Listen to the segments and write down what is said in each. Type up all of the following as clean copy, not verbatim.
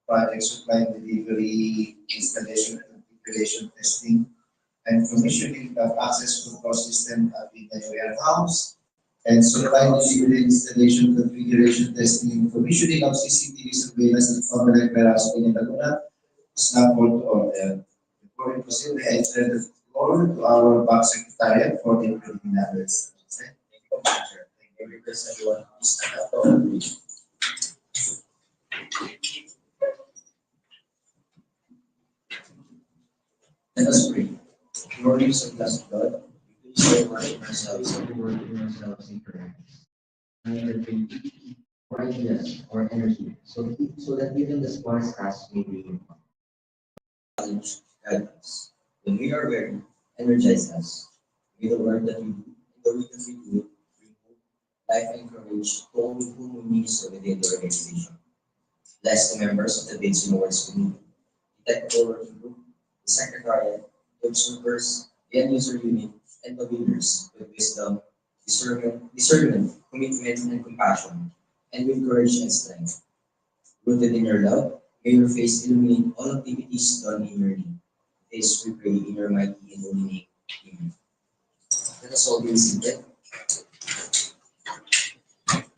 project supply delivery, installation and configuration testing, and commissioning of access control system at the warehouse, and supply delivery, installation, configuration testing, and commissioning of CCTV surveillance at Comelec warehouse in Laguna is now called to order. Before we proceed, I turn the floor to our back secretariat for the including numbers. Thank you, Manager. Thank you, request everyone to stand up for let us pray. Glorious and blessed God, we please worship ourselves and work in ourselves in prayer. And the creativity or ideas or energy, so that even the smallest task may be challenge, guide us. When we are ready, energize us. May the work that we do, and the way that we do it, bring hope, life, and courage to all with whom we minister within the organization. Bless the members of the Bids and Awards Committee, the technical working group, the secretariat, the observers, the end user unit, and the leaders with wisdom, discernment, commitment, and compassion, and with courage and strength. Rooted in your love, may your face illuminate all activities done in your name. This we pray in your mighty and holy name. Amen. Let us all be seated.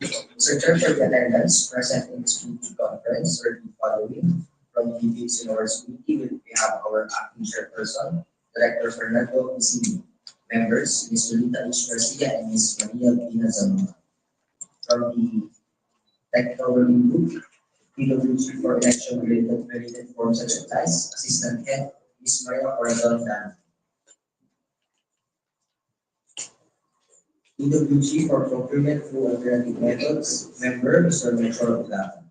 Mr. Chair, for the attendance present in this committee conference or the following from the Bids and Awards Committee, we have our acting chairperson, Director Fernando Piscini. Members, Ms. Lolita H. Garcia and Ms. Maria Pina Zamora. From the technical working group, PWG for election related forms and supplies, Assistant Head, Ms. Maria Corazon Dan. PWG for procurement through alternative methods, member, Mr. Melchor Ogata.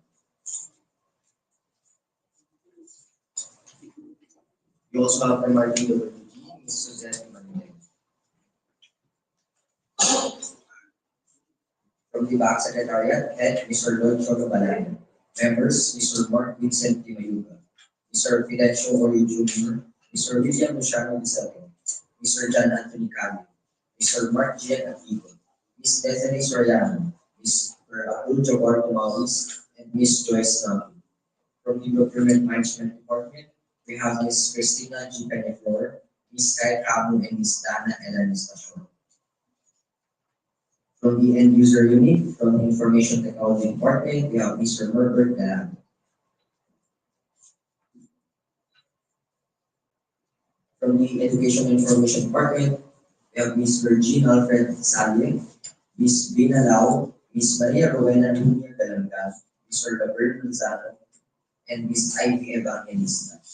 We also have from our PWG, Ms. Suzanne Manuel. From the back secretariat, Head, Mr. Lloyd Chogabalan. Members, Mr. Mark Vincent Timayuga, Mr. Fidencio Orio Jr., Mr. William Luciano Vicente, Mr. John Anthony Cali, Mr. Mark Gian Atigo, Ms. Desiree Soriano, Mr. Abdul Jawar Tumawis, and Ms. Joyce Nabi. From the Procurement Management Department, we have Ms. Christina G. Peneflor, Ms. Kai Camu, and Ms. Dana Elanis Tasyon. From the end user unit, from the Information Technology Department, we have Mr. Herbert Galan. From the Education and Information Department, we have Ms. Virgin Alfred Salye, Ms. Bina Lau, Ms. Maria Rowena Junior Galangal, Mr. Gabriel Lozano, and Ms. Ivy Evangelista.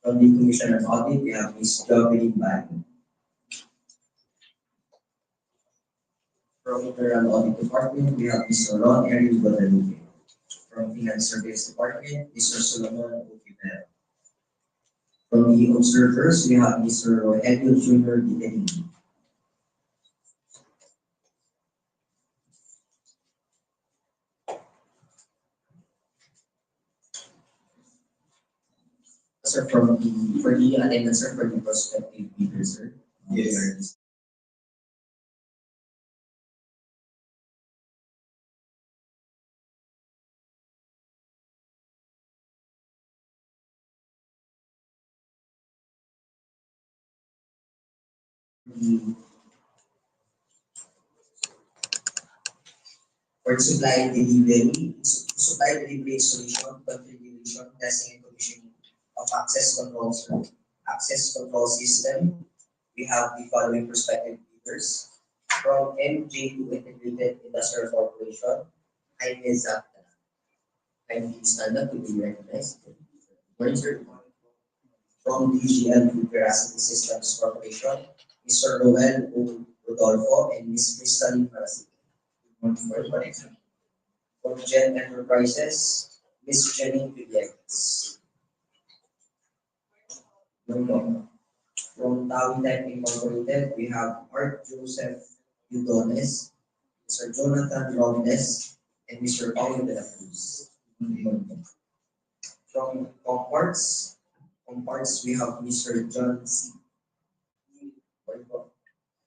From the Commission on Audit, we have Ms. Jovelyn Bani. From Internal Audit Department, we have Mr. Ron Eric Guadalupe. From Finance Service Department, Mr. Solomon Okipero. From the observers, we have Mr. Rogelio Jr. Ditenini. Sir, for the attendance, sir, for the prospective leaders, sir. Yes. For supply delivery installation, configuration, testing and commissioning of access control system, we have the following prospective leaders. From MJ2 Integrated Industrial Corporation, Jaime Zapta. Kindly stand up to be recognized. Morning, sir. From DGL Food Veracity Systems Corporation, Mr. Roel O. Rodolfo and Ms. Crystalline Veracity. Good morning, sir. From Gen Enterprises, Ms. Jenny Villegas. From Tawi Tech Incorporated, we have Art Joseph Udones, Mr. Jonathan Robles, and Mr. Paulo de la Cruz. From Comparts, we have Mr. John C.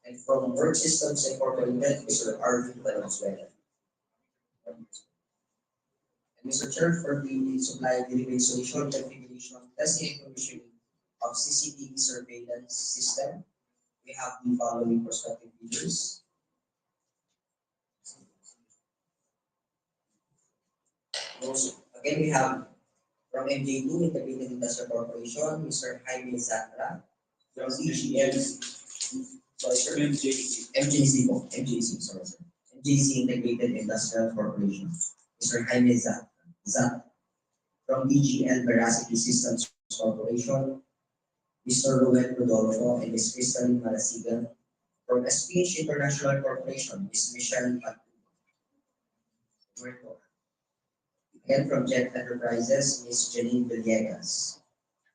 And from Work Systems Incorporated, Mr. Arvin Valenzuela. And Mr. Chair, for the supply delivery solution, configuration, testing and commissioning of CCTV surveillance system, we have the following prospective features. Also, again, we have from MJ2 Integrated Industrial Corporation, Mr. Jaime Zatra, from CGL, sorry sir, MJC po, MJC, sorry sir, MJC Integrated Industrial Corporation, Mr. Jaime Zatra, from DGL Veracity Systems Corporation, Mr. Ruel Rodolfo and Ms. Crystal Malasigan, from SPH International Corporation, Ms. Michelle Puerto. Again, from Jet Enterprises, Ms. Janine Villegas.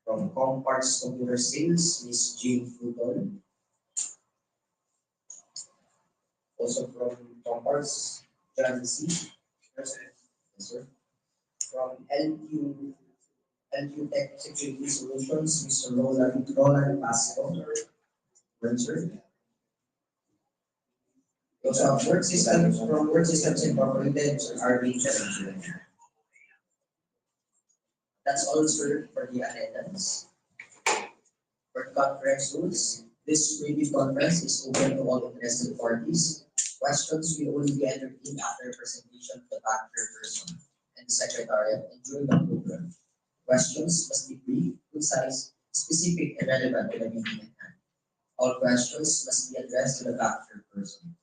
From Comparts Computer Sales, Ms. Jane Futol. Also from Comparts, John C. Yes, sir. From LQ Tech Security Solutions, Mr. Roland Pasco. Right, sir. We also have Work Systems from Work Systems Incorporated, Mr. Arvin Challenger. That's all, sir, for the attendance. For conference rules, this preview conference is open to all interested parties. Questions will only be entertained after presentation of the backer person and the secretariat and during the program. Questions must be brief, concise, specific, and relevant to the meeting at hand. All questions must be addressed to the backer person.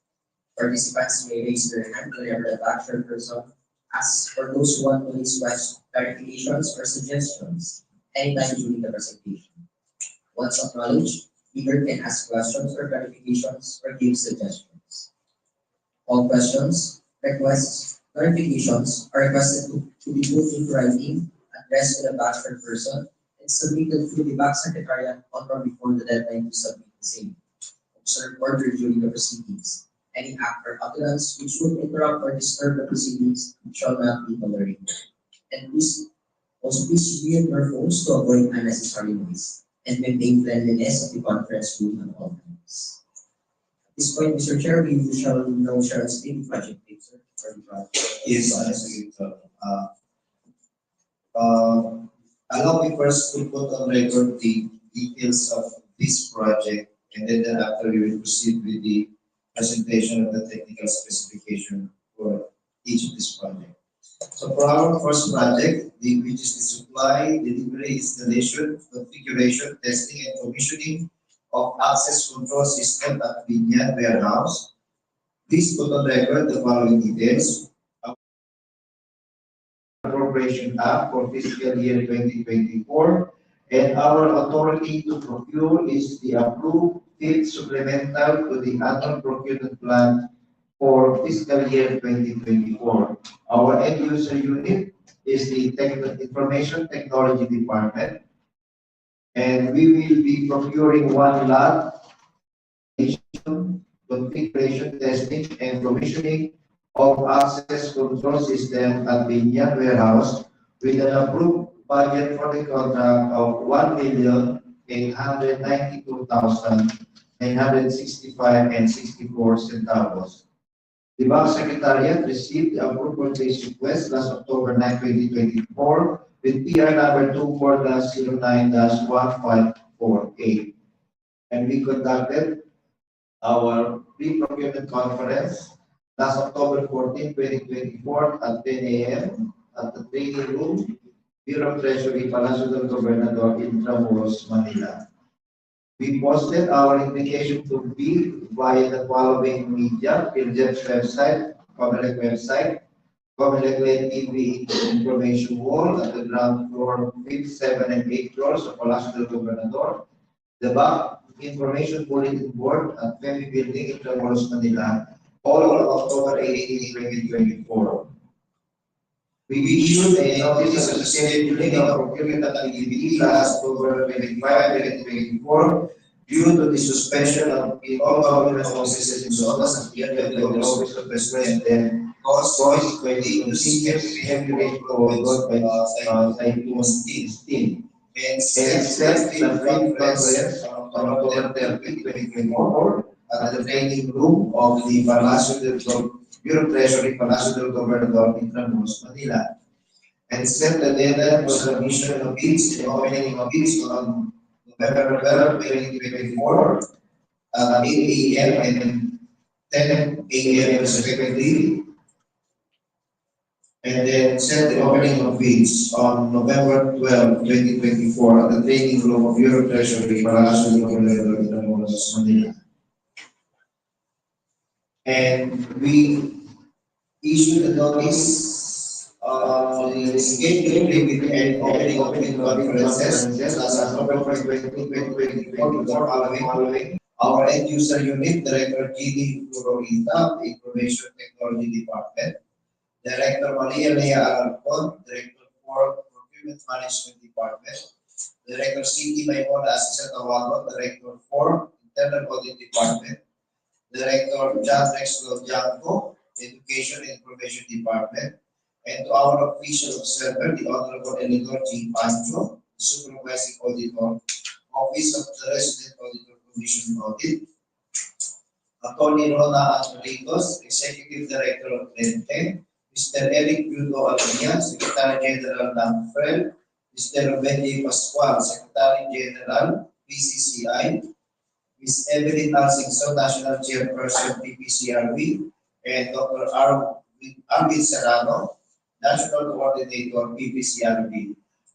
Participants may raise their hand whenever the backer person asks for those who want to raise questions, clarifications, or suggestions anytime during the presentation. Once acknowledged, leader can ask questions or clarifications or give suggestions. All questions, requests, clarifications are requested to be put into writing, addressed to the backer person, and submitted through the back secretariat on or before the deadline to submit the same. Observe order during the proceedings. Any act or utterance which would interrupt or disturb the proceedings shall not be tolerated. And please mute your phones to avoid unnecessary noise and maintain cleanliness of the conference room at all times. At this point, Mr. Chair, we shall now share the project picture for the project. Yes, sige. Allow me first to put on record the details of this project, and then thereafter we will proceed with the presentation of the technical specification for each of this project. So for our first project, which is the supply, delivery, installation, configuration, testing, and commissioning of access control system at Biñan warehouse, please put on record the following details. Appropriation Act for fiscal year 2024, and our authority to procure is the approved fifth supplemental to the annual procurement plan for fiscal year 2024. Our end user unit is the Information Technology Department, and we will be procuring one lot, configuration, testing, and commissioning of access control system at Biñan warehouse with an approved budget for the contract of 1,892,965 and 64 centavos. The Bank Secretariat received the approval base request last October 9, 2024 with PR number 24-09-1548. And we conducted our pre-procurement conference last October 14, 2024 at 10 a.m. at the training room, Bureau of Treasury, Palacio del Gobernador, Intramuros, Manila. We posted our invitation to bid via the following media: PhilJet's website, Comelec website, Comelec TV information wall at the ground floor, 5th, 7th, and 8th floors of Palacio del Gobernador, the back information bulletin board at FEMI Building, Intramuros, Manila, all on October 18, 2024. We issued a notice of scheduling of procurement activity last October 25, 2024 due to the suspension of all government offices in Zonas at the end of the office of the President, consequently to serious heavy rainfall brought by Typhoon Stin. And set the free conference on October 30, 2024 at the training room of the Palacio del Bureau of Treasury, Palacio del Gobernador, Intramuros, Manila. and set the deadline for submission of bids and opening of bids on November 12, 2024 at 8 a.m. and 10 a.m. respectively, and then set the opening of bids on November 12, 2024 at the training room of Bureau of Treasury, Palacio, Gobernador, Intramuros, Manila. And we issued a notice on the scheduled preview and opening of bid conferences last October 2024 to the following. Our end user unit, Director GD Florita, Information Technology Department, Director Maria Lea Alarcon, Director for Procurement Management Department, Director CT Maymona Assistant Tawago, Director for Internal Audit Department, Director John Rexwell Janko, Education and Information Department, and to our official observer, the Honorable Eleanor G. Pancho, Supervising Auditor, Office of the Resident Auditor Commission Audit, Attorney Rona Antoritos, Executive Director of Lente, Mr. Eric Yudo Alvia, Secretary General ng FREL, Mr. Benji Pascual, Secretary General, PCCI, Ms. Evelyn Alcingson, National Chairperson, PPCRB, and Dr. Arvin Serrano, National Coordinator, PPCRB.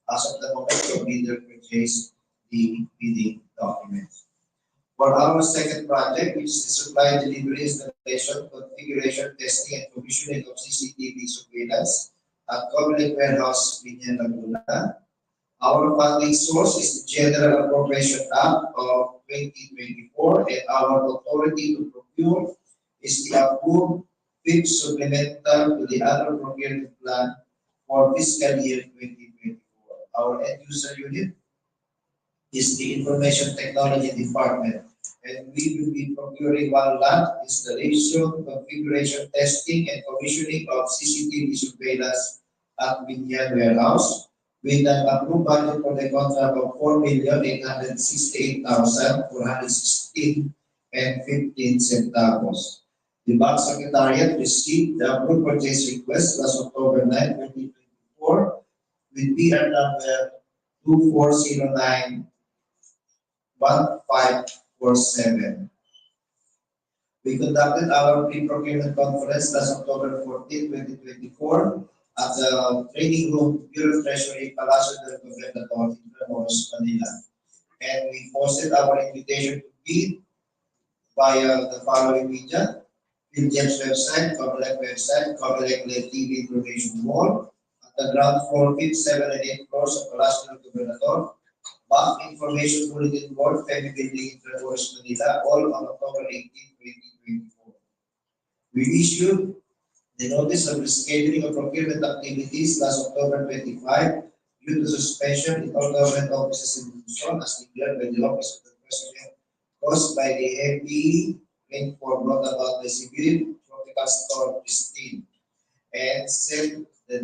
As of the moment, the bidder purchased the bidding documents. For our second project, which is the supply, delivery, installation, configuration, testing, and commissioning of CCTV surveillance at Government Warehouse, Biñan, Laguna, our funding source is the General Appropriation Act of 2024, and our authority to procure is the approved fifth supplemental to the annual procurement plan for fiscal year 2024. Our end user unit is the Information Technology Department, and we will be procuring one lot, installation, configuration, testing, and commissioning of CCTV surveillance at Biñan Warehouse, with an approved budget for the contract of 4,868,416 and 15 centavos. The Bank Secretariat received the approved purchase request last October 9, 2024, with PR number 24091547. We conducted our pre-procurement conference last October 14, 2024 at the training room, Bureau of Treasury, Palacio del Gobernador, Intramuros, Manila. And we posted our invitation to bid via the following media: Biñan's website, Comelec website, Comelec TV information wall, at the ground floor, 5th, 7, and 8th floors of Palacio del Gobernador, Bank Information Bulletin Board, Femi Building, Intramuros, Manila, all on October 18, 2024. We issued the notice of rescheduling of procurement activities last October 25 due to suspension in all government offices in Luzon as declared by the Office of the President, caused by the heavy rainfall brought about by severe tropical storm Christine, and set the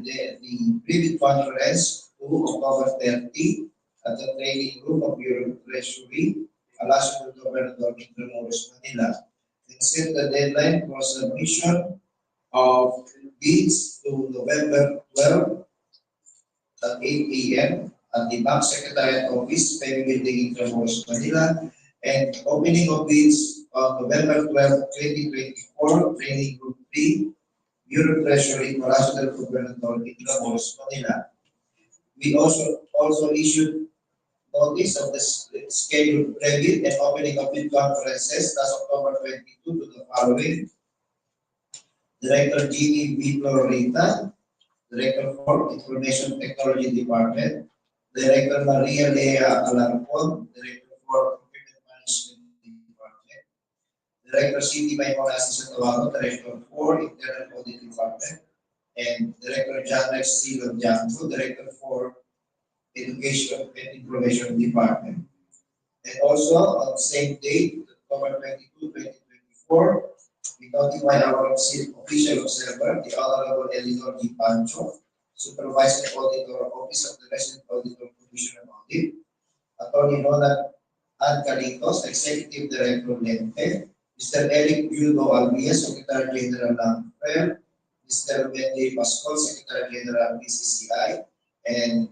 pre-bid conference to October 30 at the training room of Bureau of Treasury, Palacio del Gobernador, Intramuros, Manila, and set the deadline for submission of bids to November 12 at 8 a.m. at the Bank Secretariat Office, Femi Building, Intramuros, Manila, and opening of bids on November 12, 2024, training group 3, Bureau of Treasury, Palacio del Gobernador, Intramuros, Manila. We also issued notice of the scheduled pre-bid and opening of bid conferences last October 22 to the following: Director G.E. V. Florita, Director for Information Technology Department, Director Maria Lea Alarcon, Director for Procurement Management Department, Director C.T. Maymona Assistant Tawago, Director for Internal Audit Department, and Director John Rex C. Janko, Director for Education and Information Department. And also on the same date, October 22, 2024, we notify our official observer, the Honorable Eleanor G. Pancho, Supervising Auditor, Office of the Resident Auditor Commission on Audit, Attorney Ronald Ancalitos, Executive Director Lente, Mr. Eric Yudo Alvia, Secretary General ng FREL, Mr. Benjay Pascual, Secretary General PCCI, and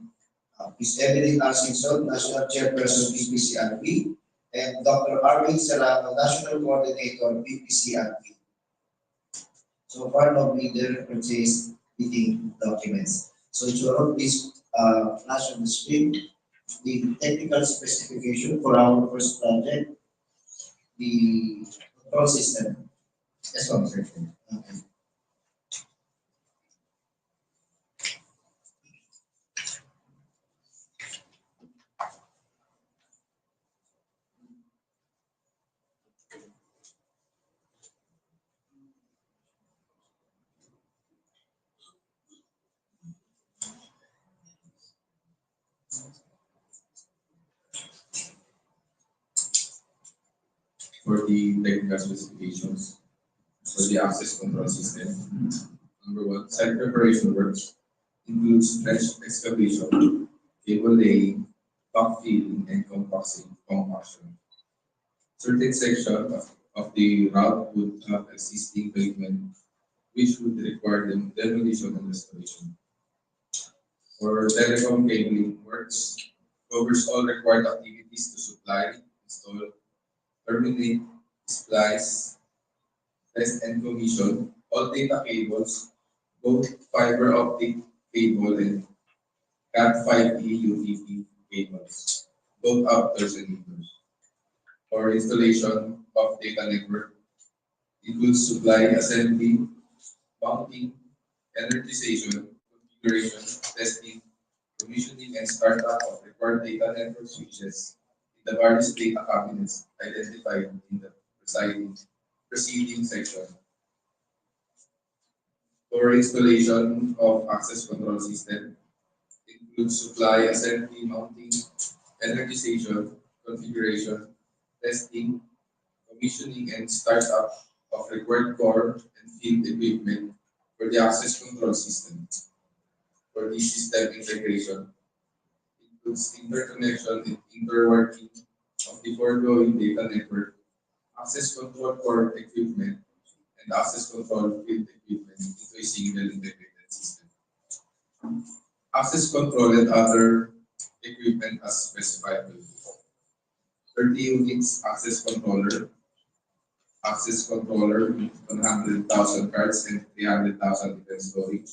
Ms. Evelyn R. Simpson, National Chairperson PPCRP, and Dr. Arvin Serrano, National Coordinator PPCRP. So far, no bidder purchase bidding documents. So Choro, please flash on the screen the technical specification for our first project, the control system. Yes, one, sir. Okay. For the technical specifications for the access control system. Number one, site preparation works includes trench excavation, cable laying, backfilling, and compaction. Certain sections of the route would have existing pavement, which would require demolition and restoration. For telecom cabling works, covers all required activities to supply, install, terminate, splice, test and commission all data cables, both fiber optic cable and Cat5e UTP cables, both outdoors and indoors. For installation of data network, includes supply, assembly, mounting, energization, configuration, testing, commissioning, and startup of required data network switches in the various data cabinets identified in the preceding section. For installation of access control system, includes supply, assembly, mounting, energization, configuration, testing, commissioning, and startup of required core and field equipment for the access control system. For this system integration, includes interconnection and interworking of the foregoing data network, access control core equipment, and access control field equipment into a single integrated system. Access control and other equipment as specified below. 30 units access controller with 100,000 cards and 300,000 event storage.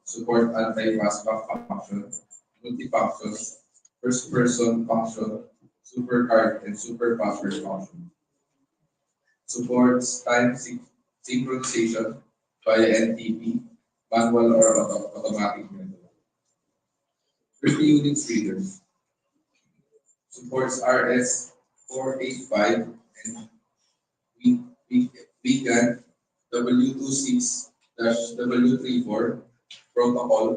Support anti-passback function, multi-function, first person function, supercard, and super password function. Supports time synchronization via NTP, manual or automatic method. 30 units readers. Supports RS485 and Biñan W26-W34 protocol.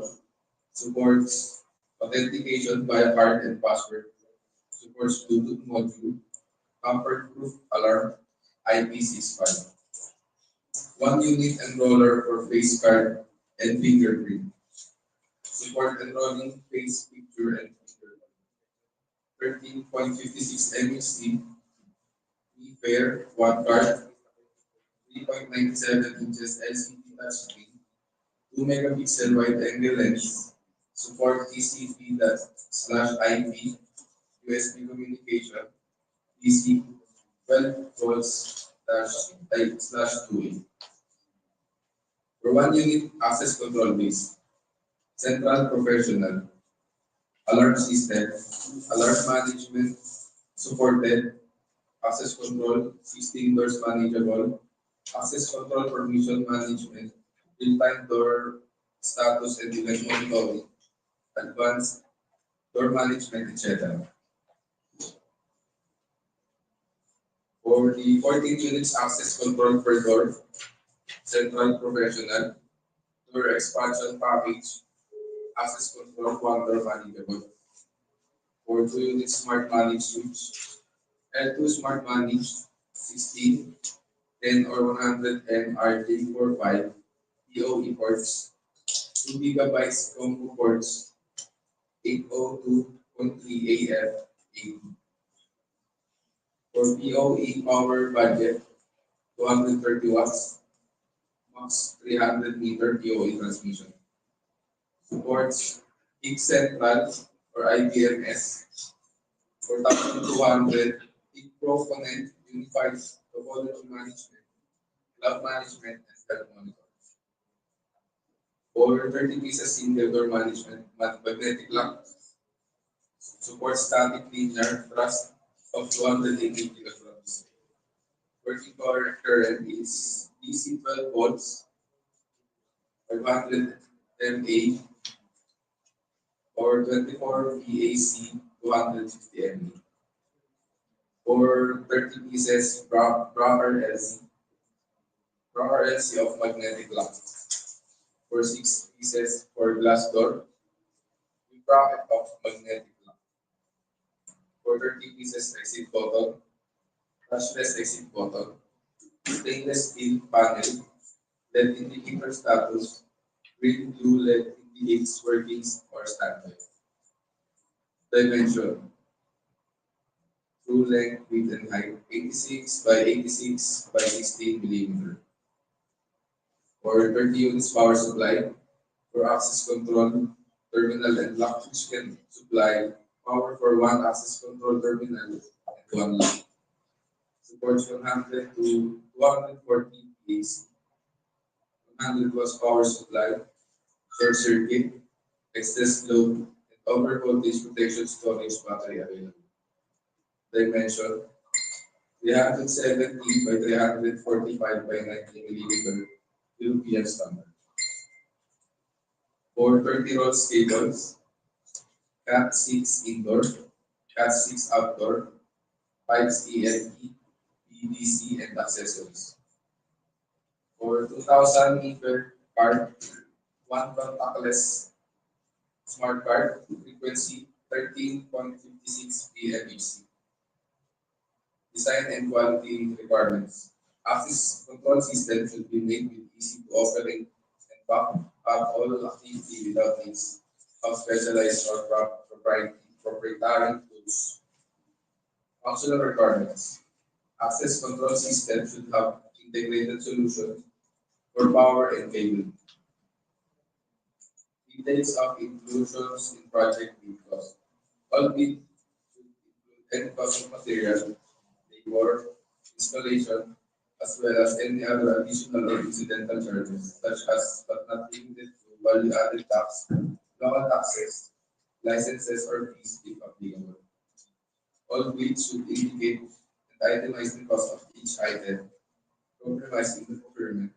Supports authentication via card and password. Supports Bluetooth module, tamper-proof alarm, IP65. 1 unit enroller for face card and fingerprint. Support enrolling face picture and fingerprint. 13.56 MHz, fair, one card, 3.97 inches LCD touchscreen, 2 megapixel wide angle lens, support TCP/IP, USB communication, DC 12 volts slash 2A. For 1 unit access control base, central professional, alarm system, alarm management supported, access control, 16 doors manageable, access control permission management, real-time door status and event monitoring, advanced door management, etc. For the 14 units access control per door, central professional, door expansion package, access control, one door manageable. For 2 units smart managed switch, L2 smart managed 16, 10 or 100 M RJ45 PoE ports, 2 gigabytes combo ports, 802.3 AF 80. For PoE power budget, 230 watts, max 300-meter POE transmission. Supports peak central or IBMS 4200 peak proponent unified topology management, cloud management, and health monitoring. For 30 pieces single door management, magnetic lock supports static linear thrust of 280 kilograms. Working power current is DC 12 volts, 500 MA, or 24 VAC, 250 MA. For 30 pieces, Brower LC of magnetic lock. For 6 pieces, for glass door, with bracket of magnetic lock. For 30 pieces, exit button, brushless exit button, stainless steel panel, LED indicator status, green blue LED indicates workings or standby. Dimension, true length, width, and height, 86 by 86 by 16 millimeter. For 30 units power supply, for access control, terminal and lock which can supply power for one access control terminal and one lock. Supports 100 to 240 AC, 100 watts power supply, short circuit, excess load, and over voltage protection storage battery available. Dimension 370 by 345 by 90 millimeter European standard. For 30 rolls cables, Cat 6 indoor, Cat 6 outdoor, pipes ELE, PVC, and accessories. For 2000 meter card, one contactless smart card, frequency 13.56 PMHC. Design and quality requirements. Access control system should be made with easy to operate and back up all activity without needs of specialized or proprietary tools. Functional requirements. Access control system should have integrated solution for power and cable. Details of inclusions in project bid cost. All bid should include any cost of material, labor, installation, as well as any other additional or incidental charges, such as but not limited to value-added tax, local taxes, licenses, or fees if applicable. All bids should indicate and itemize the cost of each item, compromising the procurement,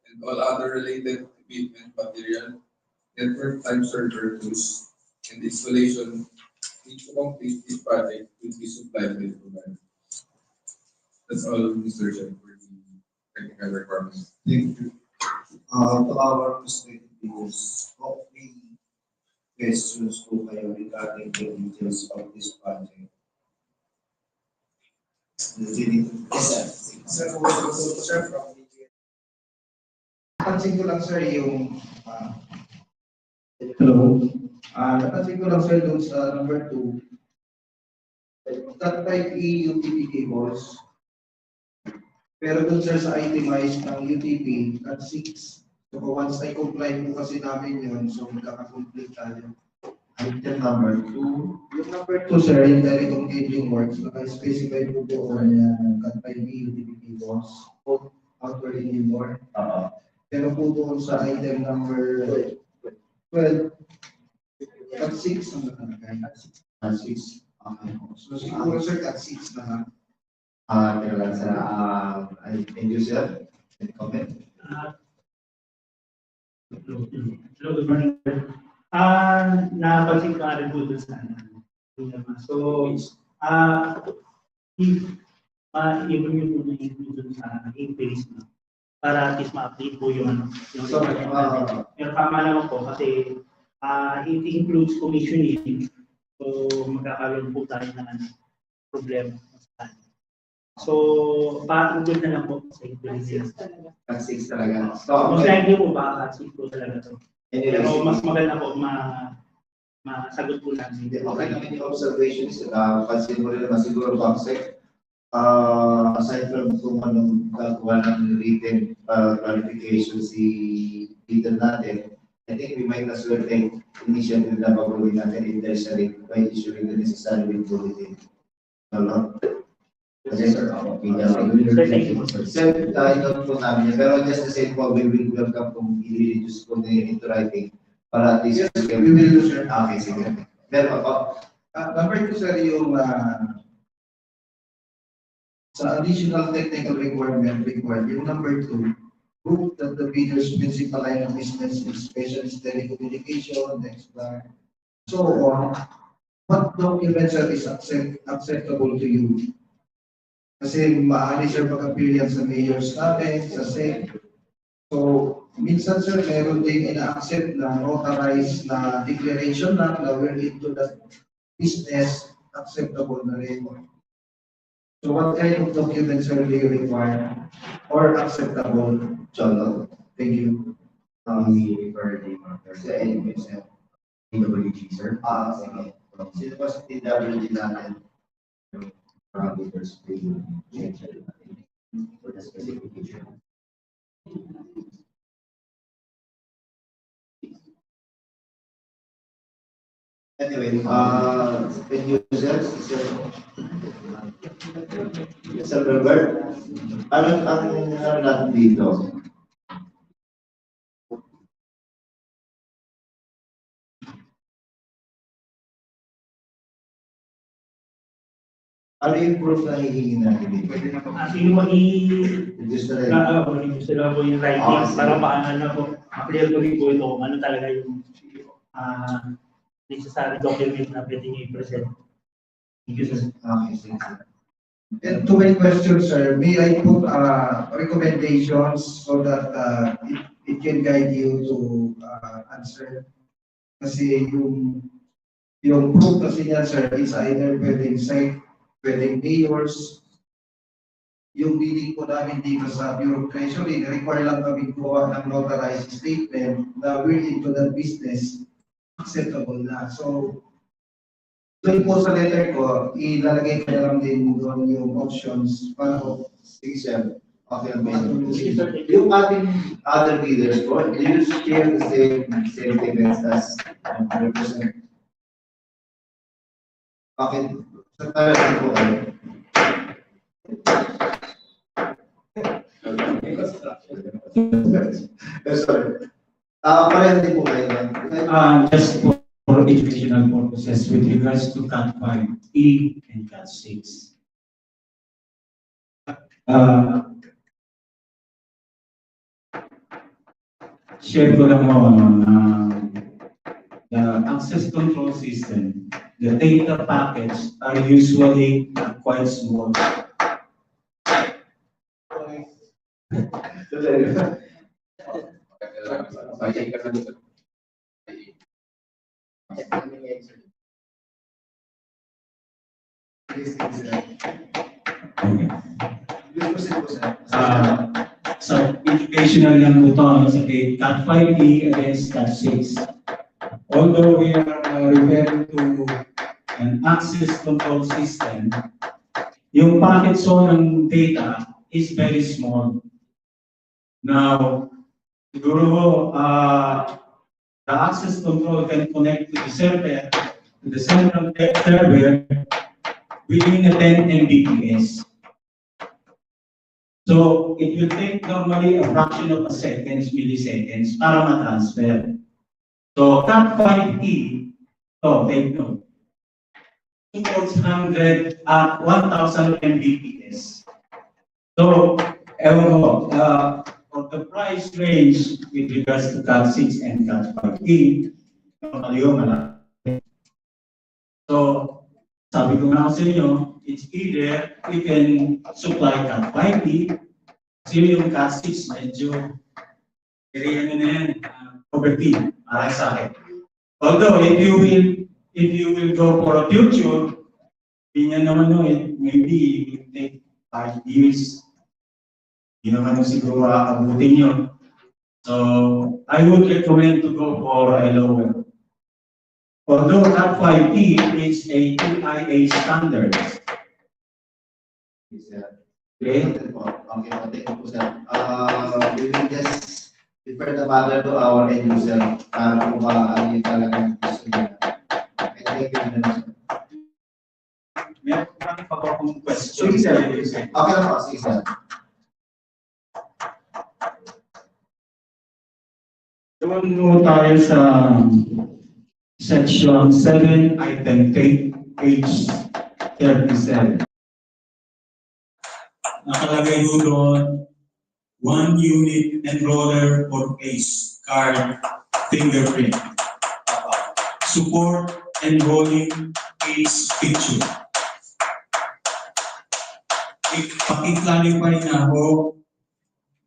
and all other related equipment, material, network type server tools, and installation need to complete this project will be supplied by the provider. That's all, Mr. Chair, for the technical requirements. Thank you. To our prospective viewers, hopefully questions po kayo regarding the details of this project. Yes, sir. Sir, sir, from Napansin ko lang sir yung hello. Napansin ko lang sir doon sa number 2. That type E UTP cables. Pero doon sir sa itemize ng UTP at 6. So once I comply po kasi namin yun, so magkaka-complete tayo. Item number 2. Yung number 2 sir, yung direct engaging works, naka-specify po doon na that type E UTP cables. Outward and indoor. Pero po doon sa item number 12, at 6 ang nakalagay. At 6. Okay. So siguro sir, at 6 na. Teka lang sir, thank you sir. Any comment? Hello, good morning. Napansin ko rin po doon sa so, if even yung po doon sa in-phase na, para at least ma-update po yung ano. Yung So, pero tama naman po kasi it includes commissioning. So, magkakaroon po tayo ng problema. So, pa-update na lang po sa in-phase. At 6 talaga. So, Most likely po ba at 6 po talaga to. anyway, Pero mas maganda po masagot po namin. okay naman yung observations. Pansin mo rin naman siguro, Bangsek, aside from kung anong gagawa ng written clarification si leader natin, I think we might as well take initiative na pagawin natin if there's a need by issuing the necessary bulletin. No? Yes, sir. Sir, ito po namin yan. Pero just the same po, we will welcome kung i-reduce po into writing para at least Yes, we will do, sir. Okay, sige. Meron pa po. Number 2, sir, yung sa additional technical requirement required, yung number 2, prove that the bidder's principal line of business is specialist telecommunication, next line, so on. What documents sir is acceptable to you? Kasi maaari sir pag-appear yan sa mayor's natin, sa SEC. So, minsan sir, meron din ina-accept na notarized na declaration na we're into that business, acceptable na rin. So what kind of documents are you require or acceptable? Cholo. Thank you. We refer the matter Sa NBS. PWG, sir. Sige. Sino pa sa TWG natin? Parameters to change for the specification. Anyway, can you sir? Sir Robert, ano natin dito? Ano yung proof na hihingi natin dito? Pwede na po. Yung Reduce na rin. gusto lang po yung writing para maano po, clear ko rin po ito kung ano talaga yung necessary document na pwede nyo i-present. Thank you, sir. Okay, sige. And to my question, sir, may I put recommendations so that it can guide you to answer? Kasi yung proof kasi niya, sir, is either pwedeng SEC, pwedeng mayors. Yung bidding po namin dito sa Bureau of Treasury, require lang kami gawa ng notarized statement na we're into that business, acceptable na. So, doon po sa letter ko, ilalagay ko na lang din doon yung options para po. Sige, sir. Okay, Sige, sir. yung ating other leaders po, do you share the same sentiments as represent? Okay, sa talagang po kayo. Sorry. Pareho din po kayo. Just for educational purposes with regards to Cat 5E and Cat 6. Share ko lang mo the access control system, the data packets are usually quite small. Okay. So educational lang po ito sa Cat 5E against Cat 6. Although we are referring to an access control system, yung packet zone ng data is very small. Now, siguro the access control can connect to the server, to the central server within a 10 Mbps. So it will take normally a fraction of a second, milliseconds, para ma-transfer. So Cat 5E, take note, supports 1000 Mbps. So, ewan ko, for the price range with regards to Cat 6 and Cat 5E, normally malaki. So, sabi ko nga sa inyo, it's either we can supply Cat 5E, kasi yung Cat 6 medyo area na yan, poverty, para sa akin. Although, if you will go for a future, Biñan naman maybe it will take 5 years. Hindi naman siguro abutin nyo. So, I would recommend to go for a lower. Although Cat 5E is a TIA standard, Yes, sir. Okay? Okay po, thank you po, sir. We will just refer the matter to our end user para po ano yung talagang gusto nila. And thank you very much, sir. Meron pa ako akong question. Sige, sir. Okay na po, sige, sir. Doon mo tayo sa section 7, item 8, page 37. Nakalagay ho doon, 1 unit enroller or case card fingerprint. Support enrolling case picture. Paki-clarify na ho,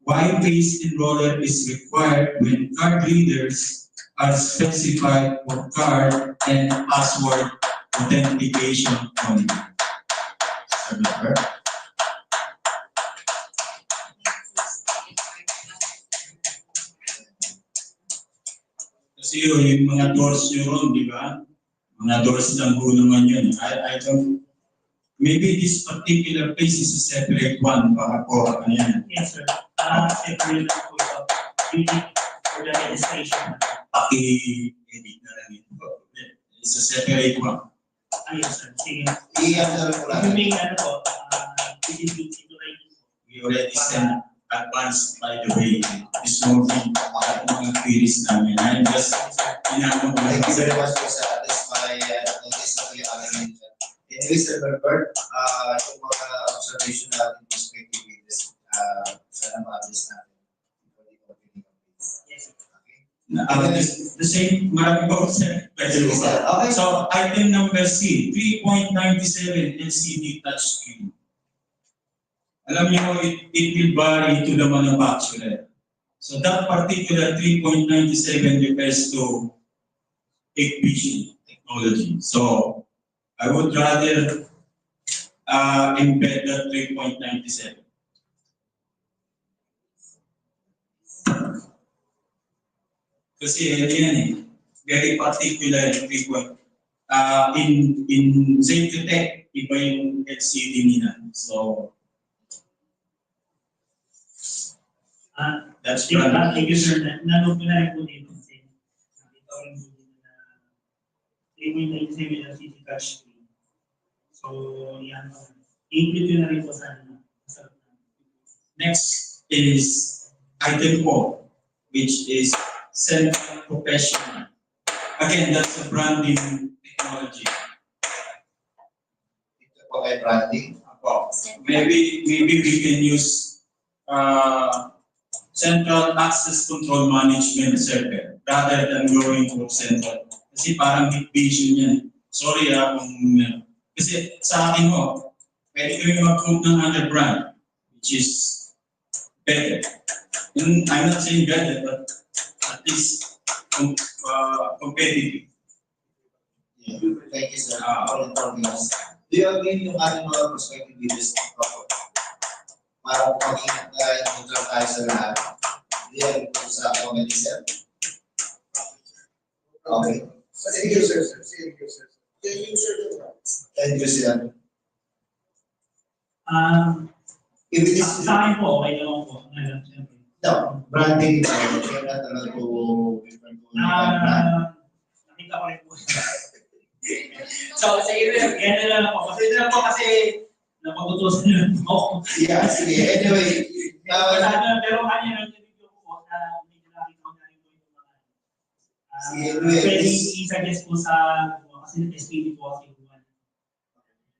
why case enroller is required when card readers are specified for card and password authentication only. Sir Member? Kasi yung mga doors nyo ron, di ba? Mga doors lang po naman yun. I don't, maybe this particular place is a separate one para po, ano yan? Yes, sir. Separate na po ito. Unique for the registration. Paki-edit na lang ito. It's a separate one. Ayun, sir. Sige. Iyan na lang po If you lang. may ano po, ito right. We already sent advance, by the way, this morning, para mga queries namin. I'm just, inano ko lang. Thank you very much po, sir. At least my notice na po yung aming mention. Anyway, Sir Bernard, yung mga observation natin perspective with this, sana ma-address natin. Yes, sir. Okay. The same, marami ba ko, sir? Sige, sir. Okay. So, item number C, 3.97 LCD touchscreen. Alam niyo, it will vary to the manufacturer. So that particular 3.97 refers to vision technology. So I would rather embed that 3.97. Kasi ano yan eh, very particular 3. In safety tech, iba yung LCD nila. So that's Thank you, sir. Nanood ko na rin po dito kasi nakita ko rin po dito na 3.97 LCD touchscreen. So, yan. I-include yun na rin po sa next is item 4, which is self-professional. Again, that's a branding technology. Ito po ay branding. Maybe we can use central access control management server rather than going to central. Kasi parang vision yan. Sorry kung kasi sa akin ho, pwede kami mag-quote ng other brand, which is better. And I'm not saying better, but at least competitive. Yeah. Thank you, sir. For informing us. Do you agree yung ating mga perspective leaders para po mag-ingat na neutral tayo sa lahat? Do you agree po sa comment, sir? Okay. Thank you, sir. Thank you, sir. Thank you, sir. Thank you, sir. If it is, Sa akin po, okay naman po. Ngayon, siyempre. no, branding, kaya na talaga to different po. Nakita ko rin po. So, sa iyo, yan na lang po. Kasi na po kasi napagutusan na po. Yeah, sige. Anyway, Pero kanya nang video ko po na may nakita ko na rin po yung mga sige, pwede i-suggest po sa kasi SPD po kasi buwan.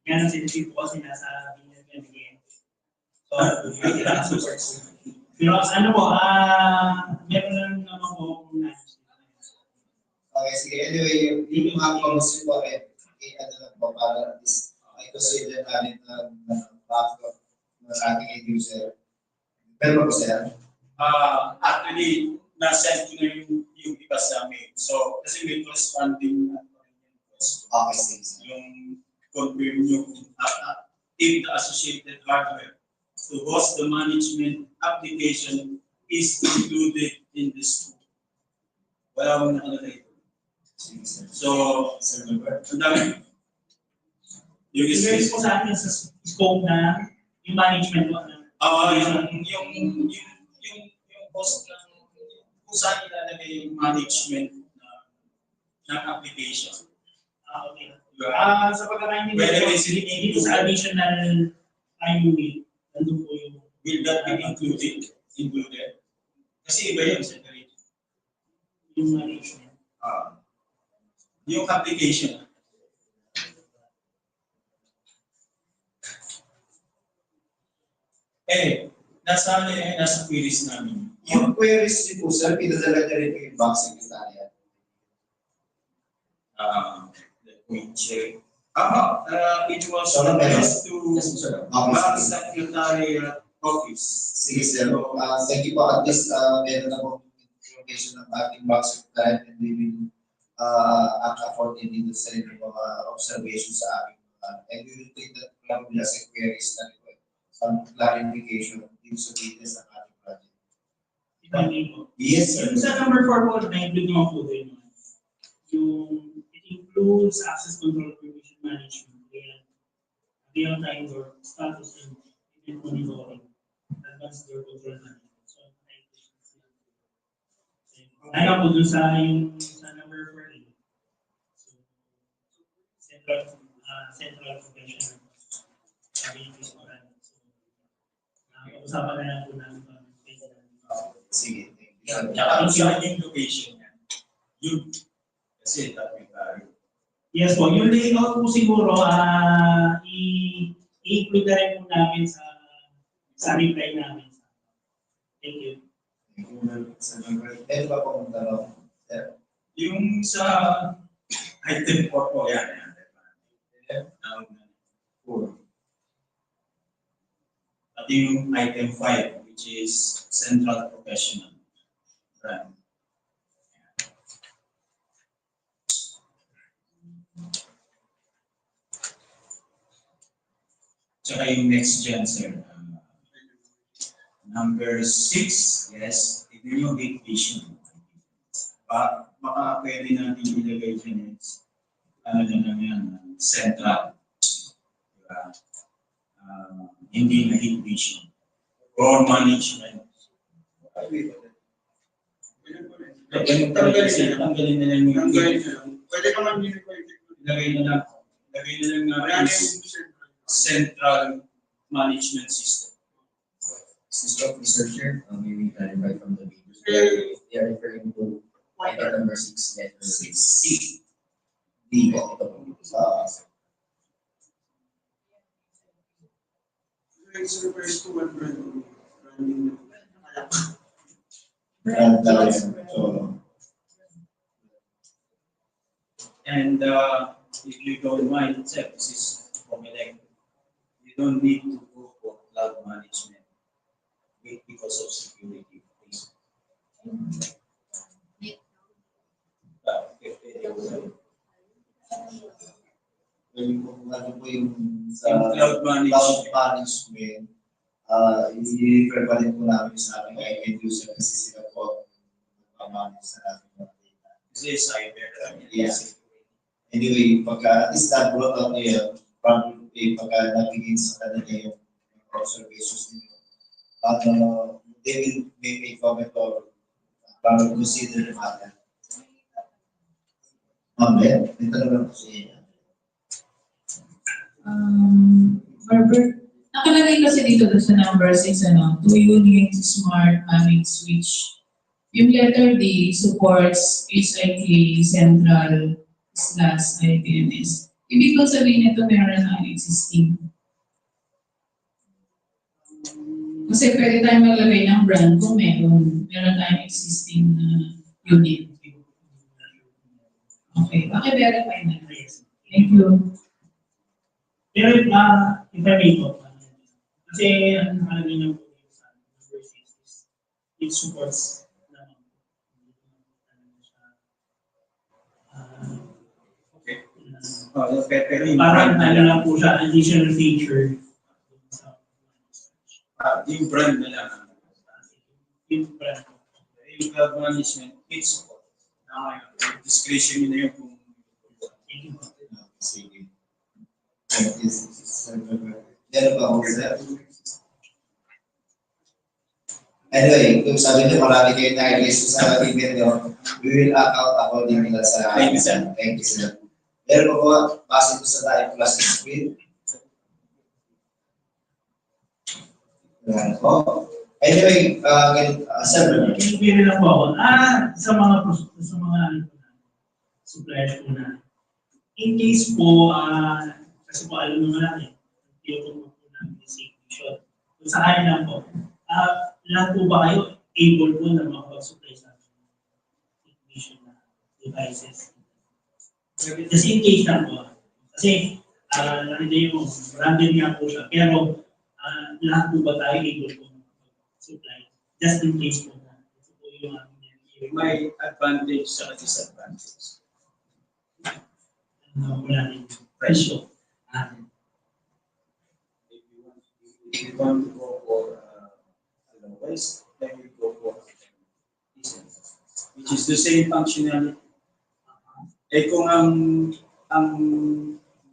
Yan ang SPD po kasi nasa Biñan again. So, pero ano po, meron lang naman po kung okay, sige. Anyway, yung mga policy po ay ano lang po para at least i-consider namin na backup ng ating end user. Pero po, sir. Actually, na-send ko na yung iba sa amin. So, kasi may corresponding Okay, sige. yung confirm yung if the associated hardware to host the management application is included in this scope. Wala akong nakalagay. Sige, sir. So, ang dami. Yung Yung po sa atin sa scope na Yung management po ng yung post ng kung saan ilalagay yung management ng application. Okay. Sa Whether pagkakaintindi is it dito sa additional unit, nandun po yung will that be included? Kasi iba yun, separate. yung management. Yung application. Nasa queries namin. Yung queries niyo po, sir, pinadala niya rin po yung bank secretariat. Let me check. It was Sorry, addressed to Yes, sir. Bank Secretariat Office. Sige, sir. Thank you po. At least, meron na po information ng ating bank secretariat and we will act accordingly dito sa inyong mga observations sa ating and we will take that probably as a queries na request. Some clarification dito sa details ng ating project. Yes, sir. Yung sa number 4 po, na-include naman po din. Yung it includes access control permission management. Real-time door status and event monitoring. Advanced door control management. So, ayaw po dun sa yung sa number 4. So, central convention. Sabi yung piso na. So, usapan na lang po namin. Sige. Tsaka yung location niya. Yun. Kasi topic tayo. Yes po, yung layout po siguro, i-include na rin po namin sa reply namin. Thank you. Meron pa pong tanong, sir? Yung sa item 4 po, yan. At yung item 5, which is central professional. Right. Tsaka yung next gen, sir. Number 6, yes, ito yung vacation. Baka pwede natin ilagay dyan is, ano na lang yan, central. Diba? Hindi na hit vision. Or management. Tanggalin na lang yung Pwede naman yun. Lagay na lang na central management system. Mr. Chair, may we clarify from the video. They are referring to item number 6, letter C. D. Ito po. It refers to what branding. And if you don't mind, this is Comelec. You don't need to go for cloud management because of security reasons. Ano po yung sa Yung cloud management. management, i-refer pa rin po namin sa ating end user kasi sila po ang sa ating mga data. Kasi cyber. Yes. Anyway, pagka at least that brought out niya, probably pagka nabigin sa kanila yung observations nila, they will make a comment or consider the matter. Amen. Ito na lang po sa inyo. Barbara, nakalagay kasi dito sa number 6, to unique smart managed switch. Yung letter D supports HIK Central / IPMS. Ibig ko sabihin nito meron na existing. Kasi pwede tayo maglagay ng brand kung meron tayong existing na unit. Okay, paki-verify na. Thank you. Pero if I may po, kasi ang nakalagay ng sa number 6 is it supports Pero yung parang brand ano lang po siya, additional feature. yung brand na lang. Yung brand. Yung cloud management, it's support. Discretion nyo na yun kung Sige. Meron pa ako, sir. Anyway, kung sabi niyo marami kayo na-list sa email niyo, we will account according to sa Thank you, sir. Thank you, sir. Meron po, base po sa tayo plus screen. Yan po. Anyway, sir, Pinipili lang po ako. Sa mga suppliers po na. In case po, kasi po alam naman natin, tinutulong po namin yung safety shot. Kung sakali lang po, lahat po ba kayo able po na makapag-supply sa ignition na devices? Kasi in case lang po, kasi nakita yung random nga po siya, pero lahat po ba tayo able po supply just in case po na ito po yung May advantage sa disadvantage. wala rin yung presyo. If you want to go for otherwise, then you go for diesel, which is the same functionality. Eh kung ang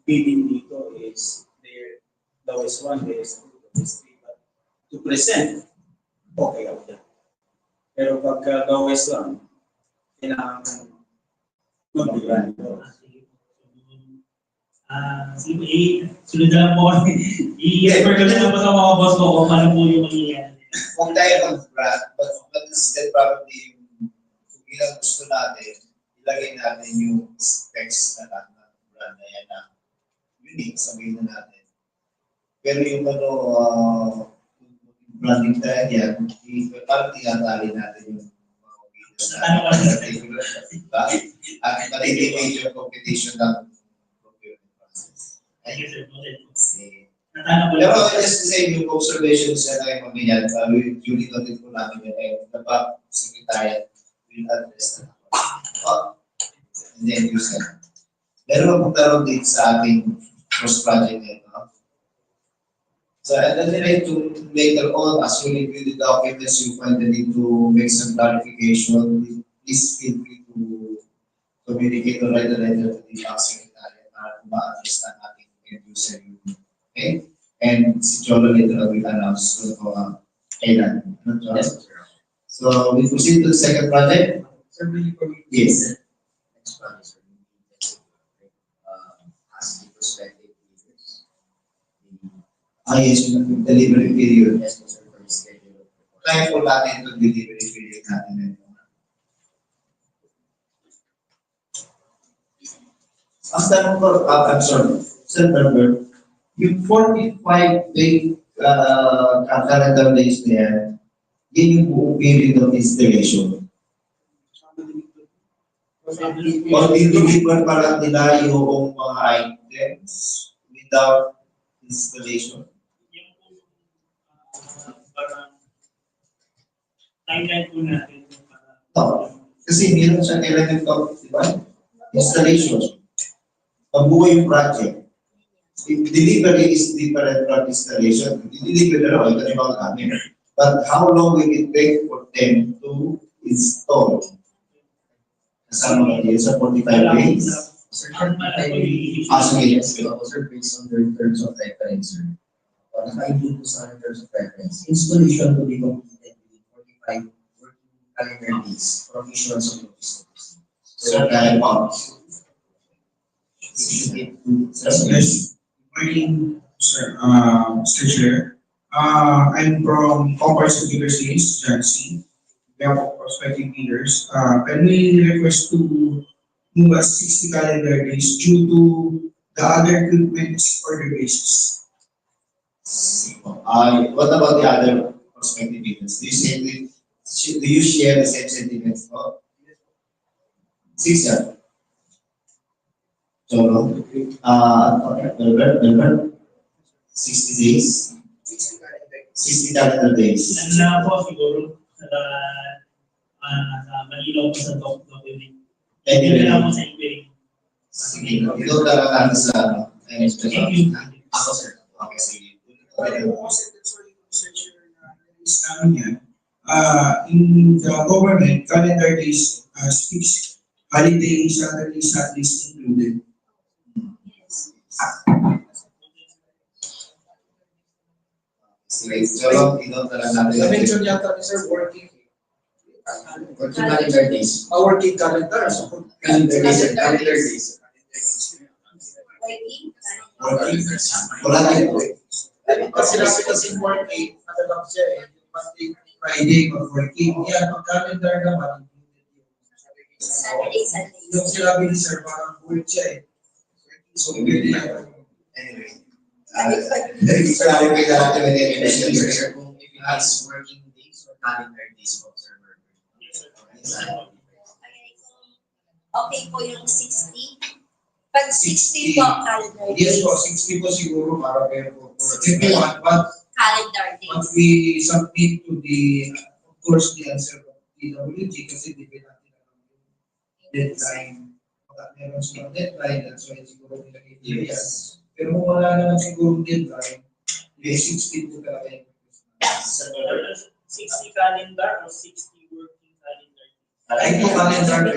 bidding dito is their lowest one, lowest two, lowest three, but to present, okay ako dyan. Pero pagka lowest one, kailangan mag-brand. Sige po, sunod na lang po kami. I-refer ko na lang po sa mga boss ko kung paano po yung mangyayari. huwag tayo mag-brand, but instead probably kung ilang gusto natin, ilagay natin yung specs na lahat ng brand na yan na unique, sabihin na natin. Pero yung branding tayo yan, parang tinatali natin yung Ano ba? at magiging major competition ng procurement process. Thank you, sir. Noted po. Sige. Natana ko Pero lang. just to say, yung observations na tayo mamaya, we duly noted po namin yun, eh, the back secretariat will address na. And then you said, meron pong tarong din sa ating first project na ito. So, and then like to later on, as you review the documents, you find the need to make some clarification. Please feel free to communicate or write a letter to the back secretariat para ma-address na ating end user unit. Okay? And si Cholo later will announce kung kailan. Yes, sir. So, we proceed to the second project. Sir, before we Yes. next one, sir, we need to ask the prospective leaders. Yes, yung delivery period. Yes, sir, for the schedule. Try po natin itong delivery period natin na ito. Ang tanong ko, I'm sorry, Sir Herbert, yung 45-day calendar days na yan, yun yung buong period of installation. O deliver para nila yung mga items without installation. Yung parang timeline po natin. No, kasi meron siya kailan ito, di ba? Installation. Mabuo yung project. Delivery is different from installation. Delivery na lang, ito yung mga kami. But how long will it take for them to install? Kasama ba yun sa 45 days? Sir, can I Sige. yes, sir, based on their terms of reference, sir. Naka-include po sa terms of reference. Installation to be completed within 45 working calendar days from issuance of notice. So, kaya pa. Yes. Morning, sir. Mr. Chair. I'm from Commerce University's Jancy. We have prospective leaders. Can we request to move us 60 calendar days due to the other equipment's order basis? What about the other prospective leaders? Do you share the same sentiments? Sir. So, Delbert, 60 days? 60 calendar days. Ano na po siguro sa Manila po sa document. Hindi na po sa inquiry. Sige, ito talaga natin sa Thank you. Ako, sir. Okay, sige. In the government, calendar days speaks holidays, Saturdays, Sundays included. Sige, so, inote na lang natin. Na-mention yata ni Sir working. Working calendar days. Working calendar. So, Calendar days. Wala tayo po eh. kasi working, ano lang siya eh, Monday, Friday, working. Yan, ang calendar naman, Saturday, Sunday. yung sinabi ni Sir, parang work siya eh. So, pwede yan. Anyway. Clarify na natin when it is Sir, kung if it is working days or calendar days po, sir. Okay po yung 60. Pag 60 po, calendar Yes days. po, 60 po siguro para pero for everyone, but Calendar once days. we submit to the, of course, the answer of PWG kasi di ba natin alam yung deadline. Baka meron silang deadline, that's why siguro nilagay nila yan. Pero kung wala naman siguro deadline, may 60 po talaga yung 60 calendar or 60 working calendar? ay po calendar.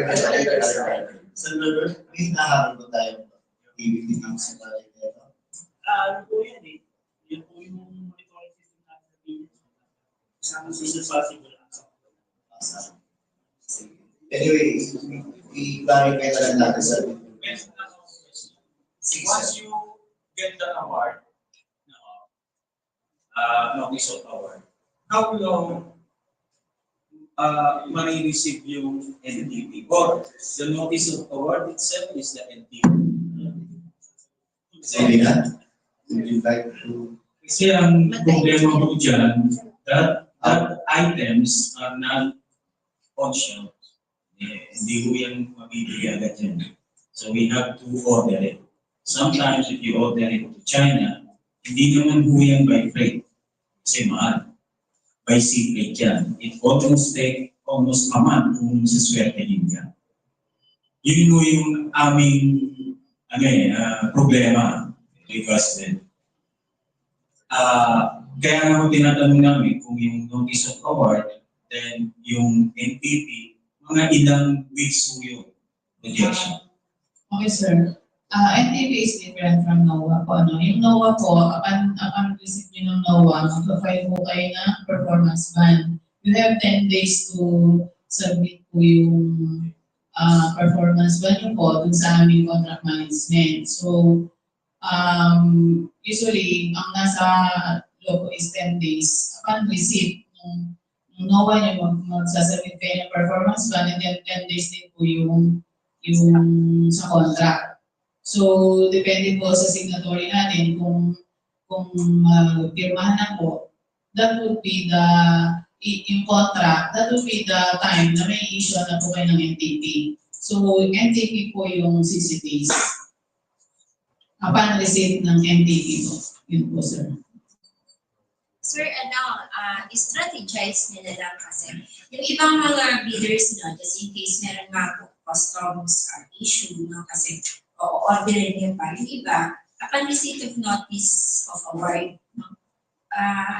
Salvador? May naharap ba tayo? Ibig ng sa calendar. Ano po yan eh? Yun po yung monitoring system natin sa Biñan. Isang susunod possible. Anyway, i-clarify na lang natin sa Once you get the award, notice of award, how long receive yung NTP? Or the notice of award itself is the NTP? Sabi na, would you like to Kasi ang problema ko dyan, that items are not on shelf. Hindi ko yan mabibigay agad yan. So we have to order it. Sometimes if you order it to China, hindi naman po yan by freight. Kasi mahal. By sea freight yan. It almost take almost a month kung siswertehin ka. Yun po yung aming problema regards din. Kaya nga po tinatanong namin kung yung notice of award, then yung NTP, mga ilang weeks po yung projection. Okay, sir. NTP is different from NOAA po. No? Yung NOAA po, upon receive nyo ng NOAA, mag-file po kayo ng performance ban. You have 10 days to submit po yung performance ban nyo po dun sa aming contract management. So, usually, ang nasa loob is 10 days. Upon receipt, ng NOAA nyo magsasubmit kayo ng performance ban, and then 10 days din po yung sa contract. So, depende po sa signatory natin kung pirmahan na po, that would be yung contract, that would be the time na may issue na po kayo ng NTP. So, NTP po yung 60 days. Upon receipt ng NTP po. Yun po, sir. Sir, strategize nila lang kasi. Yung ibang mga bidders, just in case meron nga po customs issue, kasi orderin niyo pa. Yung iba, upon receipt of notice of award,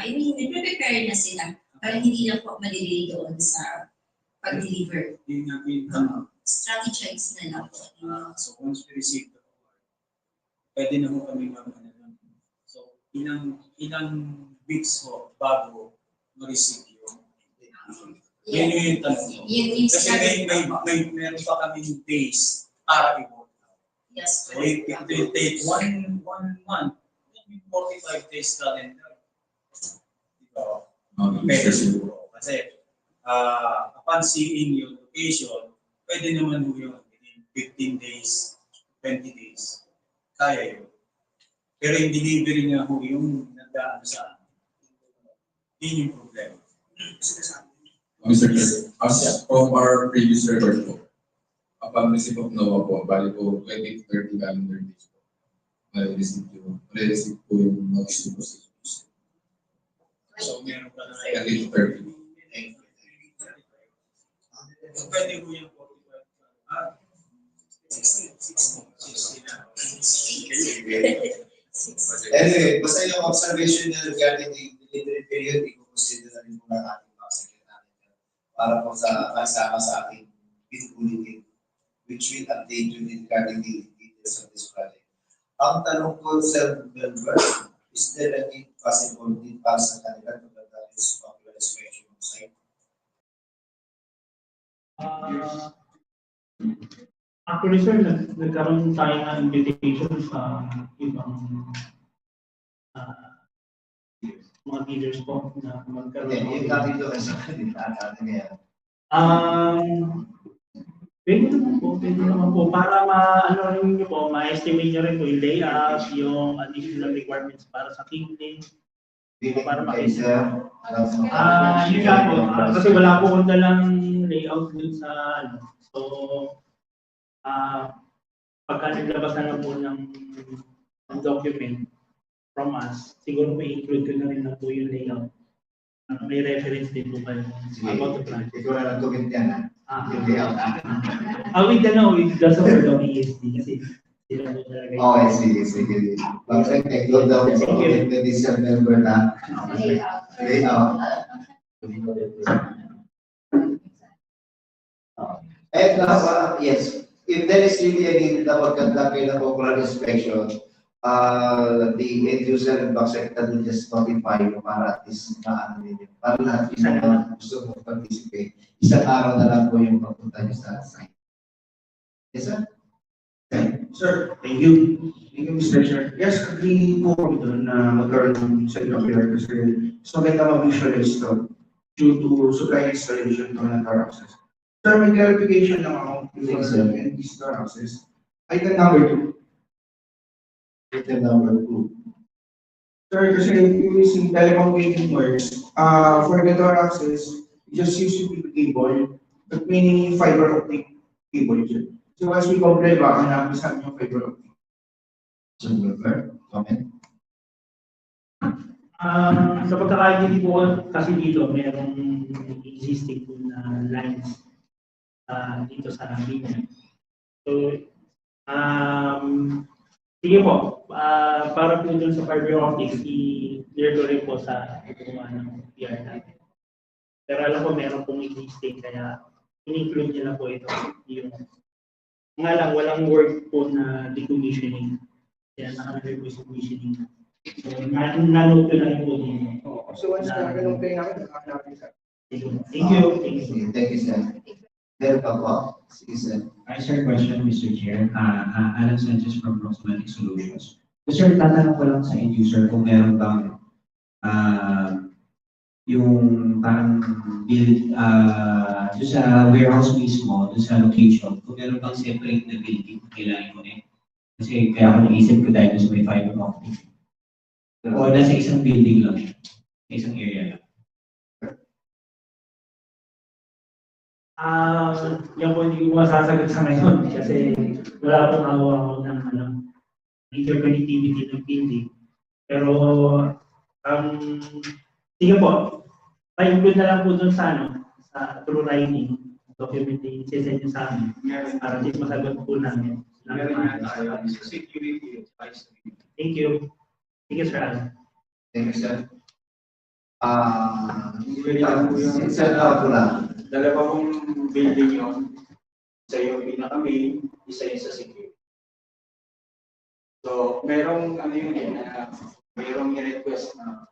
nagpe-prepare na sila para hindi na po madelay doon sa pag-deliver. Strategize na lang po. So once we receive the award, pwede na po kami mag-ano. So ilang weeks po bago ma-receive yung yun yung tanong ko. Kasi meron pa kami days para i-work. Yes, So it will take one month, 45 days calendar. Diba? Pwede siguro. Kasi upon seeing yung location, pwede naman yung 15 days, 20 days. Kaya yun. Pero yung delivery nga ho yung nagdaan sa amin. Yun yung problema. Mr. Chair, as from our previous record po, upon receipt of NOAA po, bali po 20 to 30 calendar days po, ma-receive po yung notice of proceedings. So meron pa na 20 to 30. So pwede ho yung 45. 60 na. Anyway, basta yung observation niya regarding the delivery period, i-consider na rin muna natin mga secretary para po sa kasama sa ating bid bulletin, which will update you regarding the details of this project. Ang tanong ko, Sir Member, is there a need possible need para sa kanila to conduct this popular inspection on site? Actually, sir, nagkaroon tayo ng invitation sa ibang mga leaders po na magkaroon. Yung dati doon sa kanila, ngayon. Pwede naman po, para ma-ano rin nyo po, ma-estimate nyo rin po yung layout, yung additional requirements para sa kingdom. Para makita. Yun nga po, kasi wala po kung dalang layout dun sa ano. So, pagka naglabas na lang po ng document from us, siguro may include ko na rin na po yung layout. May reference din po kayo about the project. Ikaw na nag-comment yan, yung layout. With the support of ESD kasi sila po talaga. Okay, sige. Bakit nag-load daw sa comment ni December na layout. And yes, if there is really a need na mag-conduct ng popular inspection, the end user and box sector will just notify you para at least na-ano ninyo. Para lahat yung mga gusto mo participate. Isang araw na lang po yung papunta nyo sa site. Yes, sir? Okay. Sir, thank you. Thank you, Mr. Chair. Yes, agree po kami doon na magkaroon ng site-of-care kasi so maganda mag-visualize ito due to supply installation to ng car access. Sir, may clarification lang ako before and this car access. Item number 2. Item number 2. Sir, kasi using telecom cable works, for the door access, we just use UPP cable, but meaning fiber optic cable. So as we compare, baka napisan yung fiber optic. Comment? Sa pagkakaintindi po kasi dito, merong existing po na lines dito sa Biñan. So, sige po, para po dun sa fiber optics, i-clear ko rin po sa ng PR natin. Pero alam ko meron pong existing, kaya in-include nila po ito. Yung, nga lang, walang word po na decommissioning. Kaya nakalagay po sa commissioning. So, nanote ko na rin po din. So once na ganun kayo namin, nakakalapin sa. Thank you. Thank you, sir. Meron pa po. Sige, sir. I sir, question, Mr. Chair. Alan Sanchez from Proximate Solutions. So, sir, tatanong ko lang sa end user kung meron bang yung parang build doon sa warehouse mismo, doon sa location, kung meron bang separate na building kung kailangan ko eh. Kasi kaya ako naisip ko dahil sa may fiber optic. O nasa isang building lang, sa isang area lang. Yan po hindi ko masasagot sa ngayon kasi wala pong hawak ako ng interconnectivity ng building. Pero, sige po, pa-include na lang po dun sa sa true writing document na i-send nyo sa amin para at least masagot po namin. Security. Thank you. Thank you, Sir Alan. Thank you, sir. Sir, Sir, lang. dalawa kong building yun. Isa yung pinaka-main, isa yung sa security. So, merong merong i-request na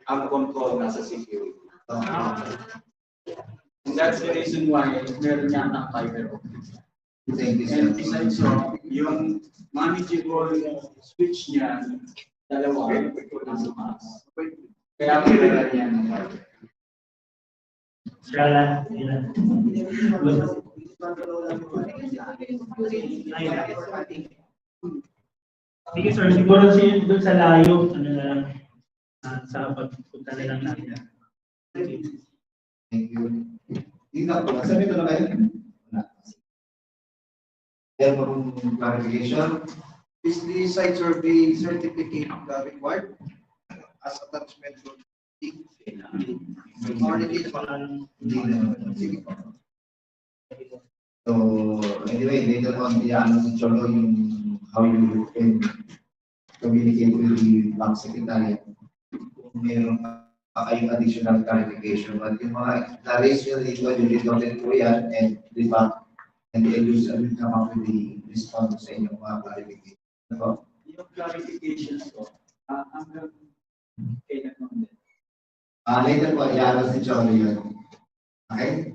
ang control nasa security. And that's the reason why meron yata fiber optic. Thank you, sir. And besides so, yung manageable switch niya, dalawa, nasa maas. Kaya kailangan niya ng fiber. Sir Alan, sige sir, siguro doon sa layo, sa pagpunta na lang natin. Thank you. Tingnan po. Sabi ito na kayo? Meron pong clarification. Is the site survey certificate required as attachment to or it is Hindi na. Sige po. So, anyway, later on, si Cholo yung how you can communicate with the bank secretary kung meron pa kayong additional clarification. But yung mga declaration dito, yung denoted po yan and the bank and the end user will come up with the response sa inyong mga clarification. Ano? Yung clarifications ko, Later po, i-ano si Chong yun. Okay?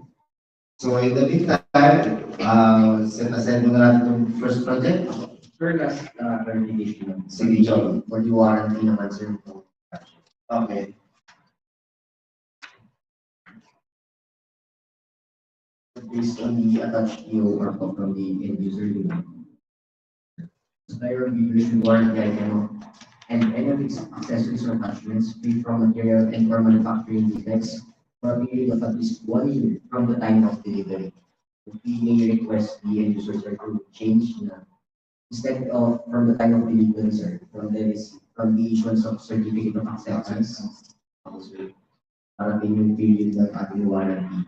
So in the meantime, send mo na natin yung first project. For last clarification, Sige, Chong. for the warranty naman, sir. Okay. Based on the attached PO from the end user unit. Supplier of the should warrant the item and any of its accessories or attachments free from material and or manufacturing defects for a period of at least 1 year from the time of delivery. We may request the end user sir to change instead of from the time of delivery, sir, from the issuance of certificate of acceptance. Also, para din yung period ng ating warranty.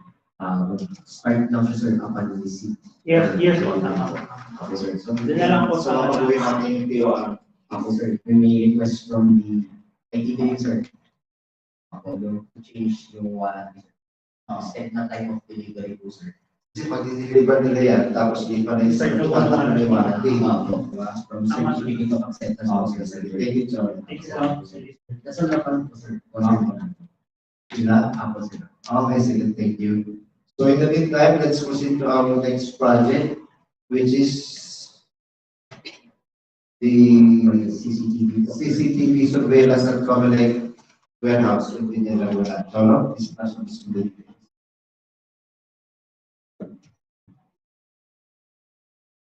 Start lang siya, sir, upon receipt. Yes, po. Okay, sir. So, Doon na lang po So, sa gagawin natin yung POR. okay, sir. We may request from the IT billing, sir. Okay, to change yung warranty, sir. Instead na time of delivery po, sir. Kasi pag deliver nila yan, tapos di pa na yung Start na po. From certificate of acceptance po, sir. Thank you, John. That's all naman po, sir. Sila? Ako, sir. Okay, sige, thank you. So in the meantime, let's proceed to our next project, which is the CCTV surveillance at Comelec warehouse in Manila. Tolo, discussion is complete.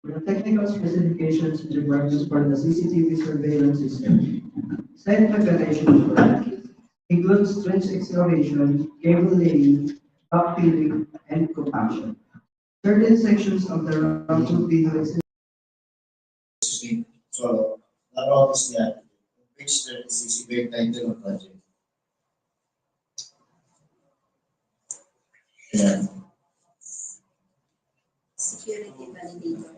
The technical specifications and requirements for the CCTV surveillance system. Site preparation for includes trench excavation, cable laying, backfilling, and compaction. Certain sections of the route will be So, na-notice niya, page 36, iba yung title ng project. Ayan. Security validator.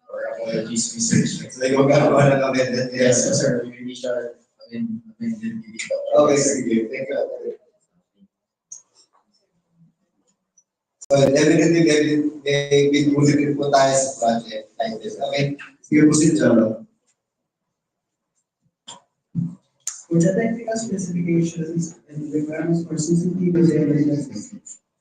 Or ako yung research. So, magkakawa na kami. Yes, sir. Initial amended dito. Okay, sige. Thank you. So, definitely, may binulit po tayo sa project like this. Okay, sige po si John. For the technical specifications and requirements for CCTV surveillance,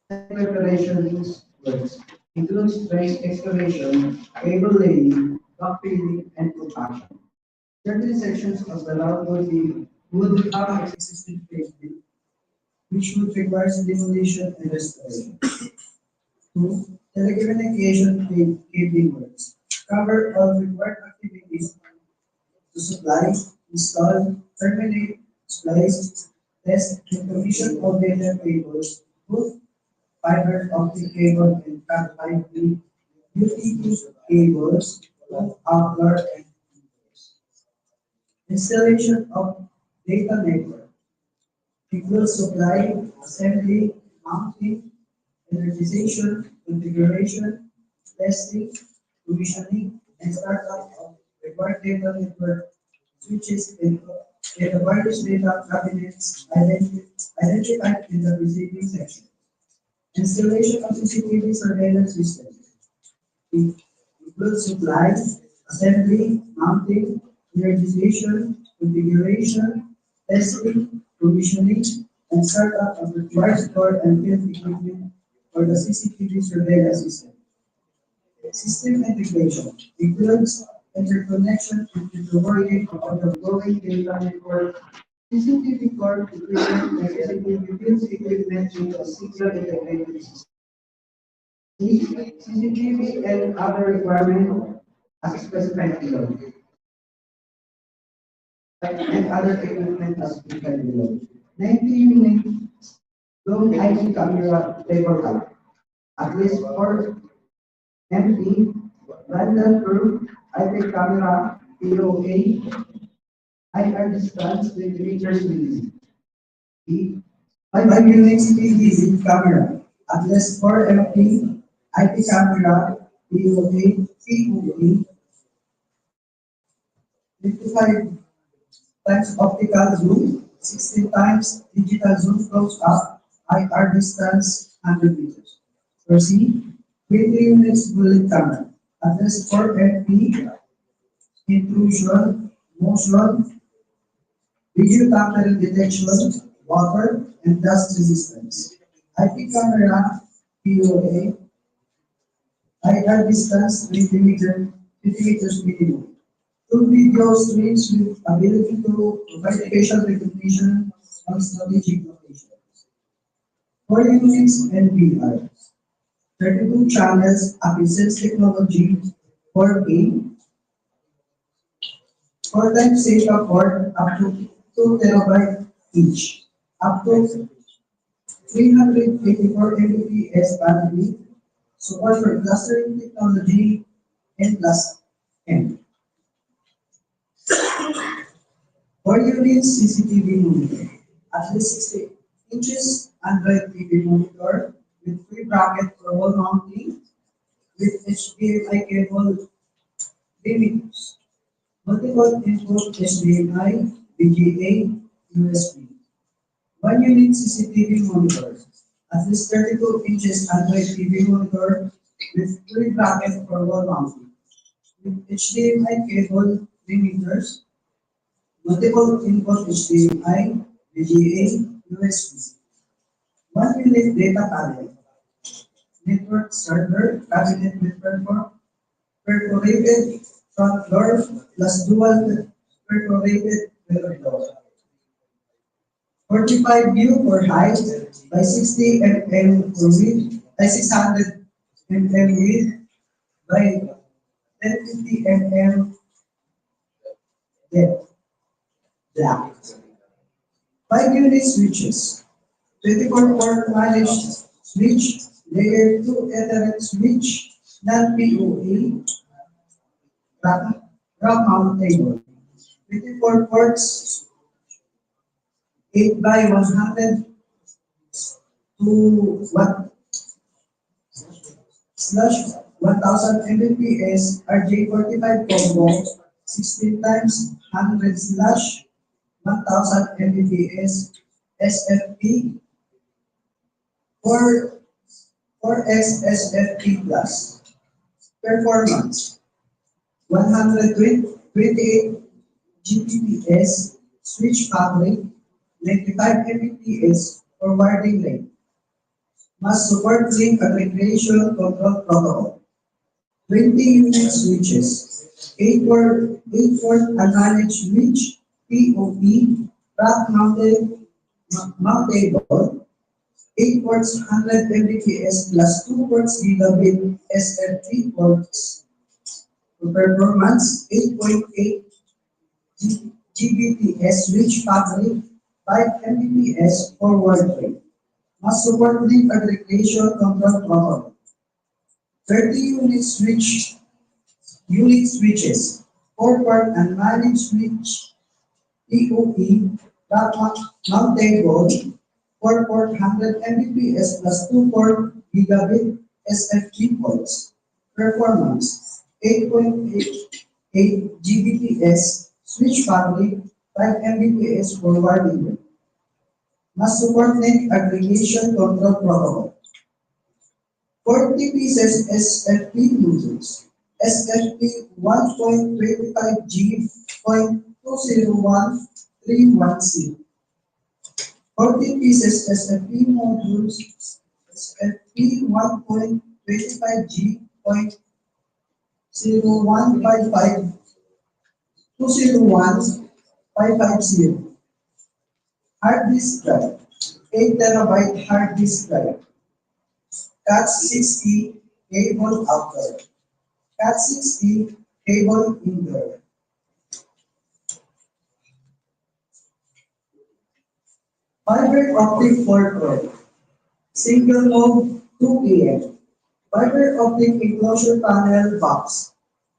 preparations works includes trench excavation, cable laying, backfilling, and compaction. Certain sections of the route would have existing pavement, which would require demolition and restoration. 2. Telecommunication cabling works cover all required activities to supply, install, terminate, splice, test, and commission all data cables, both fiber optic cable and Cat5 UTP cables, both outdoor and indoors. Installation of data network includes supply, assembly, mounting, energization, configuration, testing, commissioning, and startup of required data network switches and the wireless data cabinets identified in the receiving section. Installation of CCTV surveillance system includes supply, assembly, mounting, energization, configuration, testing, commissioning, and startup of required store and field equipment for the CCTV surveillance system. System integration includes interconnection into the working of the growing data network, CCTV core equipment, and CCTV field equipment with a single integrated system. CCTV and other requirements as specified below. And other equipment as specified below. 90 units long IP camera table card. At least 4 MP, random proof, IP camera, POA, IR distance with meters release. 5 units PD camera, at least 4 MP, IP camera, POA, 55 times optical zoom, 16 times digital zoom close up, IR distance 100 meters. Proceed. 20 units bullet camera, at least 4 MP, intrusion, motion, video tampering detection, water, and dust resistance. IP camera, POA, IR distance 20 meters minimum. Two video streams with ability to provide facial recognition on strategic locations. 4 units NVR. 32 channels Apisense technology 4K. 4 times SATA port up to 2 terabyte each. Up to 384 Mbps bandwidth. Support for clustering technology and plus M. 4 units CCTV monitor. At least 60 inches Android TV monitor with free bracket for wall mounting with HDMI cable limiters. Multiple input HDMI, VGA, USB. 1 unit CCTV monitor. At least 32 inches Android TV monitor with free bracket for wall mounting with HDMI cable limiters. Multiple input HDMI, VGA, USB. 1 unit data panel. Network server cabinet with perforated front door plus dual perforated rear door. 45 view for height by 60 mm for width by 600 mm width by 1050 mm depth. Black. 5 unit switches. 24 port managed switch, layer 2 Ethernet switch, non-POA, rack mount table. 24 ports, 8 by 100 to 1 slash 1000 Mbps RJ45 combo, 16 times 100 slash 1000 Mbps SFP for 4X SFP plus. Performance 128 Gbps switch fabric, 95 Mbps forwarding rate. Must support link aggregation control protocol. 20 unit switches, 8 port unmanaged switch, POP, rack mountable, 8 ports 100 Mbps plus 2 ports gigabit SFP ports. For performance, 8.8 Gbps switch fabric, 5 Mbps forward rate. Must support link aggregation control protocol. 30 unit switches, 4 port unmanaged switch, POE, rack mountable, 4 port 100 Mbps plus 2 port gigabit SFP ports. Performance 8.8 Gbps switch fabric, 5 Mbps forwarding rate. Must support link aggregation control protocol. 40 pieces SFP modules. SFP 1.25G.20131C. 40 pieces SFP modules. SFP 1.25G.2015550. Hard disk drive. 8 terabyte hard disk drive. Cat6e cable outdoor. Cat6e cable indoor. Fiber optic 4 single mode 2 km. Fiber optic enclosure panel box.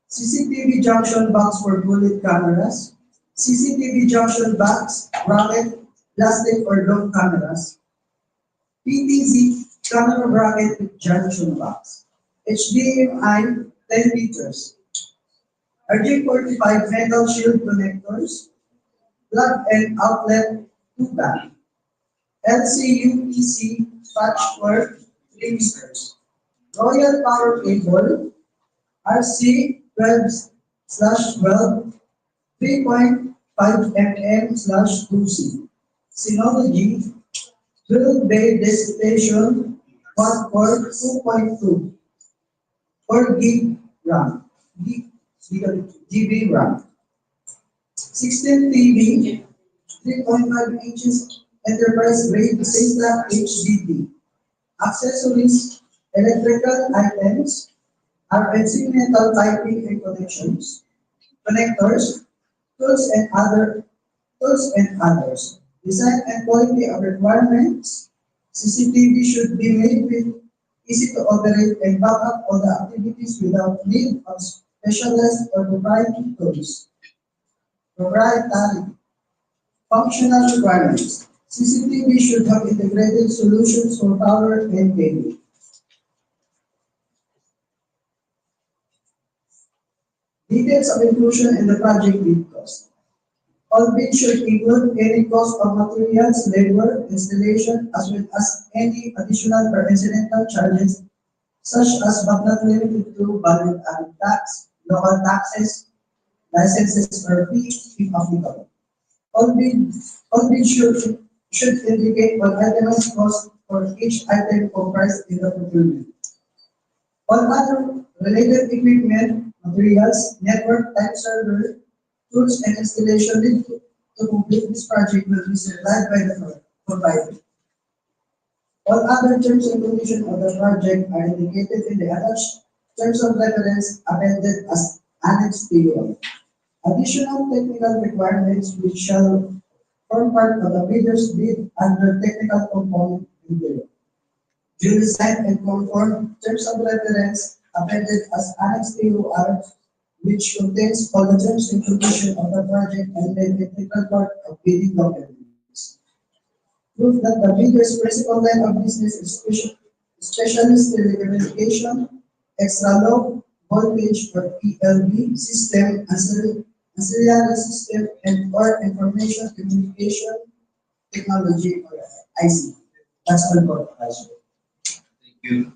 CCTV junction box for bullet cameras. CCTV junction box, bracket, plastic or dome cameras. PTZ camera bracket with junction box. HDMI 10 meters. RJ45 metal shield connectors. Plug and outlet 2 back. LCU PC patchwork 3 meters. Royal power cable RC 12/12 3.5 mm/2C. Synology, 12-bay destination, quad-core 2.2, 4 gig RAM, GB RAM. 16 TB, 3.5 inches enterprise grade Sysla HDD. Accessories, electrical items, RNC metal piping and connections, connectors, tools and others. Design and quality of requirements. CCTV should be made with easy to operate and back up all the activities without need of specialized or proprietary tools. Proprietary functional requirements. CCTV should have integrated solutions for power and cable. Details of inclusion in the project bid cost. All bids should include any cost of materials, labor, installation, as well as any additional or incidental charges, such as but not limited to value-added tax, local taxes, licenses, or fees, if applicable. All bids should indicate what itemized cost for each item comprised in the procurement. All other related equipment, materials, network type server, tools, and installation needed to complete this project will be supplied by the provider. All other terms and conditions of the project are indicated in the attached terms of reference appended as Annex P1. Additional technical requirements which shall form part of the bidder's bid under technical component below. Will design and conform terms of reference appended as Annex TOR, which contains all the terms and conditions of the project and the technical part of bidding documents. Proof that the bidder's principal line of business is specialist telecommunication, extra low voltage or ELV system, ancillary system, and or information communication technology or IC. That's all for Palacio. Thank you.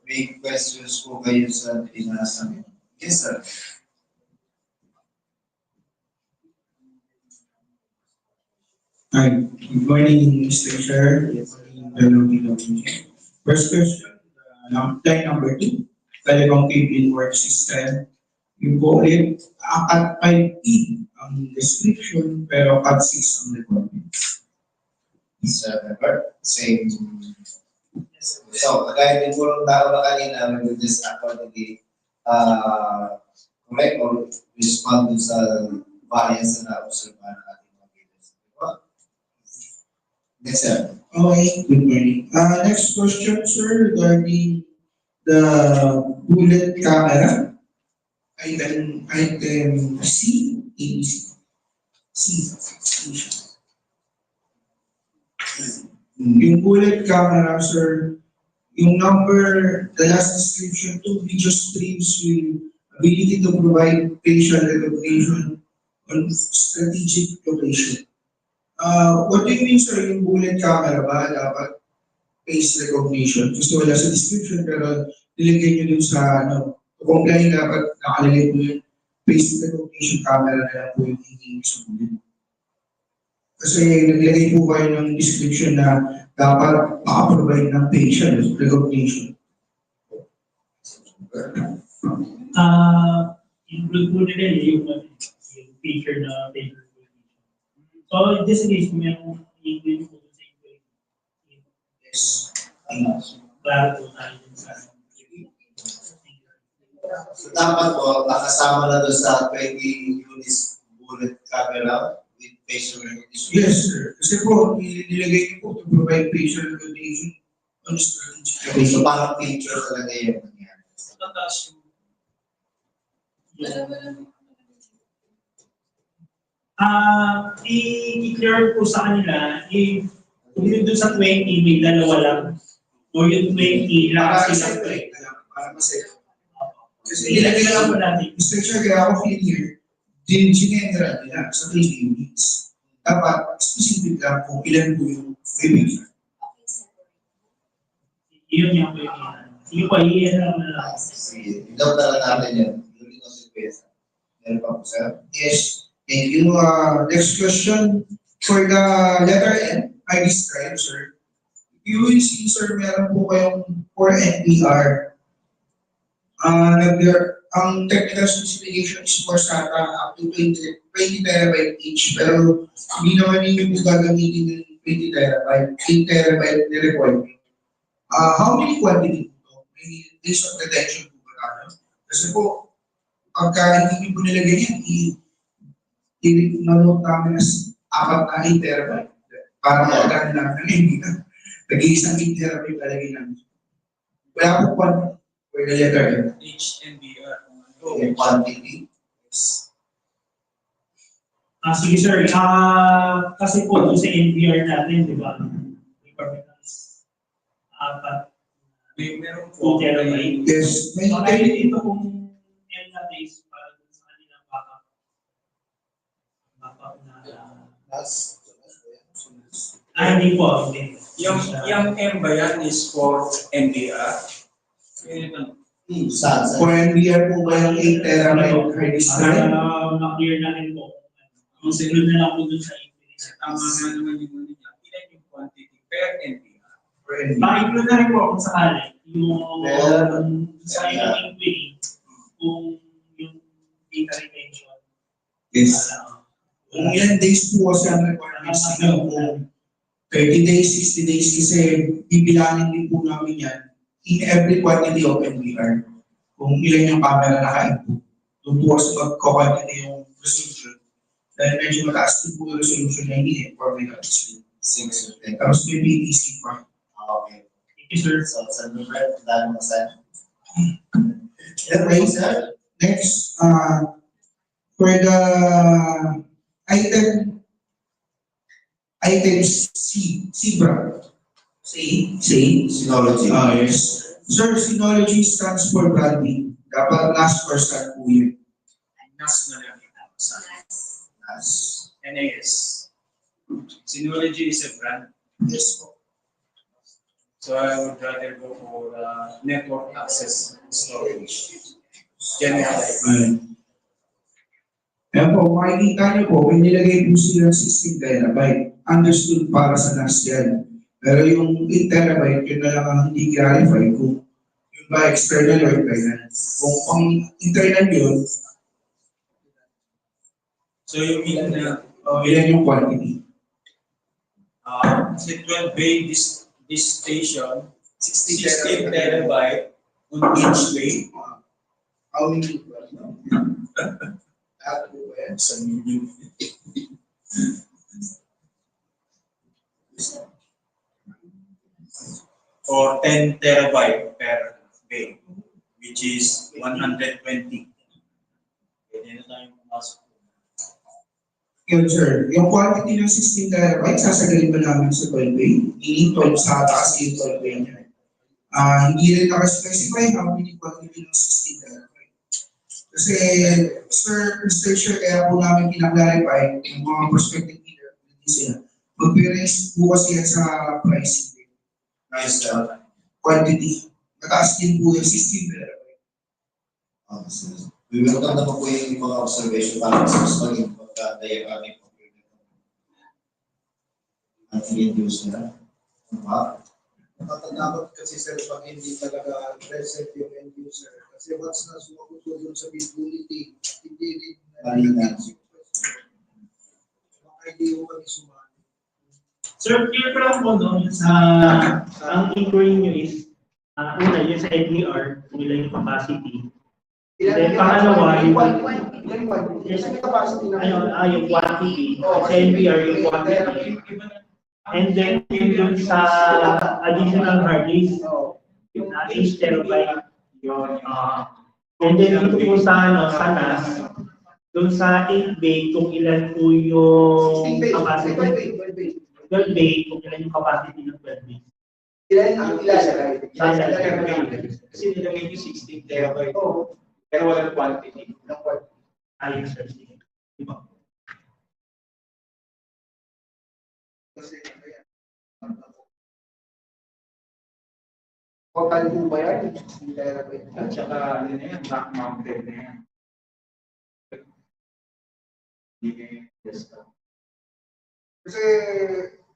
May questions po kayo sa pinasa. Yes, sir. Hi, good morning, Mr. Chair. First question, line number 2, telecom cabling work system. Yung po ulit, cut 5E ang description, pero cut 6 ang requirements. Same. So, kagaya din po ng tao na kanina, we will just accordingly correct or respond to sa variance na na-observan ng ating mga bidders. Yes, sir. Okay, good morning. Next question, sir, regarding the bullet camera. Item C, ABC. C. Yung bullet camera, sir, yung number, the last description, 2 video streams with ability to provide facial recognition on strategic location. What do you mean, sir, yung bullet camera ba dapat face recognition? Kasi wala sa description, pero nilagay nyo dun sa, kung kaya dapat nakalagay po yung face recognition camera na lang po yung hindi sa bullet. Kasi naglagay po kayo ng description na dapat makaprovide ng facial recognition. Included din yung feature na facial recognition. So in this case, may include po sa Yes. klaro po tayo din sa So, dapat po, nakasama na doon sa 20 units bullet camera with facial recognition. Yes, sir. Kasi po, nilagay niyo po to provide facial recognition on strategic Okay, so location. parang picture talaga yung nangyari. I-clear po sa kanila if kung yun doon sa 20, may dalawa lang. O yung 20, Para lakas sa sila. break na lang, para masaya. Kasi Ilagay lang po nilagay natin. Mr. Chair, kaya ako clear, general nila sa 3 units. Dapat specific lang kung ilan po yung bibigyan. Yun yung po yun. Yung pa, iyan lang na lang. Sige, ikaw talaga natin yan. Yung consequence. Meron pa po, sir? Yes, thank you. Next question. For the letter N, I describe, sir. You will see, sir, meron po kayong for NPR. Ang technical specification is for SATA up to 20 terabyte each. Pero hindi naman yung gagamitin ng 20 terabyte, 8 terabyte ni requirement. How many quantity po? May days of retention po ba tayo? Kasi po, pagka hindi po nilagay yan, i-note namin as 4 na 8 terabyte. Para makagana lang ng hindi na. Nag-iisang 8 terabyte talagay namin. Wala po quantity for the letter N. HNBR. Yung quantity. Sige sir, kasi po doon sa NBR natin, di ba? Apat. Meron po. 2 terabyte. Yes, may So, kahit dito kung M na base para dun sa kanilang backup. Backup na... Hindi po, hindi. Yung M ba yan is for NBR? Saan? for NBR po ba yung 8 terabyte hard disk drive? Ma-clear na rin po. Ang sunod na lang po dun sa inquiry. Tama nga naman yung ano niya. Ilan yung quantity per NBR? Ma-include na rin po kung sakali. Yung sa inyong inquiry, kung yung data retention. Yes. Kung ilan days po kasi ang requirements nila kung 30 days, 60 days kasi bibilangin din po namin yan in every quantity of NBR. Kung ilan yung camera naka-input. Doon po kasi magkakantity yung resolution. Dahil medyo mataas din po yung resolution na hindi for megapixel. Tapos may BTC pa. Okay. Thank you, sir. So, sa number, dahil mo sa Okay, sir. Next, for the items C brand. C. Synology. Yes. Sir, Synology stands for branding. Dapat last for start po yun. NAS na lang. Nas. NAS. Synology is a brand. Yes po. So I would rather go for network access storage. General. Ayan po, makikita niyo po, may nilagay po sila 16 terabyte. Understood para sa NAS yan. Pero yung 8 terabyte, yun na lang ang hindi clarify kung yun ba external or internal. Kung pang internal yun, So you mean na ilan yung quantity? kasi 12 bay this station, 16 terabyte on each way. How many? Sa medium. Or 10 terabyte per bay, which is 120. Pwede na tayong pumasok. Yun sir, yung quantity ng 16 terabyte, sasagalin ba namin sa 12 bay? Meaning 12 sa taas yung 12 bay niya. Hindi rin nakaspecify how many quantity ng 16 terabyte. Kasi, sir, Mr. Chair, kaya po namin pinag-clarify yung mga prospective leader, hindi sila. Mag-raise po kasi yan sa pricing. Nice. Quantity. Mataas din po yung 16 terabyte. Welcome naman po yung mga observation para sa maging pagka-diagramming computer. At i-induce nila. Natatakot kasi sir pag hindi talaga present yung end user. Kasi once na sumagot sa visibility, hindi rin Malinaw. mga idea ko kami sumali. Sir, clear ko lang po no, ang inquiry nyo is, una, yun sa NBR, kung ilan yung capacity. Then, pangalawa, yung quantity, sa NBR, yung quantity. And then, yung sa additional hard disk, yung 8 terabyte, yun. And then, dito po sa NAS, doon sa 8 bay, kung ilan po yung capacity. 12 bay, kung ilan yung capacity ng 12 bay. Ilan ang ilalagay? Kasi nilagay yung 16 terabyte. Pero walang quantity. Ayun, sir. Sige. Diba? Kasi Total po ba yan? Hindi terabyte. At saka, ano na yan, back mounted na yan. Yes. Kasi,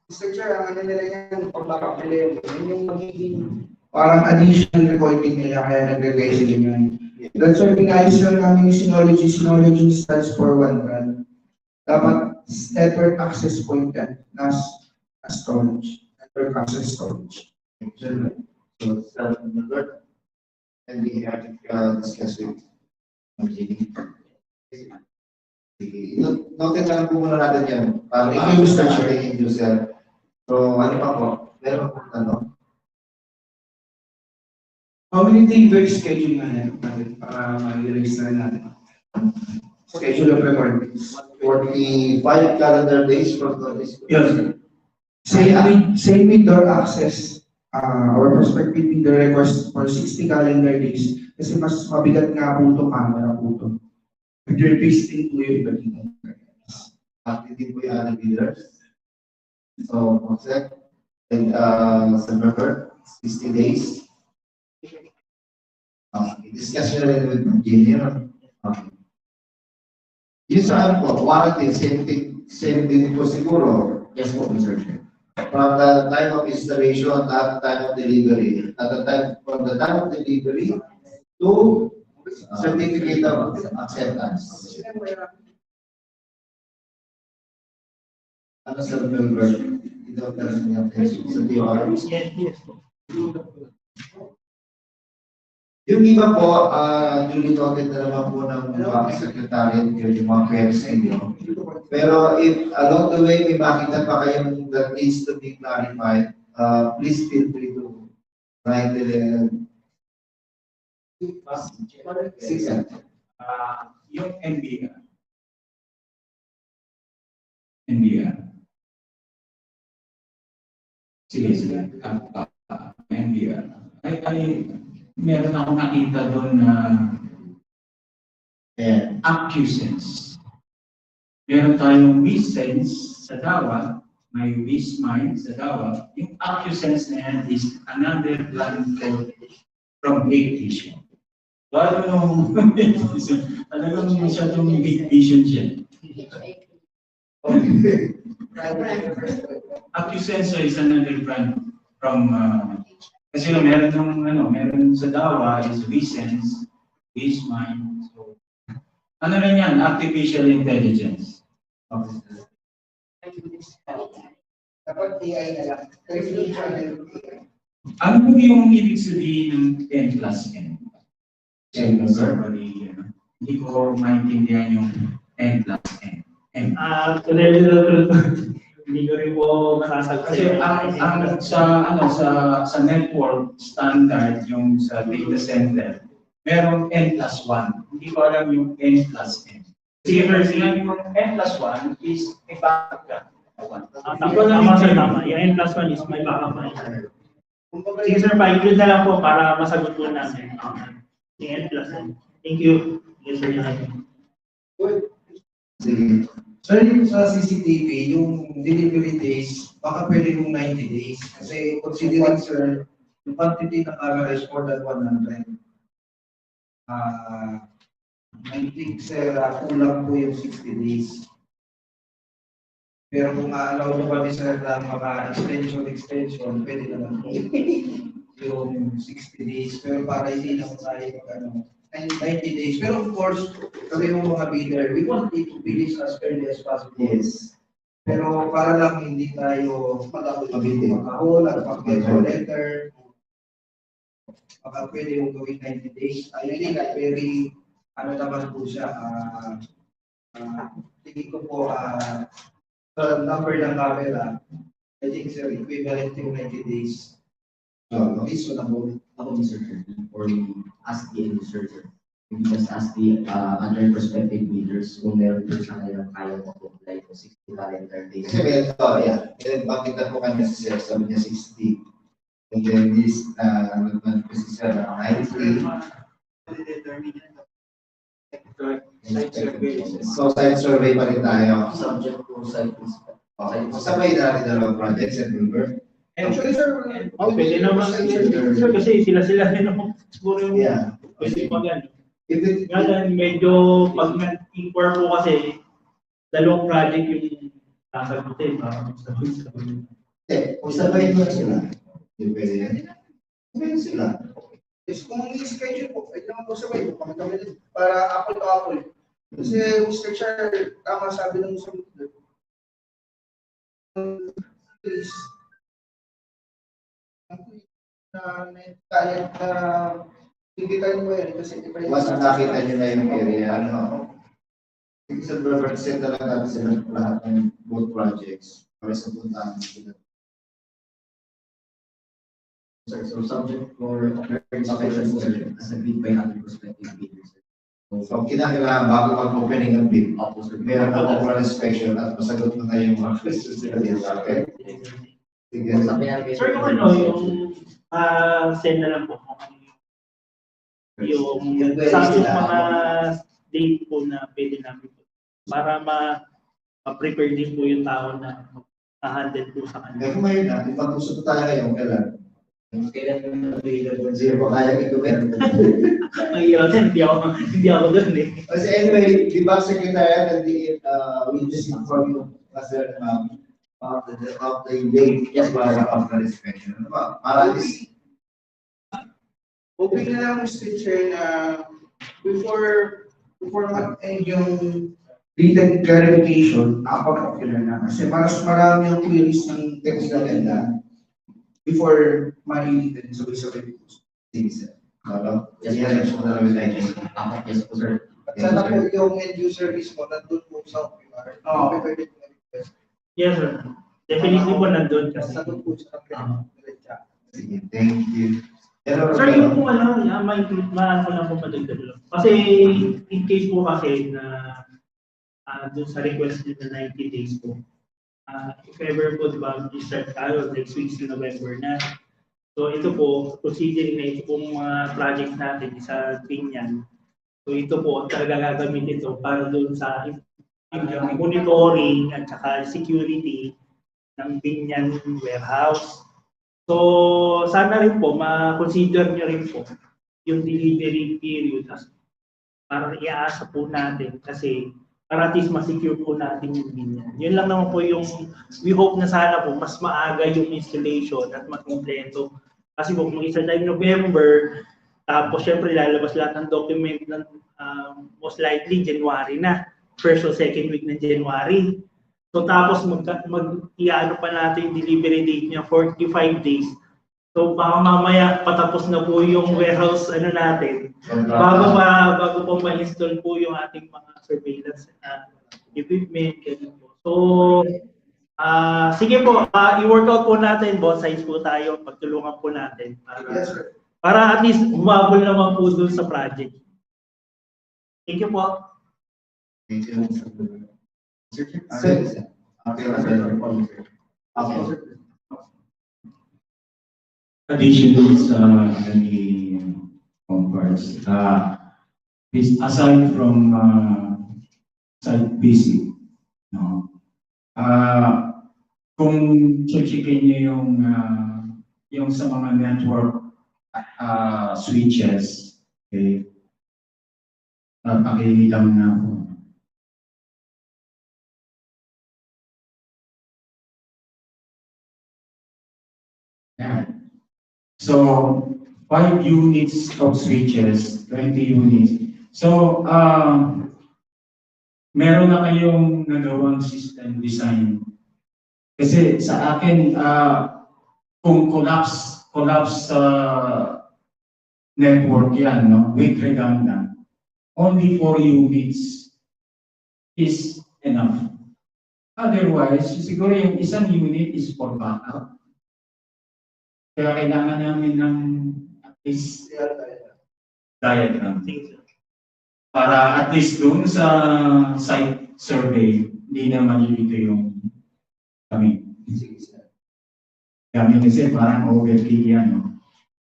Mr. Chair, ang ano nila yan, pagpapakili, yun yung magiging parang additional recording nila, kaya nag-rely sila yun. That's why pinayos lang namin yung Synology. Synology stands for one brand. Dapat network access point yan, nas storage. Network access storage. So, number, and we have discussed with Jamie. Noted lang po muna natin yan. Para Thank you, Mr. Chair. Thank you, sir. So, ano pa po? Meron po tanong? How many days schedule natin para ma-release na natin? Schedule of recordings. 45 calendar days from this. Yes. Same with door access. Our prospective bidder request for 60 calendar days kasi mas mabigat nga po ito, camera po ito. With-pasting po yung iba. Activity po yung other bidders. So, concept, and September, 60 days. Discuss nyo rin with engineer. Yung saan po, warranty, same din po siguro. Yes po, Mr. Chair. From the time of installation at time of delivery. From the time of delivery to certificate of acceptance. Ano sa member? Ito talaga niya sa DOR. Yes. Yung iba po, duly noted na naman po ng mga secretary yung mga queries ninyo. Pero if along the way may makita pa kayong that needs to be clarified, please feel free to write the Yung NBR. NBR. Sige. NBR. Meron ako nakita doon na accusance. Meron tayong Wissense sa Dawa, may Wismine sa Dawa. Yung accusance na yan is another plan from Hate Vision. Lalo nung talagang masyadong Hate Vision siya. Accusance is another brand from kasi meron sa Dawa is Wissense, Wismine. So, ano rin yan? Artificial intelligence. Dapat AI na lang. Ano po yung ibig sabihin ng N plus N? Sorry, hindi ko maintindihan yung N plus N. Hindi ko rin po masasagot. Kasi ang sa network standard yung sa data center, merong N plus 1. Hindi ko alam yung N plus N. Sige, first yung N plus 1 is may backup ka. Tama sir, tama. Yung N plus 1 is may backup na. Sige sir, pa-include na lang po para masagot po namin. Yung N plus 1. Thank you. Yes sir. Sige. Sir, yung sa CCTV, yung delivery days, baka pwede yung 90 days. Kasi considering, sir, yung quantity ng camera is more than 100. I think, sir, kulang po yung 60 days. Pero kung allow nyo kami, sir, na maka-extension, pwede naman po yung 60 days. Pero para hindi na tayo 90 days. Pero of course, kami yung mga bidder, we want it to finish as early as possible. Yes. Pero para lang hindi tayo makahol at mag-get letter, baka pwede yung gawin 90 days. I think very, naman po siya, tingin ko po, sa number ng camera, I think sir, equivalent yung 90 days. Reasonable. Ako, Mr. Chair, or ask the industry, we just ask the other prospective bidders kung meron po sa kaya mag-apply for 60 calendar days. Kasi meron to, yeah. Then, makita po kanya si Sir, sabi niya 60. And then this, naman po si Sir, 90. So, site survey pa rin tayo. Subject to site inspection. Okay. So, sabay natin dalawang projects and Wilbur. Actually, sir, Pwede naman sir, kasi sila din naman siguro yung Yeah. pwede pa yan. If it, Nga lang, medyo pag nag-inquire po kasi, dalawang project yung sasagutin para sasagutin. Kung sabay mo sila, di pwede yan. Sabay sila. Yes, kung i-schedule po, ay naman po sabay po kami din para apple to apple. Kasi Mr. Chair, tama sabi ng sa please. Kaya hindi tayo mo yan kasi iba yung Once nakita nyo na yung area, ano, sa represent talaga natin sila lahat ng both projects para sa puntahan sila. Sir, so subject for inspection po, sir, as agreed by other prospective bidders. So, kinakailangan bago mag-opening ng bid, Opo, sir. meron na overall inspection at masagot mo na yung mga questions nila. Okay? Sige. Sir, yung ano, yung send na lang po. Yung sabi mga date po na pwede namin po. Para ma-prepare din po yung tao na ma-handle po sa kanila. Kaya kumain na, ipag-usap tayo ngayon, kailan? Kailan yung available, Hindi mo kaya i-comment. Ang hirap din, hindi ako doon eh. Kasi anyway, di ba Secretariat and the we just inform you as of the date para of the inspection. Ano ba? Para this hoping na lang Mr. Chair na before mag-end yung written clarification, okay na. Kasi mas marami yung queries ng technical ganda before ma-written sabay-sabay po. Sige, sir. Ano? Yes, Yes, sir. yes, Yes po, sir. At sana po yung end user mismo nandun po sa webinar. Pwede po request. Yes, sir. Definitely po nandun kasi. Nandun po sa chat. Sige, thank you. Hello, Sir, yung po ano, ma-include, ko lang po madagdag lang. Kasi in case po kasi na dun sa request nyo na 90 days po, if ever po, di ba, start tayo, next week si November na. So ito po, considering na ito pong mga project natin sa Biñan. So ito po, talaga gagamitin ito para dun sa monitoring at saka security ng Biñan warehouse. So, sana rin po, ma-consider nyo rin po yung delivery period para iaasa po natin kasi para at least ma-secure po natin yung Biñan. Yun lang naman po yung we hope na sana po mas maaga yung installation at makumpleto. Kasi po kung isa tayo November, tapos syempre lalabas lahat ng document ng most likely January na, first or second week ng January. So tapos iano pa natin yung delivery date niya 45 days. So baka mamaya patapos na po yung warehouse natin. Bago po ma-install po yung ating mga surveillance equipment ganun po. So sige po, i-work out po natin, both sides po tayo, pagtulungan po natin para at least humabol naman po dun sa project. Thank you po. Thank you. Sir, Additionally sa any comparts, aside from site visit, no, kung checkin niyo yung sa mga network switches, okay, pakilang na po. So 5 units of switches, 20 units. So meron na kayong nagawang system design. Kasi sa akin, kung collapse network yan, no, with redundant, only 4 units is enough. Otherwise, siguro yung isang unit is for backup. Kaya kailangan namin ng at least diagram. Para at least doon sa site survey, hindi naman ito yung kami. Kami kasi parang overkill yan. No?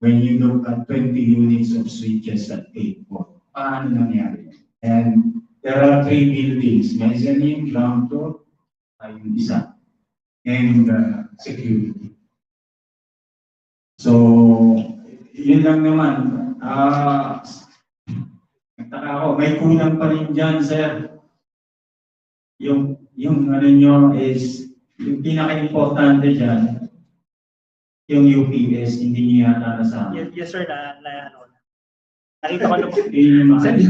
When you look at 20 units of switches at 8 port, paano nangyari? And there are 3 buildings, mezzanine, ground floor, yung isa, and security. So, yun lang naman. Nagtaka ako, may kulang pa rin dyan, sir. yung ano nyo is, yung pinaka-importante dyan, yung UPS, hindi niyo yata nasama. Yes sir, ano, nakita ko na po. Yun yung mga,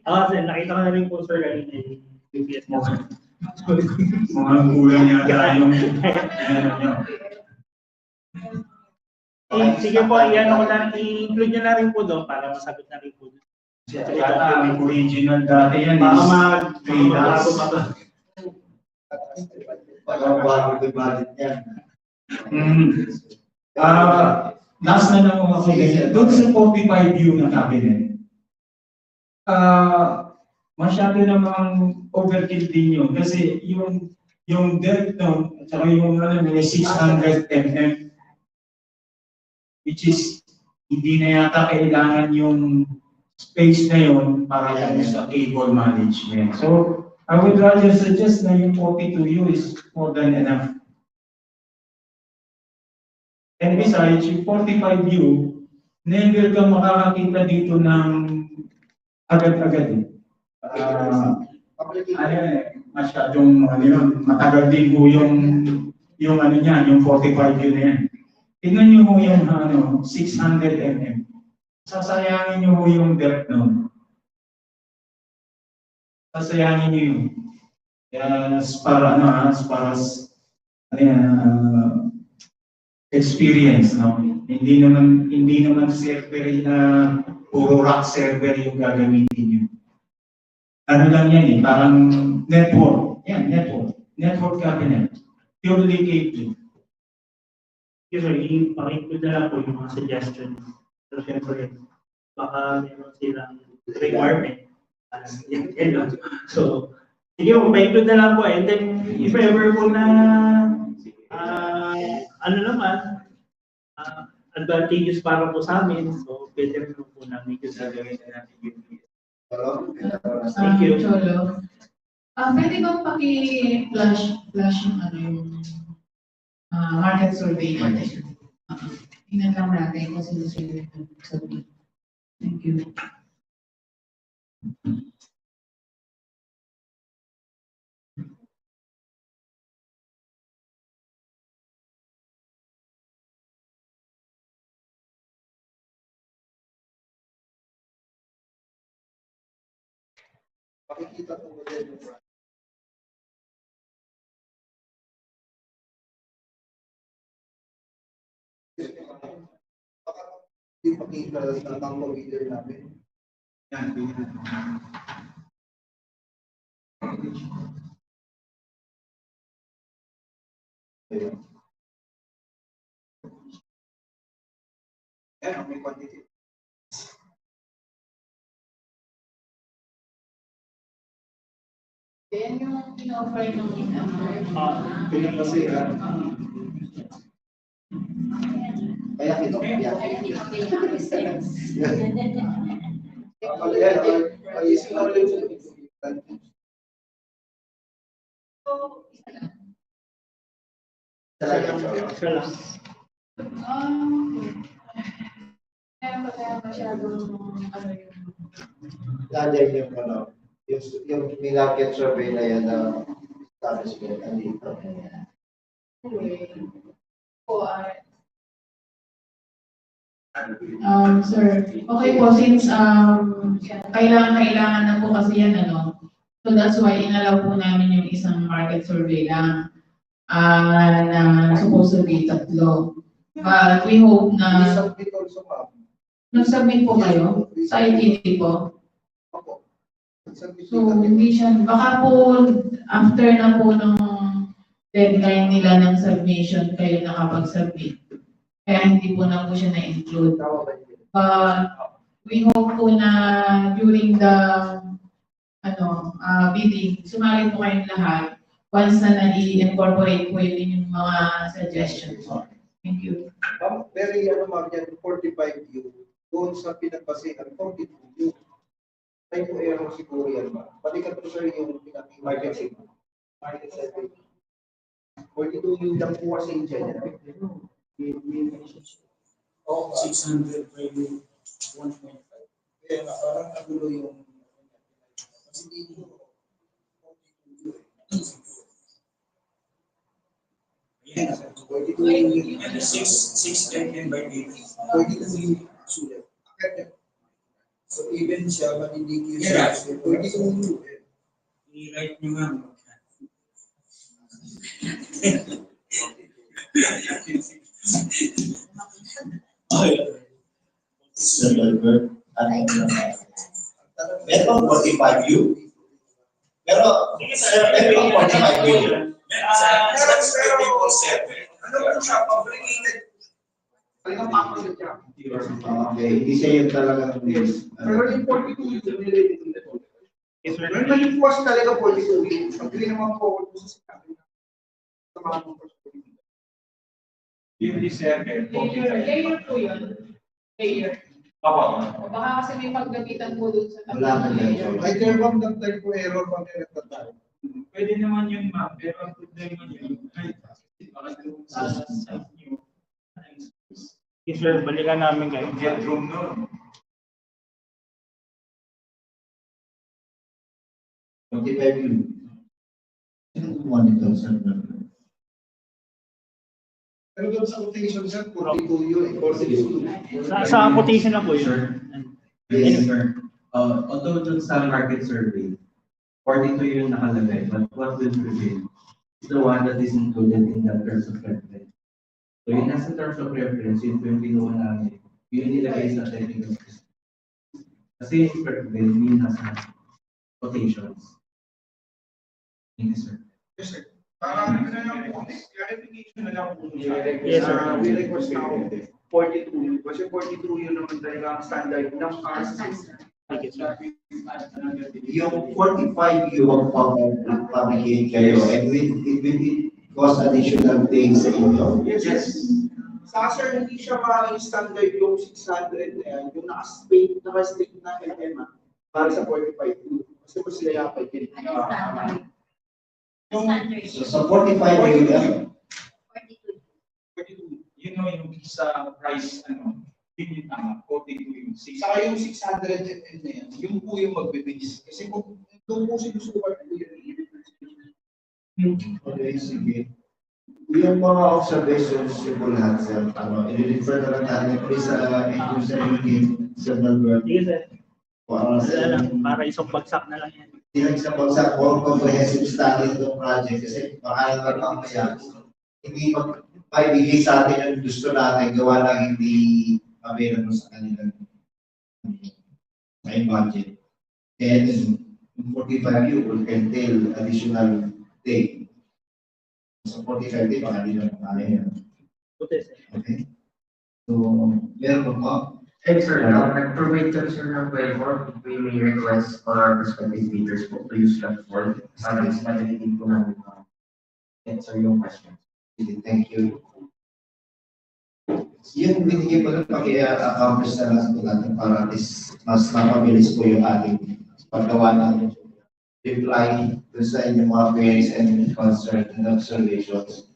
Sir, nakita ko na rin po sir kanina yung UPS mo. mga kulang yata yung, ano nyo. Sige po, i-ano ko na, i-include nyo na rin po doon para masagot na rin po doon. Yata ang original dati yan Baka is 3 magbago lakhs. pa to. Bago ko budget niya. Last na lang ako ganyan. Doon sa 45 view na cabinet, masyado namang overkill din yun. Kasi yung depth doon, at saka yung ano, may 600 mm, which is hindi na yata kailangan yung space na yun para lang sa cable management. So, I would rather suggest na yung 42U is more than enough. And besides, yung 45U, never ka makakakita dito ng agad-agad eh. Masyadong ano yun, matagal din po yung ano niya, yung 45U na yan. Tingnan niyo po yung 600 mm. Sasayangin niyo po yung depth nun. Sasayangin niyo yun. As para experience, no? Hindi naman server na puro rack server yung gagamitin niyo. Ano lang yan eh, parang network. Yan, network. Network cabinet. Purely cable. Yes sir, i-include na lang po yung mga suggestion. Pero syempre, baka meron silang requirement. So, sige po, pa-include na lang po. And then, if ever po na, ano naman, advantageous para po sa amin, so pwede rin po namin yung gagawin na natin yung Thank you. Cholo. Pwede bang paki-flash yung ano yung market survey natin? Tingnan lang natin kung sino-sino yung survey. Thank you. Makikita ko mo din yung baka hindi makita ng mga leader namin. Yan, Ayun. Yan, may quantity. Yan yung in-offer ng Ganyan kasi kaya kinokya. Ayusin na ulit yung Isa lang. Kaya masyadong ano yung Nandiyan yung ano, yung minarket survey na yan na establishment andito. anyway. Sir, okay po, since kailangan na po kasi yan, ano, so that's why inalaw po namin yung isang market survey lang na supposed to be 3. But we hope na submit also, ma'am. nag-submit po kayo sa ITT po. Opo. Submit So, hindi siya, baka po after na po ng deadline nila ng submission, kayo nakapag-submit. Kaya hindi po na po siya na-include. But we hope po na during the bidding, sumali po kayong lahat once na na-incorporate po yun yung mga suggestions. Thank you. Ma'am, very ma'am yan, 45U. Doon sa pinagbasihan, 42U. Ay po error siguro yan, ma'am. Balikan po sir yung market signal. Market survey. 42U lang po kasi dyan. Oh, 600 by 1.5. Kaya parang nagulo yung kasi dito 42 eh. 42 And the six and by 80. 42 sulit. Akit. So even siya manindiki Yeah. siya. 42 I-write nyo nga. Meron 45 U. Pero, meron 45 U. ano ba siya? Complicated. Talagang papalit siya. Okay, hindi siya yung talagang Pero yung 42 yun, related to the total. Pero naging cost talaga 42 yun. Pag naman po ako sa sinabi na sa mga cost 42. Yung reserve, Layer po yun. Layer. Baka kasi may paggamitan mo dun sa Wala na yan. Ay, there bang nag-type ko error pag nagtatay? Pwede naman yun, ma'am, pero ang problema yun, ay, baka sa site nyo, sir, balikan namin kayo. Get room no. 45 U. Sino gumawa nito sa Pero doon sa quotation sir, 42 yun. 42. Sa quotation na po yun. Yes, sir. Although dun sa market survey, 42 yung nakalagay, but what will prevail is the one that is included in the terms of reference. So yung nasa terms of reference, yung 21 namin, yun nilagay sa technical system. Kasi yung prevail, yun nasa quotations. Thank you, sir. Yes, sir. Ano na lang po, clarification na lang po. Yes, sir. We request now 42. Kasi 42 yun naman talaga ang standard ng RC. yung 45 U ang pag-fabricate kayo and it will cost additional things sa inyo? Yes. Sa sir, hindi siya maaaring standard yung 600 na yan, yung naka-stick na LM para sa 45 U. Kasi po sila yapay din. So sa 45 U yan, 42. You know, yung sa price, yun yung tama, 42 yung 6. Saka yung 600 ml na yan, yung po yung magbibigis. Kasi kung doon po sinusukat po yun. okay, sige. Yung mga observations yung po lahat sir, i-refer na lang natin please sa end-user meeting sa Melbourne. Sige, sir. Para isang bagsak na lang yan. Hindi sa pagsak o comprehensive study itong project kasi baka naman mamaya hindi maibigay sa atin yung gusto natin gawa lang hindi available sa kanilang may budget. And 45 you will entail additional day. So 45 day baka hindi naman kaya yan. Okay? So, meron po. Hey, sir, nag-provide ka sir ng waiver. We may request all our prospective bidders po to use that form. Para mas madalitin po namin answer yung question. Thank you. Yung binigay ko lang pag-accomplish na lang po natin para at least mas mapabilis po yung ating paggawa ng reply to sa inyong mga queries and concerns and observations.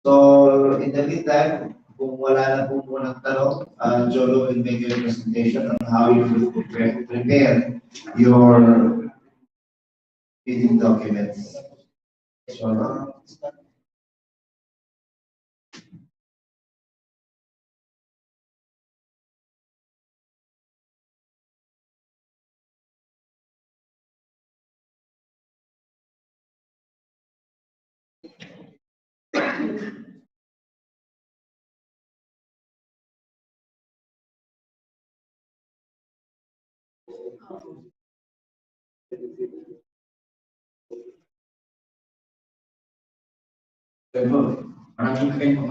So, in the meantime, kung wala na po munang tanong, Jolo will make your presentation on how you will prepare your bidding documents. Jolo?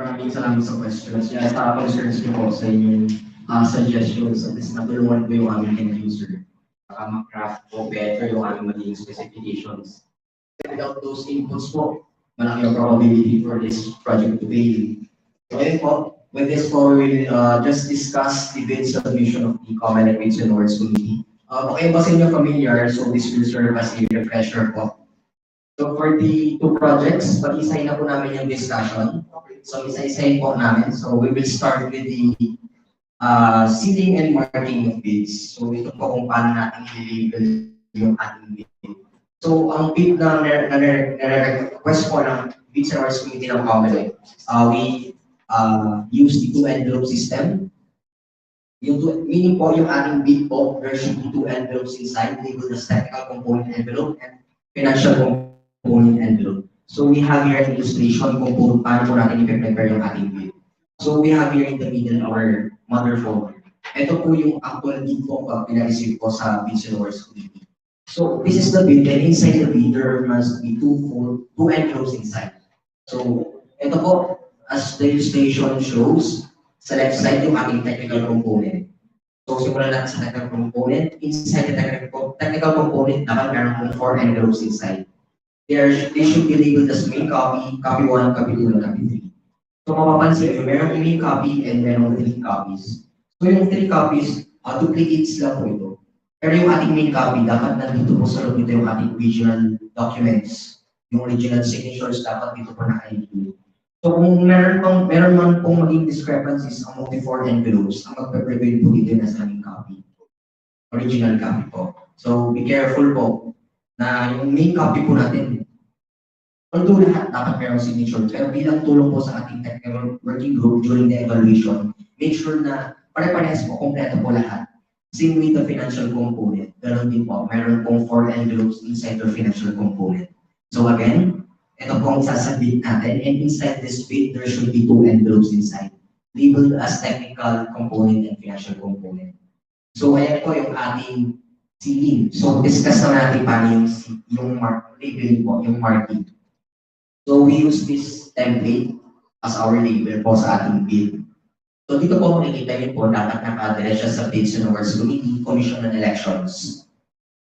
Maraming salamat sa questions. Yes, concerns niyo po sa inyong suggestions at least natulungan po yung aming end user. Baka mag-craft po better yung aming magiging specifications. Without those inputs po, malaki ang probability for this project to fail. So ayun po, with this po, we will just discuss the bid submission of the Common and Rates and Awards Committee. Okay ba sa inyo familiar? So this will serve as a refresher po. So for the two projects, pag-isahin na po namin yung discussion. So isa-isahin po namin. So we will start with the sealing and marking of bids. So ito po kung paano natin i-label yung ating bid. So ang bid na nare-request po ng bids and awards committee ng company, we use the two envelope system. Meaning po yung ating bid po, there should be two envelopes inside, labeled as technical component envelope and financial component envelope. So we have here an illustration kung paano po natin i-prepare yung ating bid. So we have here in the middle our mother folder. Ito po yung actual bid po pag pinareceive po sa bids and awards committee. So this is the bid, and inside the bid there must be two envelopes inside. So ito po, as the illustration shows, sa left side yung ating technical component. So simulan natin sa technical component. Inside the technical component, dapat meron pong 4 envelopes inside. They should be labeled as main copy, copy 1, copy 2, and copy 3. So mapapansin nyo, meron yung main copy and meron 3 copies. So yung 3 copies, duplicates lang po ito. Pero yung ating main copy, dapat nandito po sa loob nito yung ating original documents. Yung original signatures, dapat dito po naka-include. So kung meron man pong maging discrepancies among the 4 envelopes, ang magpe-prevail po dito na sa aming copy. Original copy po. So be careful po na yung main copy po natin, although lahat dapat merong signature, pero bilang tulong po sa ating technical working group during the evaluation, make sure na pare-parehas po, kompleto po lahat. Same with the financial component. Ganon din po, meron pong 4 envelopes inside the financial component. So again, ito po ang sasabit natin, and inside this bid, there should be 2 envelopes inside, labeled as technical component and financial component. So ayan po yung ating sealing. So discuss na natin paano yung labeling po, yung marking. So we use this template as our label po sa ating bid. So dito po makikita niyo po, dapat naka-address siya sa Bids and Awards Committee, Commission on Elections.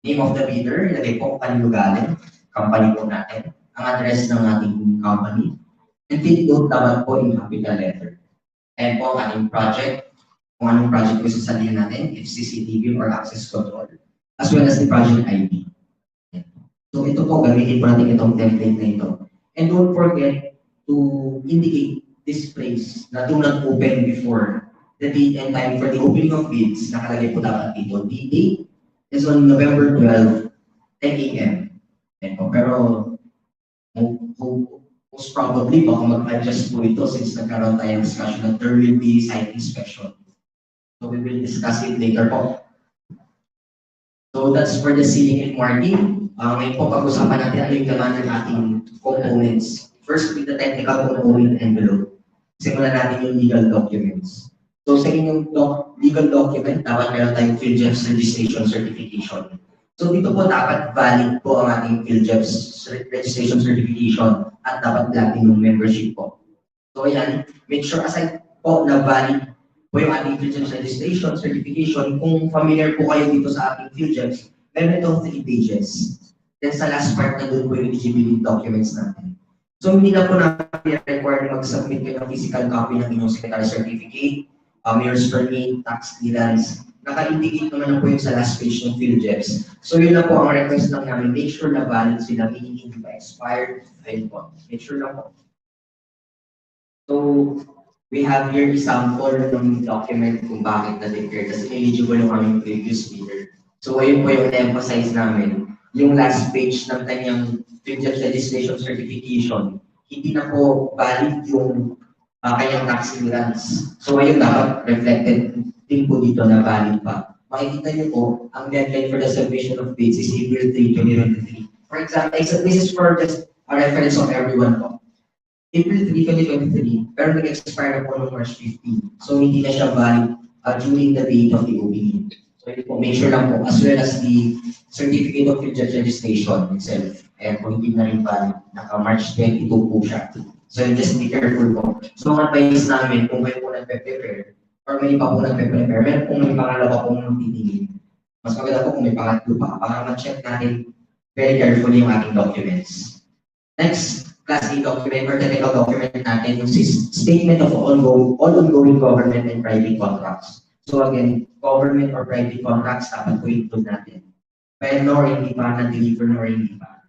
Name of the bidder, ilagay po kalilugalan, company po natin, ang address ng ating company, and take note dapat po in capital letter. And po ang ating project, kung anong project po sasabihin natin, if CCTV or access control, as well as the project ID. So ito po, gamitin po natin itong template na ito. And don't forget to indicate this place na do not open before the date and time for the opening of bids. Nakalagay po dapat dito. The date is on November 12, 10 a.m. Pero most probably, baka mag-adjust po ito since nagkaroon tayong discussion that there will be site inspection. So we will discuss it later po. So that's for the sealing and marking. Ngayon po pag-usapan natin ano yung laman ng ating components. First with the technical component envelope. Simulan natin yung legal documents. So sa inyong legal document, dapat meron tayong PhilJEPS registration certification. So dito po dapat valid po ang ating PhilJEPS registration certification at dapat platinum membership po. So ayan, make sure aside po na valid po yung ating PhilJEPS registration certification. Kung familiar po kayo dito sa ating PhilJEPS, meron itong 3 pages. Then sa last part na doon po yung eligibility documents natin. So hindi na po natin required mag-submit kayo ng physical copy ng inyong secretary certificate, mayor's permit, tax clearance. Naka-indicate naman na po yung sa last page ng PhilJEPS. So yun na po ang request lang namin. Make sure na valid sila, meaning hindi pa expired. Ayun po. Make sure lang po. So we have here example ng document kung bakit na-declare kasi eligible yung aming previous bidder. So ayun po yung emphasize namin. Yung last page ng kanyang PhilJEPS registration certification, hindi na po valid yung kanyang tax clearance. So ayun dapat reflected din po dito na valid pa. Makikita niyo po, ang deadline for the submission of bids is April 3, 2023. For example, this is for just a reference of everyone po. April 3, 2023, pero nag-expire na po noong March 15. So hindi na siya valid during the date of the opening. So yun po, make sure lang po, as well as the certificate of PhilJEPS registration itself. Kaya po hindi na rin valid, naka-March 22 po siya. So just be careful po. So ang advice namin, kung kayo po nagpe-prepare, or may iba po nagpe-prepare, meron kung may pangalawa pong titingin. Mas maganda po kung may pangatlo pa, para ma-check natin very carefully yung ating documents. Next, Class A document or technical document natin, yung statement of all ongoing government and private contracts. So again, government or private contracts, dapat po include natin. Pero nor hindi pa, na-deliver nor hindi pa.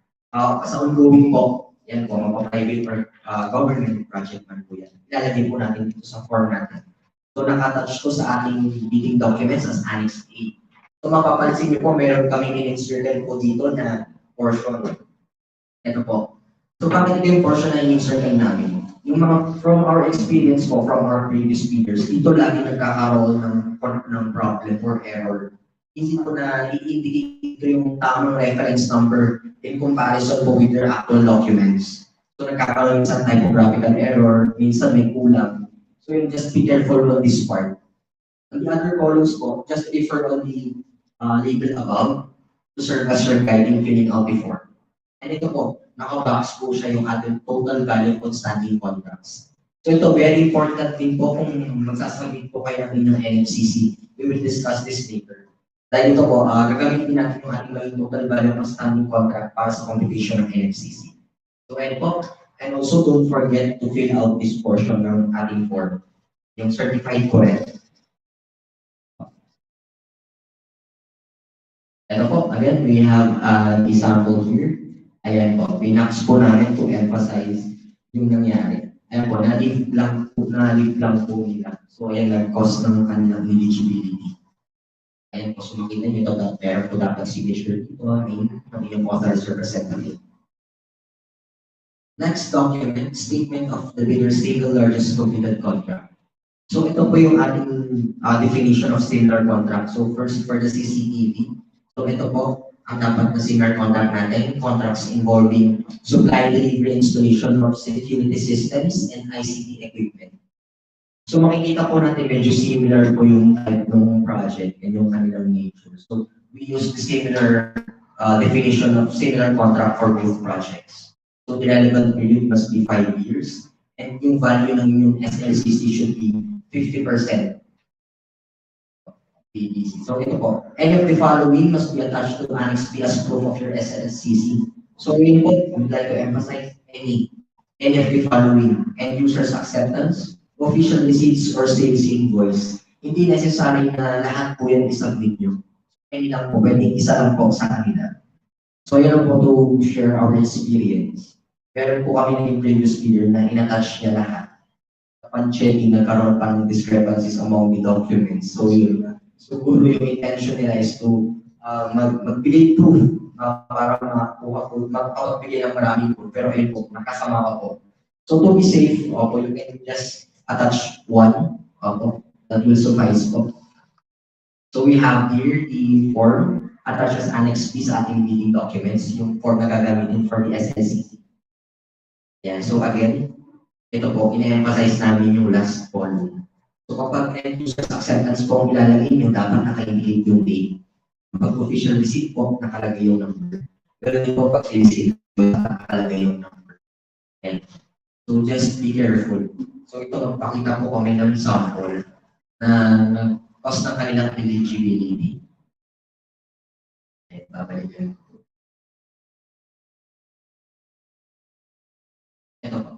Sa ongoing po, yan po, mga-private or government project man po yan. Ilalagay po natin dito sa form natin. So nakatouch ko sa ating bidding documents as Annex A. So mapapansin niyo po, meron kaming in-insert po dito na portion. Ito po. So bakit ito yung portion na in-survey namin? Yung mga, from our experience po, from our previous speakers, dito lagi nagkakaroon ng problem or error. Hindi ko na i-indicate ito yung tamang reference number in comparison po with their actual documents. So nagkakaroon sa typographical error, minsan may kulang. So you just be careful on this part. On the other columns po, just refer on the label above to serve as your guide in filling out the form. And ito po, naka-box po siya yung ating total value of outstanding contracts. So ito, very important din po kung magsasabit po kayo ng NFCC. We will discuss this later. Dahil ito po, gagamitin natin yung ating total value of outstanding contract para sa computation ng NFCC. So ayun po, and also don't forget to fill out this portion ng ating form, yung certified correct. Ito po, again, we have an example here. Ayan po, pinax po namin to emphasize yung nangyari. Ayan po, na-leave lang po nila. So, ayan nag-cause ng kanilang eligibility. Ayan po, so makita nyo ito, that pair po dapat signature dito, ng yung authorized representative. Next document, statement of the bidder's single largest completed contract. So, ito po yung ating definition of similar contract. So, first for the CCTV. So, ito po, ang dapat na similar contract natin, contracts involving supply, delivery, installation of security systems and ICT equipment. So makikita po natin medyo similar po yung type ng project and yung kanilang nature. So we use the similar definition of similar contract for both projects. So the relevant period must be 5 years and yung value ng yung SLCC should be 50%. BBC. So ito po, any of the following must be attached to Annex B as proof of your SLCC. So yun po, I would like to emphasize any of the following: end user's acceptance, official receipts or sales invoice. Hindi necessary na lahat po yan isubmit nyo. Any lang po, pwedeng isa lang po sa kanila. So yun po to share our experience. Meron po kami ng previous year na in-attach niya lahat. Upon checking, nagkaroon pa ng discrepancies among the documents. So yun. Siguro yung intention nila is to magbigay proof para makakuha po, makapagbigay ng maraming proof. Pero ayun po, nakasama pa po. So to be safe, you can just attach one, that will suffice po. So we have here the form attached as Annex B sa ating bidding documents, yung form na gagamitin for the SLCC. Yeah, so again, ito po, ina-emphasize namin yung last column. So kapag end user's acceptance po ang ilalagay nyo, dapat naka-indicate yung date. Kapag official receipt po, nakalagay yung number. Pero hindi po pag sales invoice, nakalagay yung number. And so just be careful. So ito, pakita po kami ng sample na nag-cause ng kanilang eligibility. Okay, babalik yun. Ito po.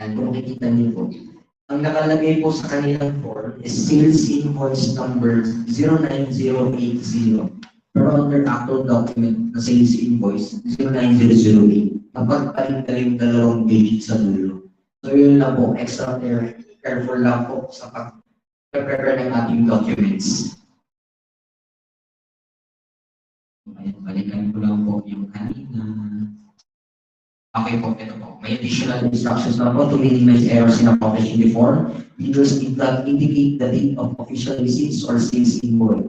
And kung makikita niyo po, ang nakalagay po sa kanilang form is sales invoice number 09080. Pero under actual document na sales invoice, 09008. Kapag palit na yung dalawang digit sa dulo. So yun lang po, extra careful lang po sa pag-prepare ng ating documents. Ayan, balikan ko lang po yung kanina. Okay po, ito po. May additional instructions na po to minimize errors in accomplishing the form. Bidders need not indicate the date of official receipts or sales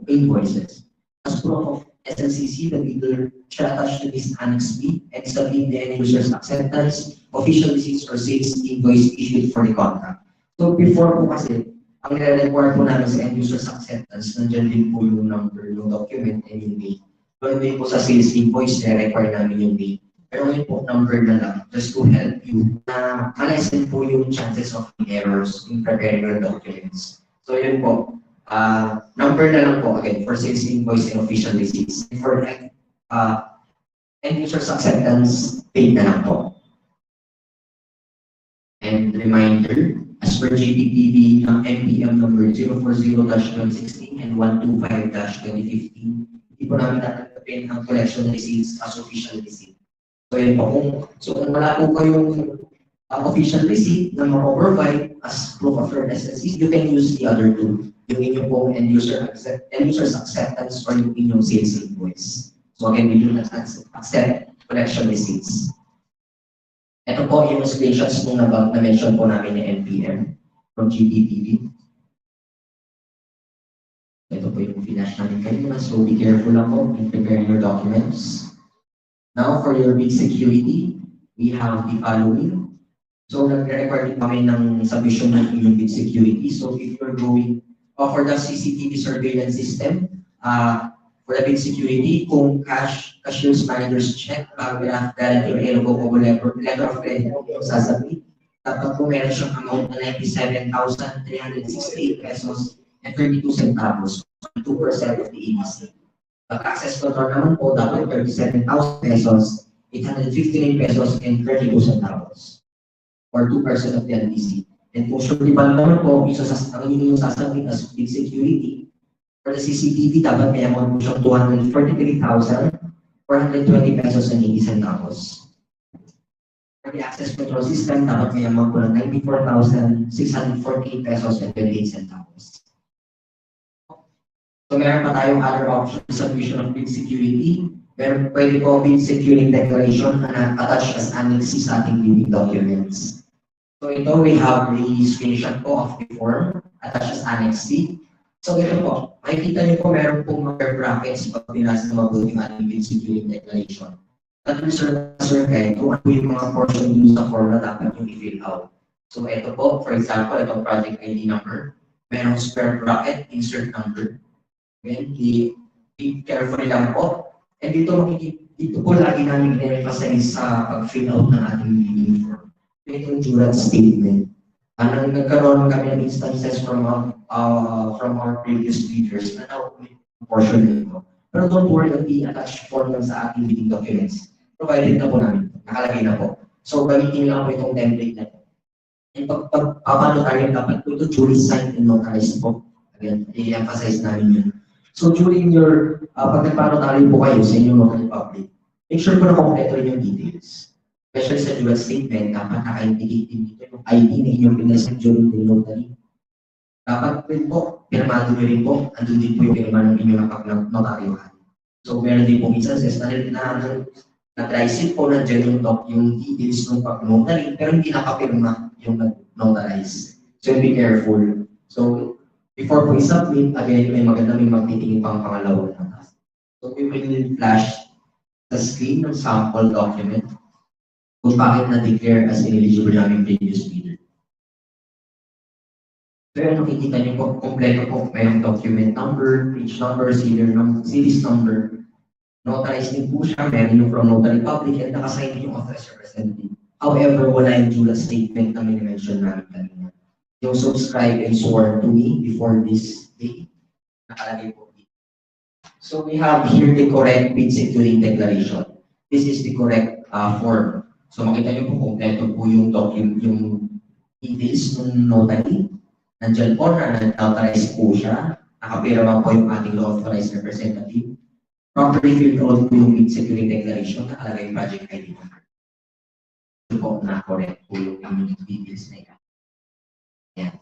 invoices. As proof of SLCC, the bidder shall attach to this Annex B and submit the end user's acceptance, official receipts or sales invoice issued for the contract. So before po kasi, ang nire-require po namin sa end user's acceptance, nandiyan din po yung number, yung document, and yung date. Pero din po sa sales invoice, nire-require namin yung date. Pero yun po, number na lang, just to help you na ma-lessen po yung chances of errors in preparing your documents. So yun po, number na lang po, again, for sales invoice and official receipts. And for end user's acceptance, date na lang po. And reminder, as per GPPB ng MPM number 040-2016 and 125-2015, hindi po namin tatanggapin ang collection receipts as official receipt. So yun po, kung wala po kayong official receipt na ma-provide as proof of your SSC, you can use the other two. Yung inyong po end user's acceptance or yung inyong sales invoice. So again, we do not accept collection receipts. Ito po yung screenshots nung na-mention po namin ni NPM from GDPD. Ito po yung flash namin kanina, so be careful lang po in preparing your documents. Now, for your big security, we have the following. So, nag-require din kami ng submission ng inyong big security. So, if you're going, for the CCTV surveillance system, for the big security, kung cashier's manager's check, guarantee or irrevocable letter of credit yung sasabit, dapat po meron siyang amount na 97,368 pesos and 32 centavos, 2% of the ABC. Pag-access control naman po, dapat 37,000 pesos, 859 pesos and 32 centavos, or 2% of the LTC. And kung surety bond naman po, ang yung sasabihin as big security, for the CCTV, dapat may amount po siyang 243,420 pesos and 80 centavos. For the access control system, dapat may amount po ng 94,648 pesos and 28 centavos. So meron pa tayong other options, submission of bid security. Meron pwede po bid security declaration na attached as annex sa ating bidding documents. So ito, we have the screenshot po of the form attached as annex C. So ito po, makikita niyo po meron pong mga brackets pag binasa na mabuti ang ating bid security declaration. At sir guide kung ano yung mga portion dito sa form na dapat yung i-fill out. So ito po, for example, itong project ID number, merong square bracket, insert number. Again, be careful lang po. And dito po lagi namin i-emphasize sa pag-fill out ng ating bidding form. Ito yung durance statement. Nagkaroon kami ng instances from our previous bidders na na-omit portion nito. Pero don't worry, i-attach form lang sa ating bidding documents. Provided na po namin. Nakalagay na po. So, gamitin lang po itong template na po. And paano tayo dapat po ito duly signed and notarized po. Again, i-emphasize namin yun. So during your, pag nagpanotaryo po kayo sa inyong local public, make sure po na kompleto rin yung details. Especially sa dual statement, dapat naka-indicate din dito yung ID na inyong pinasend during the notary. Dapat rin po, pirmado nyo rin po, andun din po yung pirma ng inyong notaryohan. So meron din po instances na-trisit po nandiyan yung details ng pag-notary, pero hindi nakapirma yung notarize. So be careful. So, before po i-submit, again, may magtitingin pang pangalawang task. So we will flash the screen ng sample document kung bakit na-declare as ineligible namin previous bidder. Pero nakikita niyo po, kompleto po, mayroong document number, page number, series number, notarized din po siya, meron yung from notary public, and nakasign yung authorized representative. However, wala yung dual statement na mini-mention namin kanina. Yung subscribe and sworn to me before this day, nakalagay po dito. So we have here the correct bid securing declaration. This is the correct form. So makita niyo po kompleto po yung document, yung details ng notary. Nandiyan po na notarize po siya. Nakapirma po yung ating authorized representative. Properly filled out po yung bid securing declaration, nakalagay yung project ID number. Ito po na correct po yung details na yan. Yeah.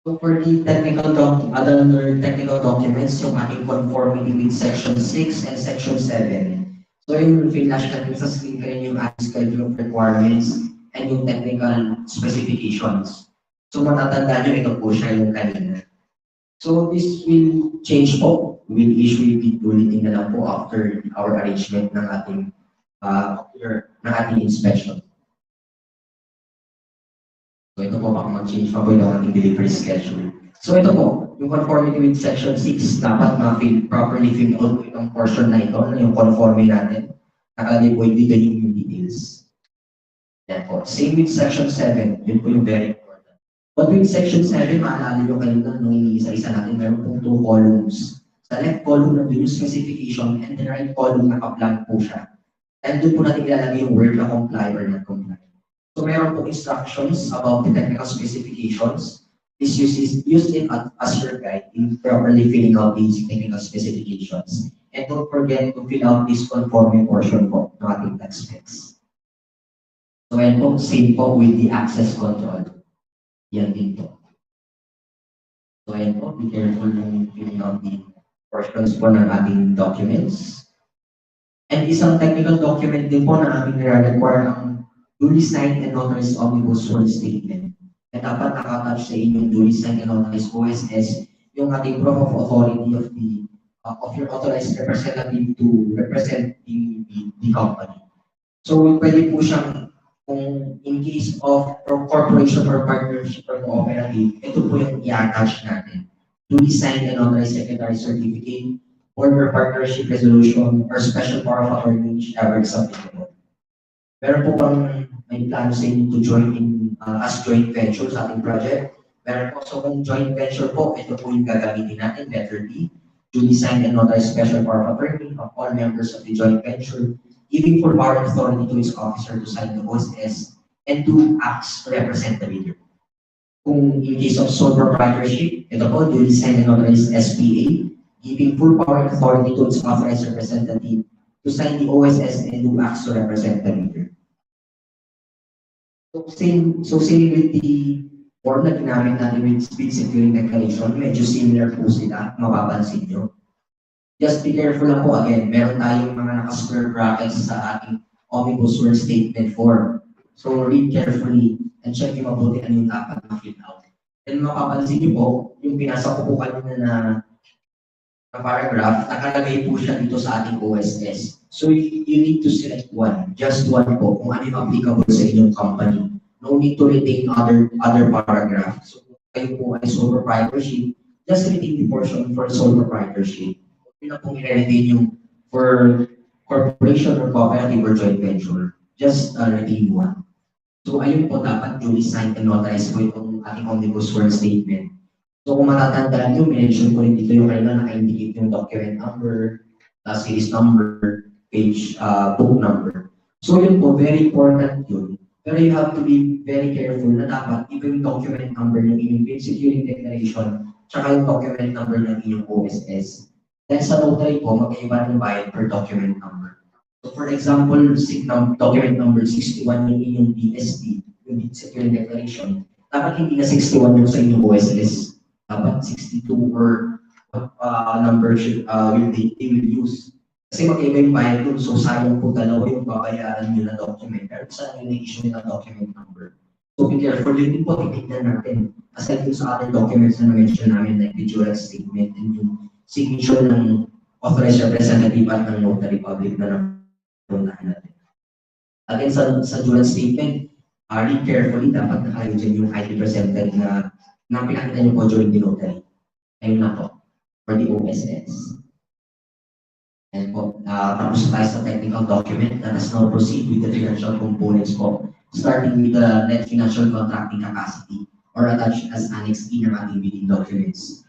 So for the other technical documents, yung ating conformity with Section 6 and Section 7. So yung flash natin sa screen kayo yung ating schedule of requirements and yung technical specifications. So matatandaan nyo, ito po siya yung kanina. So this will change po. We will issue the bulletin na lang po after our arrangement ng ating inspection. So ito po, baka mag-change pa po yung ating delivery schedule. So ito po, yung conformity with Section 6, dapat properly fill out po itong portion na ito, na yung conformity natin. Nakalagay po dito yung details. Yan po. Same with Section 7, yun po yung very important. But with Section 7, maalala nyo kayo na nung iniisa-isa natin, meron pong 2 columns. Sa left column na yung specification, and the right column naka-blank po siya. And doon po natin ilalagay yung word na comply or not comply. So meron po instructions about the technical specifications. This use it as your guide in properly filling out these technical specifications. And don't forget to fill out this conforming portion po ng ating text specs. So ayan po, same po with the access control. Yan din po. So ayan po, be careful ng filling out the portions po ng ating documents. And isang technical document din po na aming nire-require ang duly signed and notarized omnibus sworn statement. Na dapat nakatouch sa inyong duly signed and notarized OSS yung ating proof of authority of the of your authorized representative to represent the company. So pwede po siyang kung in case of corporation or partnership or cooperative, ito po yung i-attach natin. Duly signed and authorized secretary certificate, or partnership resolution, or special power of attorney, whichever is applicable. Meron po bang may plano sa inyo to join in as joint venture sa ating project? Meron po, so kung joint venture po, ito po yung gagamitin natin, letter D, duly signed and notarized special power of attorney of all members of the joint venture, giving full power and authority to its officer to sign the OSS and to act to represent the bidder. Kung in case of sole proprietorship, ito po, duly signed and notarized SPA, giving full power and authority to its authorized representative to sign the OSS and do acts to represent the bidder. So same with the form na ginamit natin with speed securing declaration, medyo similar po sila, mapapansin nyo. Just be careful lang po again, meron tayong mga naka-square brackets sa ating omnibus sworn statement form. So read carefully and check yung mabuti ano yung dapat na-fill out. And mapapansin niyo po, yung pinasa ko po kanina na paragraph, nakalagay po siya dito sa ating OSS. So you need to select one, just one po, kung ano yung applicable sa inyong company. No need to retain other paragraph. So kung kayo po ay sole proprietorship, just retain the portion for sole proprietorship. Yun na pong i-retain yung for corporation or cooperative or joint venture. Just retain one. So ayun po, dapat duly signed and notarized po itong ating omnibus sworn statement. So kung matatandaan nyo, mention ko rin dito yung kailan naka-indicate yung document number, series number, page, book number. So yun po, very important yun. Pero you have to be very careful na dapat iba yung document number ng inyong bid securing declaration tsaka yung document number ng inyong OSS. Then sa notary po, mag-iba ng bayad per document number. So for example, document number 61 yung inyong DSD, yung bid securing declaration, dapat hindi na 61 yung sa inyong OSS. Dapat 62 or number should, they will use. Kasi mag-iba yung bayad dun, so sayang po dalawa yung babayaran nyo na document. Pero saan yung na-issue nyo na document number. So be careful, yun din po, titignan natin. Aside dun sa other documents na na-mention namin, like the dual statement and yung signature ng authorized representative at ng notary public na napuntahan natin. Again, sa dual statement, read carefully, dapat nakalagay dyan yung ID presented na pinakita nyo po during the notary. Ayun na po, for the OSS. And po, tapos tayo sa technical document. Let us now proceed with the financial components po, starting with the net financial contracting capacity or attached as Annex E ng ating bidding documents.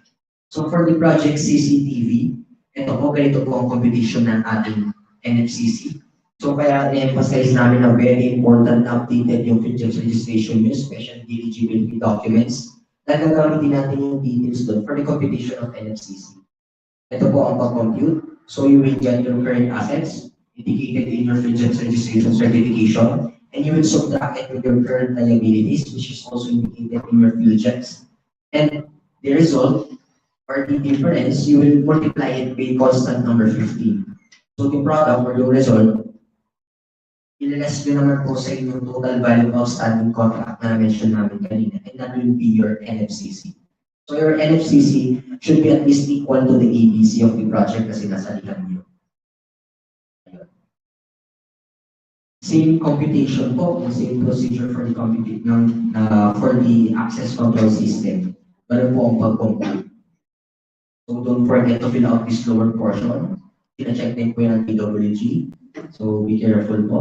So for the project CCTV, ito po, ganito po ang computation ng ating NFCC. So kaya i-emphasize namin na very important na updated yung Fitness registration nyo, especially the eligibility documents. Nagagamitin natin yung details doon for the computation of NFCC. Ito po ang pag-compute. So you will get your current assets indicated in your Fitness registration certification, and you will subtract it with your current liabilities, which is also indicated in your field checks. And the result, or the difference, you will multiply it by constant number 15. So the product or the result, ililess nyo naman po sa inyong total value of outstanding contract na mention namin kanina, and that will be your NFCC. So your NFCC should be at least equal to the ABC of the project na sinasalihan nyo. Same computation po, same procedure for the for the access control system. Pero po ang pag-compute. So don't forget to fill out this lower portion. Sina-check din po yung PWG. So be careful po.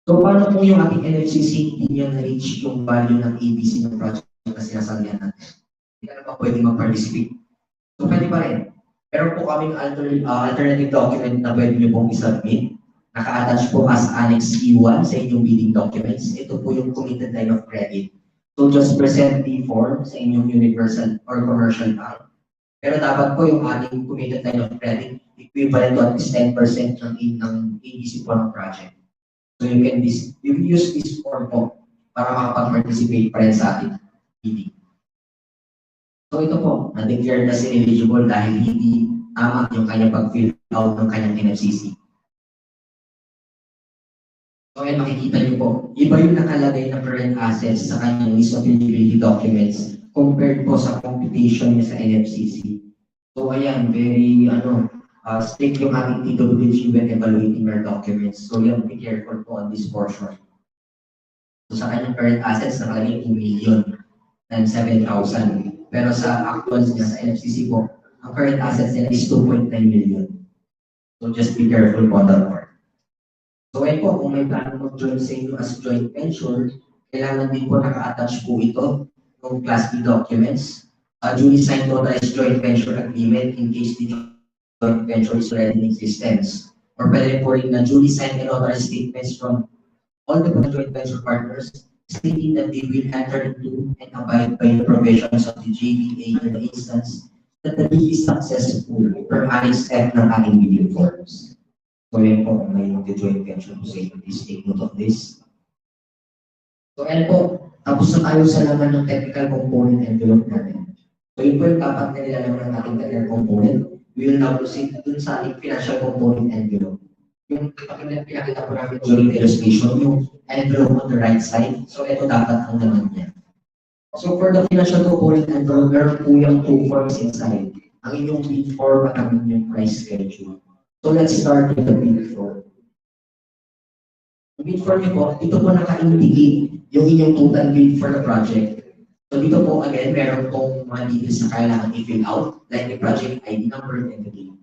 So paano po yung ating NFCC hindi niya na-reach yung value ng ABC ng project na sinasalihan natin? Hindi ka na pa pwede mag-participate. So pwede pa rin. Meron po kaming alternative document na pwede nyo pong isubmit. Naka-attach po as Annex E1 sa inyong bidding documents. Ito po yung committed line of credit. So just present the form sa inyong universal or commercial bank. Pero dapat po yung ating committed line of credit equivalent to at least 10% ng ABC po ng project. So you can use this form po para makapag-participate pa rin sa ating bidding. So ito po, na-declare na si eligible dahil hindi tama yung kanyang pag-fill out ng kanyang NFCC. So ayan, makikita niyo po, iba yung nakalagay na current assets sa kanyang list of eligibility documents compared po sa computation niya sa NFCC. So ayan, very strict yung ating TWG when evaluating our documents. So yan, be careful po on this portion. So sa kanyang current assets, nakalagay 2 million and 7,000. Pero sa actuals niya sa NFCC po, ang current assets niya is 2.9 million. So just be careful po on that part. So ayun po, kung may plano mag-join sa inyo as joint venture, kailangan din po naka-attach po ito ng Class B documents, duly signed notarized joint venture agreement in case the joint venture is already in existence. Or pwede po rin na duly signed and notarized statements from all the joint venture partners stating that they will enter into and abide by the provisions of the JVA in the instance that the deal is successful per Annex F ng ating video forms. So yun po, may joint venture po sa inyo. Please take note of this. So yan po, tapos na tayo sa laman ng technical component envelope natin. So yun po yung dapat na nilalaman ng ating technical component. We will now proceed dun sa ating financial component envelope. Yung pinakita po namin during the illustration, yung envelope on the right side. So ito dapat ang laman niya. So for the financial component envelope, meron po yung 2 forms inside. Ang inyong bid form at ang inyong price schedule. So let's start with the bid form. Yung bid form niyo po, dito po naka-indicate yung inyong total bid for the project. So dito po again, meron pong mga details na kailangan i-fill out, like the project ID number and the date.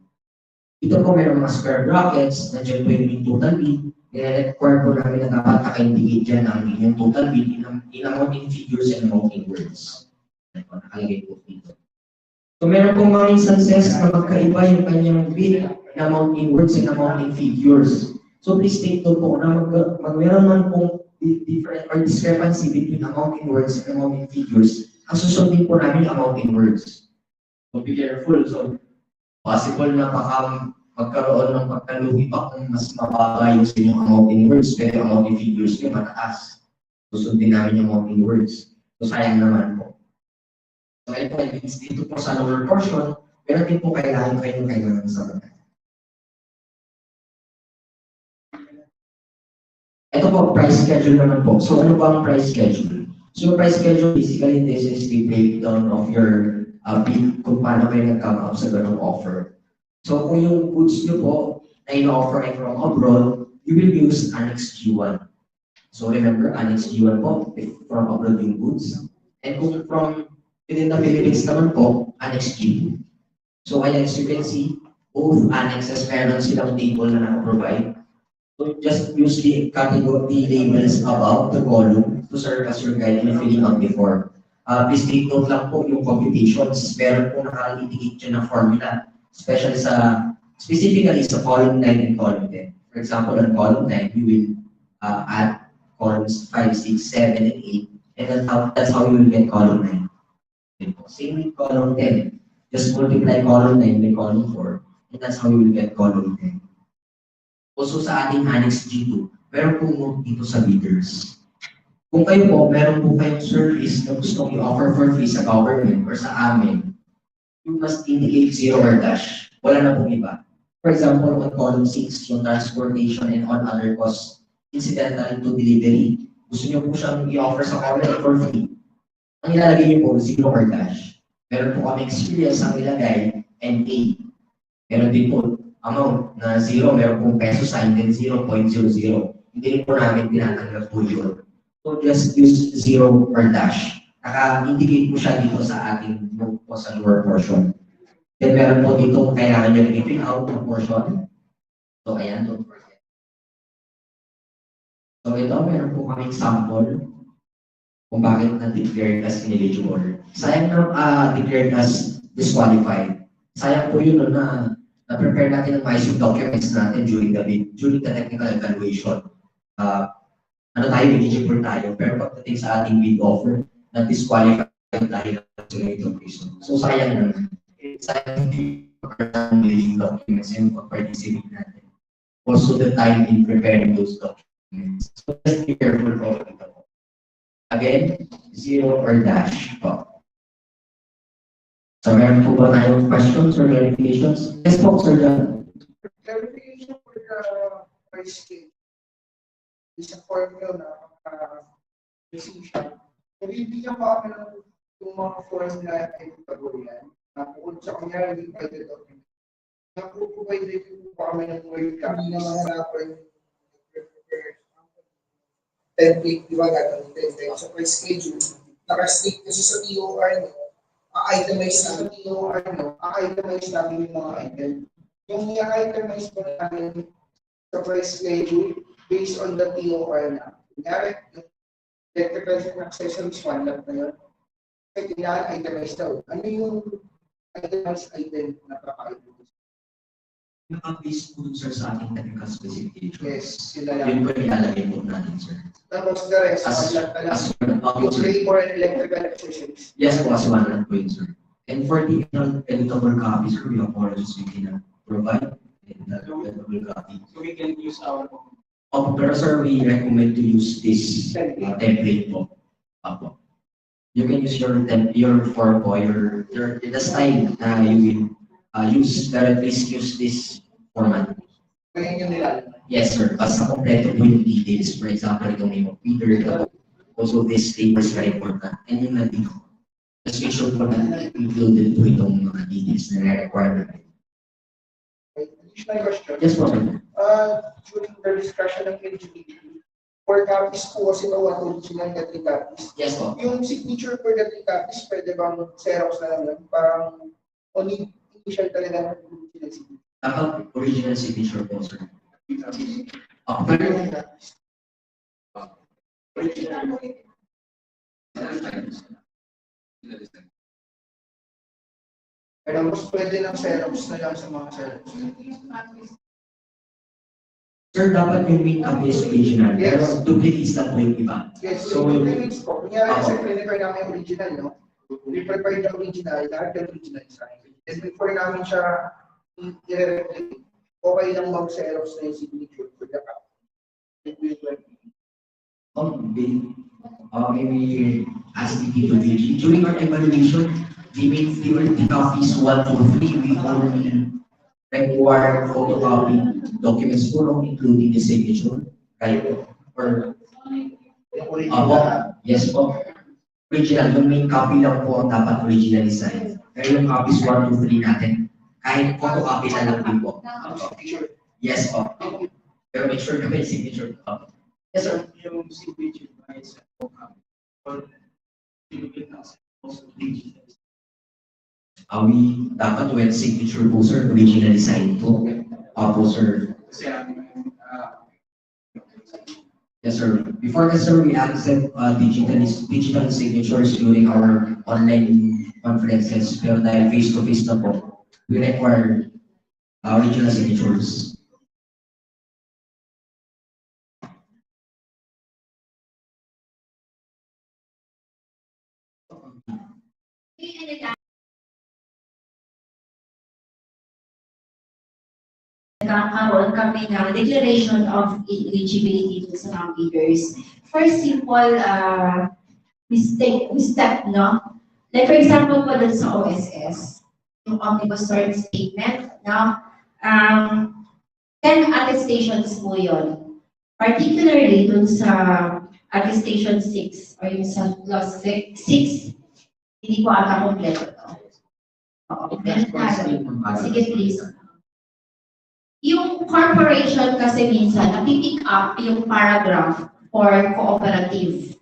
Dito po meron mga square brackets, nandiyan po yung total bid. Nire-require po namin na dapat naka-indicate dyan ang inyong total bid in amount in figures and amount in words. Nakalagay po dito. So meron pong mga instances na magkaiba yung kanyang bid in amount in words and amount in figures. So please take note po na meron man pong different or discrepancy between amount in words and amount in figures. Ang susundin po namin yung amount in words. So be careful. So possible na baka magkaroon ng pagkalugi pa kung mas mababa yung sa inyong amount in words pero yung amount in figures nyo mataas. Susundin namin yung amount in words. So sayang naman po. So ayun po, dito po sa lower portion, pero din po kailangan sa mga. Ito po, price schedule naman po. So ano ba ang price schedule? So yung price schedule, basically this is the breakdown of your bid kung paano kayo nag-come up sa ganong offer. So kung yung goods nyo po na ino-offer ay from abroad, you will use Annex G1. So remember, Annex G1 po, from abroad yung goods. And kung from within the Philippines naman po, Annex G2. So as you can see, both annexes meron silang table na naka-provide. So just use the category labels above the column to serve as your guide in filling out the form. Please take note lang po yung computations. Meron po naka-indicate dyan na formula, specifically sa column 9 and column 10. For example, on column 9, you will add columns 5, 6, 7, and 8. And that's how you will get column 9. Same with column 10. Just multiply column 9 by column 4. And that's how you will get column 10. Also sa ating Annex G2, meron pong note dito sa bidders. Kung kayo po, meron po kayong service na gusto i-offer for free sa government or sa amin, you must indicate 0 or dash. Wala na pong iba. For example, on column 6, yung transportation and on other costs incidental to delivery. Gusto niyo po siyang i-offer sa government for free. Ang ilalagay niyo po, 0 or dash. Meron po kami experience ang ilagay NA. Meron din po amount na 0, meron pong peso sign, then 0.00. Hindi rin po namin tinatanggap po yun. So just use 0 or dash. Naka-indicate po siya dito sa ating note po sa lower portion. Then meron po dito kailangan nyo i-fill out ng portion. So ayan, don't forget. So ito, meron po kaming sample kung bakit na-declared as ineligible. Sayang na declared as disqualified. Sayang po yun na na-prepare natin ang MySoup documents natin during the technical evaluation. Eligible tayo, pero pagdating sa ating bid offer, na-disqualified tayo sa ganitong reason. So sayang naman. Sayang hindi pagkakaroon documents and pag-participate natin. Also the time in preparing those documents. So just be careful po. Again, 0 or dash po. So meron po ba tayong questions or clarifications? Yes po, Sir John. Clarification for the price schedule. Isa form yun na receive siya. Nabibigyan pa kami ng yung mga form na kategoryan. Na kung sa kanya, hindi pwede document. Napuprovide ko pa kami ng word copy na mahirapan yung template, di ba, gagawin template. So, per schedule, naka-stick kasi sa TOR nyo, a-itemize namin yung mga item. Yung i-itemize po namin sa price schedule based on the TOR na. Kunyari, yung electrical accessories one lang na yun. Kaya kailangan itemize daw. Ano yung itemized item na kakaibig? Nakabase po sir sa ating technical specification. Yes, sila lang. Yun po nilalagay po natin sir. Tapos the rest, yung labor and electrical accessories. Yes po, as one lang po yun sir. And for the editable copies, we apologize we cannot provide editable copy. So we can use our own. Pero sir, we recommend to use this template po. You can use your form po, the style na you will use, pero please use this format. Ngayon yung nilalagay. Yes sir, basta kompleto po yung details. For example, itong name of Peter, also this table is very important. And yung nandito, just make sure po na included po itong mga details na require. Additional question. Yes po sir. During the discussion ng eligibility, for copies po kasi nawa original na 3 copies. Yes po. Yung signature for the 3 copies, pwede bang Xerox na lang yun? Parang only initial talaga ng original signature. Dapat original signature po sir. Pero mas pwede ng Xerox na lang sa mga Xerox. Sir, dapat yung main copy is original. Yes. Pero duplicates lang po yung iba. Yes, So, so yung limits po. Kunyari kasi prepare namin original, no? We prepare the original, lahat yung original sa akin. And before namin siya i-replicate, okay lang mag-Xerox na yung signature for the copy. Maybe ask the people during our evaluation, the copies 1 to 3, we only require photocopy documents for including the signature, right? Or yes po. Original, yung main copy lang po ang dapat originally signed. Pero yung copies 1 to 3 natin, kahit photocopy na lang din po. Yes po. Pero make sure na may signature po. Yes sir. Yung signature by sa copy. Or also digital. Dapat when signature po sir, originally signed po. Po sir. Kasi Yes sir. Before that sir, we accept digital signatures during our online conferences. Pero dahil face-to-face na po, we require original signatures. Nagkakaroon kami ng declaration of eligibility to sa mga bidders. First simple step, no? Like for example po dun sa OSS, yung omnibus start statement, no? 10 attestations po yun. Particularly dun sa attestation 6 or yung sa clause 6, hindi ko ata kompleto to. Oo, meron tayo. Sige please. Yung corporation kasi minsan, napipick up yung paragraph for cooperative.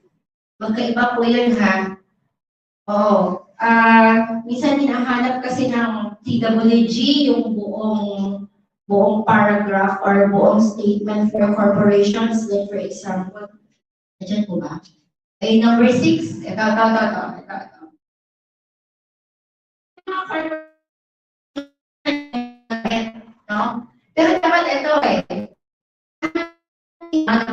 Magkaiba po yun ha. Oo. Minsan hinahanap kasi ng TWG yung buong paragraph or buong statement for corporations. Like for example, nandiyan po ba? Ay, number 6. Ito. No? Pero dapat ito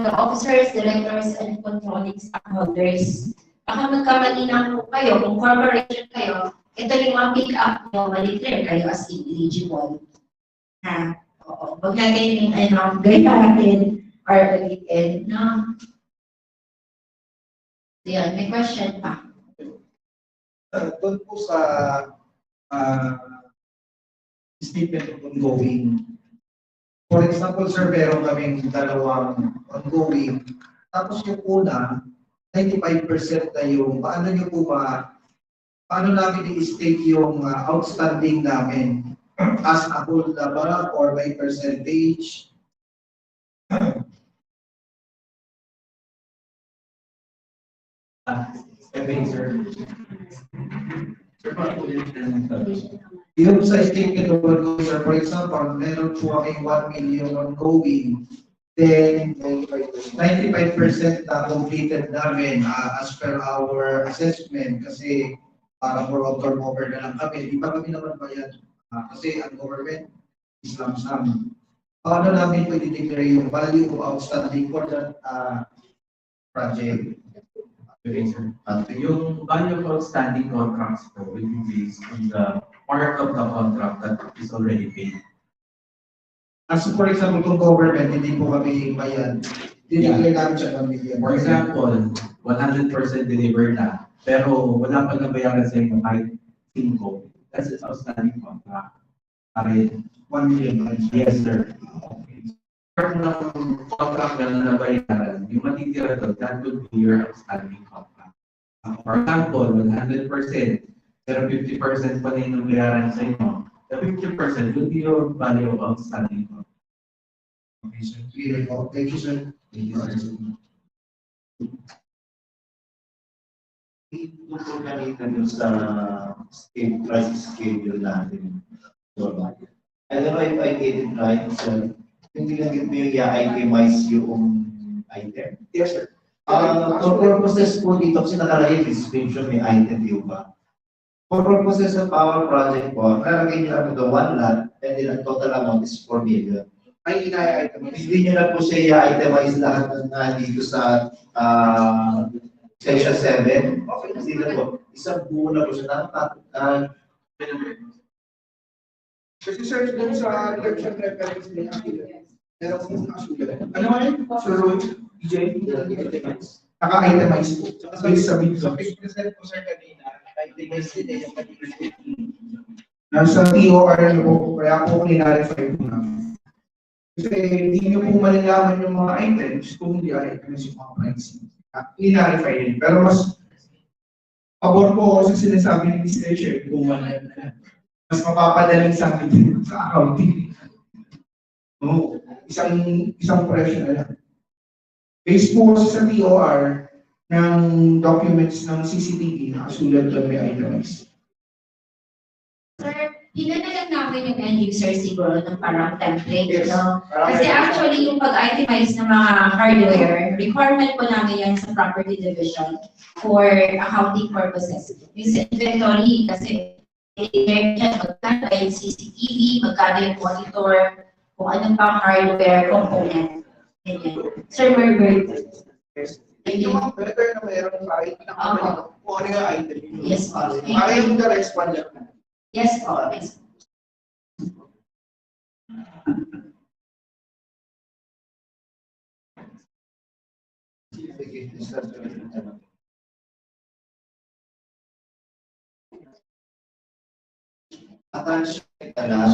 the officers, directors, and controlling stockholders. Baka magkamali na po kayo, kung corporation kayo, ito yung mga pick up nyo, ma-declare kayo as ineligible. Ha? Oo. Huwag natin yung gaya or ulitin, no? So yan, may question pa. Doon po sa statement of ongoing For example, sir, meron kaming dalawang ongoing. Tapos yung una, 95% na yung, paano namin i-state yung outstanding namin? As a whole na ba or by percentage? Sir. Sir, paano po yun? Yung sa statement of ongoing, sir, for example, meron po kaming 1 million ongoing, then 95% na completed namin as per our assessment kasi para for turnover na lang kami. Di pa kami naman bayad kasi ang government is lump sum. Paano namin pwede declare yung value of outstanding for that project? Okay, sir. Yung value of outstanding contracts po will be based on the part of the contract that is already paid. As for example, kung government, hindi po kami bayad, dineclare namin siya ng million. For example, 100% delivered na, pero wala pa nabayaran sa inyo kahit 5. That's its outstanding contract. Kahit 1 million. yes, sir. Okay. Part ng contract na nabayaran, yung matitira doon, that would be your outstanding contract. For example, 100%, pero 50% pa na yung nabayaran sa inyo, the 50% will be your value of outstanding contract. Okay, sir. Clear po. Thank you, sir. Thank you, sir. Ito po kanina dun sa price schedule natin. So, I don't know if I get it right, sir. Hindi lang mo yung i-itemize yung item. Yes, sir. For purposes po dito, kasi nakalagay description may item view ba? For purposes of our project po, nakalagay nyo lang ito 1 lot, and then ang total amount is 4 million. Ay, ina-itemize. Hindi nyo na po siya i-itemize lahat na dito sa section 7. Okay, kasi na po, isang buo na po siya. Kasi sir, dun sa election reference nila, meron kong nakasulat. Ano nga yun? Sir, DJ? Naka-itemize po. Based sa video. Sa 50% po sir kanina, naka-itemize din yung kanina. Nasa TOR na po, kaya po kinarify po namin. Kasi hindi nyo po malalaman yung mga items kung hindi i-itemize yung mga pricing. Kinarify din. Pero mas pabor po ako sa sinasabi ni Mr. Chair kung mas mapapadaling sa akin sa accounting. No, isang presyo na lang. Based po kasi sa TOR ng documents ng CCTV na kasulat doon may items. Sir, hinanalang namin yung end user siguro ng parang template, no? Kasi actually yung pag-itemize ng mga hardware, requirement po namin yan sa property division for accounting purposes. Yung sa inventory kasi magkano yung CCTV, magkano yung monitor, kung anong pang hardware component. Sir, we're very good. Yung mga better na meron sa item, kung ano yung item. Yes, po. Para yung the responder na. Yes, po. Yes. Attachment na lang.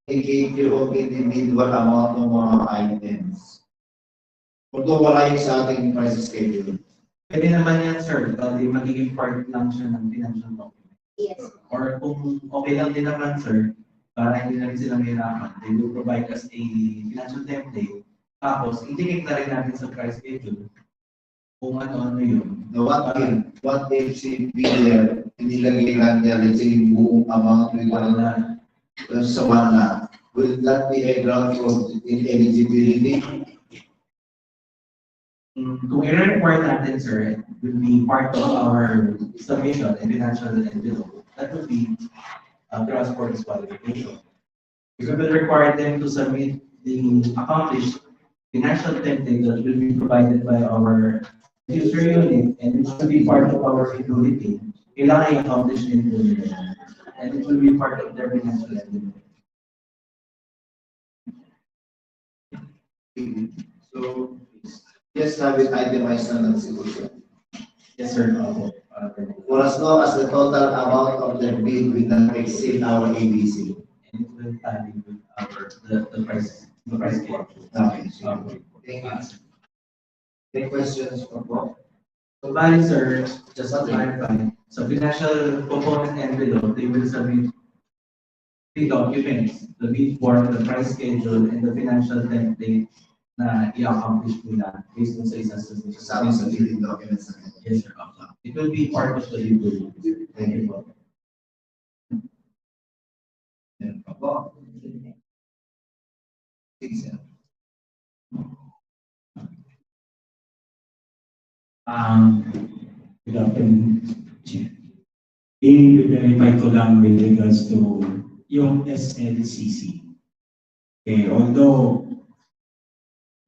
I-give of individual amount ng mga items. Although wala yung sa ating price schedule. Pwede naman yan, sir. Dahil magiging part lang siya ng financial document. Yes. Or kung okay lang din naman, sir, para hindi na rin silang hirapan, they will provide us a financial template. Tapos, indicate na rin natin sa price schedule kung ano-ano yun. What if si biller, inilagay lang niya, let's say, yung buong amount Wala. sa wala, will that be a ground for ineligibility? Kung i-require natin, sir, it will be part of our submission and financial envelope. That would be grounds for disqualification. We will require them to submit the accomplished financial template that will be provided by our user unit, and it will be part of our feasibility. Kailangan i-accomplish din po nila. And it will be part of their financial envelope. So, yes, have it itemized na lang siguro. Yes, sir. For as long as the total amount of the bid will not exceed our ABC. And it will tally with the price cap. Okay, so, thank you. Any questions from Bob? So, bali, sir, just to clarify, so financial component envelope, they will submit three documents, the bid form, the price schedule, and the financial template na i-accomplish nila based on sa isang Kasama sa bidding documents na yan. Yes, sir. It will be part of the legal. Thank you, Bob. Meron pa po? Sige, sir. Good afternoon. I-verify ko lang with regards to yung SLCC. Okay, although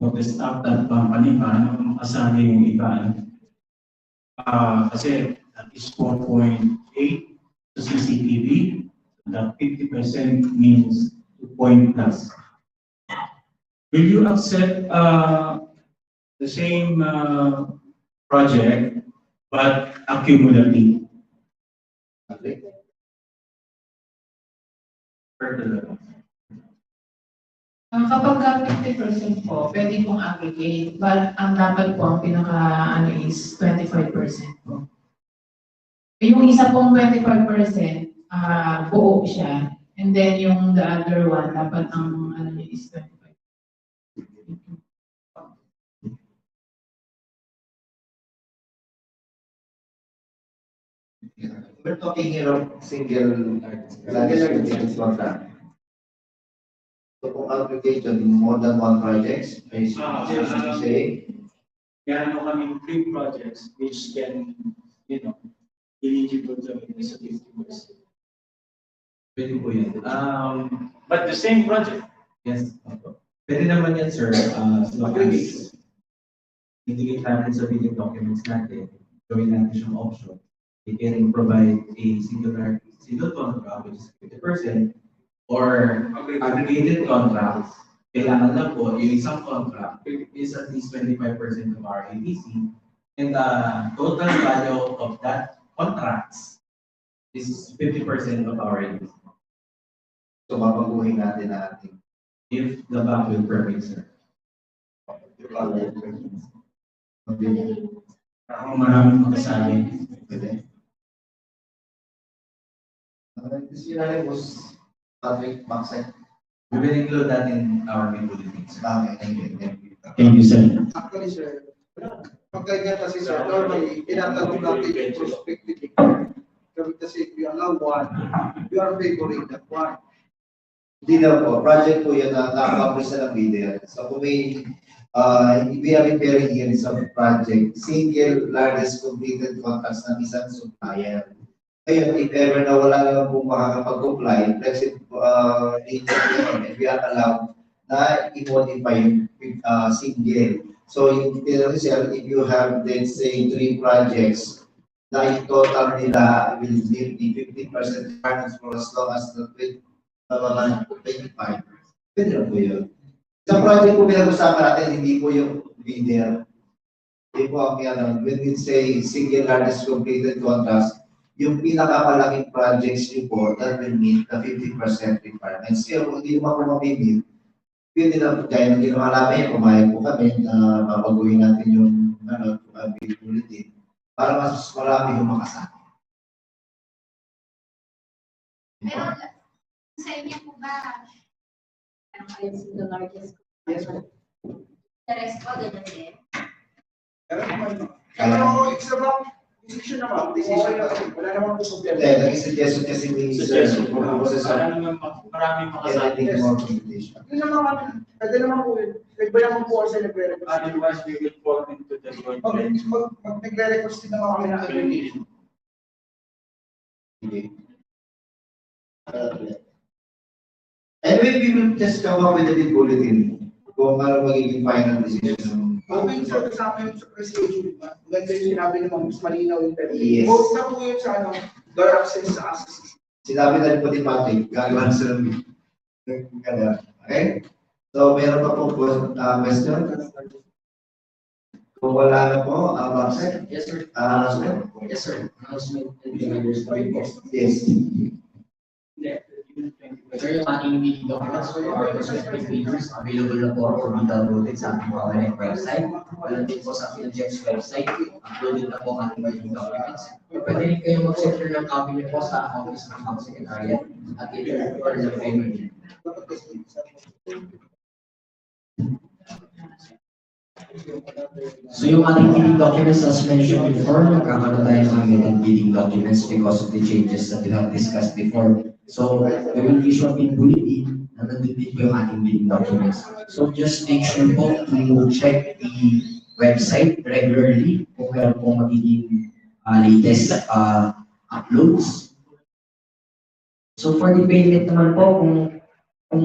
for the startup company, paano makasali yung iba? Kasi that is 4.8 to CCTV, that 50% means 2 point plus. Will you accept the same project but accumulative? Okay. Kapag ka 50% po, pwede pong aggregate, but ang dapat po, ang pinaka is 25% po. Yung isa pong 25%, buo siya. And then yung the other one, dapat ang niya is 25%. We're talking here of single contract. So kung application in more than one projects, I say, Meron mo kami 3 projects which can, eligible to witness a 50%. Pwede po yan. But the same project. Yes. Pwede naman yan, sir. As long as indicate natin sa bidding documents natin, gawin natin siyang option. We can provide a single contract, which is 50%, or aggregated contracts. Kailangan lang po, yung isang contract is at least 25% of our ABC, and the total value of that contracts is 50% of our ABC. so mabaguhin natin na ating If the bank will permit, sir. Kung maraming makasali. Pwede. This year was Patrick Maxen. We will include that in our bid bulletin, sir. Okay, thank you. Thank you, sir. Actually, sir, pag ganyan kasi, sir, normally, tinatanong natin yung prospective. Kami kasi, if you allow one, you are favoring that one. Hindi na po, project po yan na na-accomplish na ng bidder. So kung may, we are referring here sa project, single largest completed contracts ng isang supplier. Ngayon, if ever na wala naman pong makakapag-comply, we are allowed na i-modify yung single. So, yung sir, if you have, let's say, 3 projects, na yung total nila will be 50% partners for as long as the 25. Pwede na po yun. Sa project po pinag-usapan natin, hindi po yung bidder. Hindi po ang yan. When we say single largest completed contracts, yung pinakamalaking projects nyo po that will meet the 50% requirements. Kaya kung hindi naman po mapimit, pwede na po gaya ng ginawa namin, pumayag po kami na babaguhin natin yung bid bulletin para mas marami yung makasama. Pero sa inyo po ba, ang kayo the largest? Yes, sir. The rest po, ganun din? Pero it's about decision naman. Decision naman. Wala naman po sa Nag-suggestion kasi ni Sir, Maraming makasali. Yun naman, pwede naman po yun. Pwede naman po kasi nagre-request. Otherwise, we will fall into the joint venture. Pag nagre-request din naman kami na aggregation. Anyway, we will just come up with a bid bulletin kung ano magiging final decision. Okay, so kasama yung sa schedule, maganda yung sinabi naman, mas malinaw yung term. Yes. Both na po yun sa door access sa access. Sinabi na rin po ni Patrick, gagawin sa okay? So, meron pa po question? Kung wala na po, Bakit? Yes, sir. Announcement? Yes, sir. Announcement and reminders po. Yes. Sir, yung ating meeting documents for our prospective readers, available na po or downloaded sa ating Covenant website. Alam din po sa PNG's website, uploaded na po ang ating meeting documents. Pwede rin kayo mag-secure ng copy niyo po sa office ng House Secretariat at ito or the family. So yung ating bidding documents, as mentioned before, magkakaroon tayo ng amended bidding documents because of the changes that we have discussed before. So we will issue a bid bulletin na nandun din po yung ating bidding documents. So just make sure po to check the website regularly kung meron pong magiging latest uploads. So for the payment naman po, kung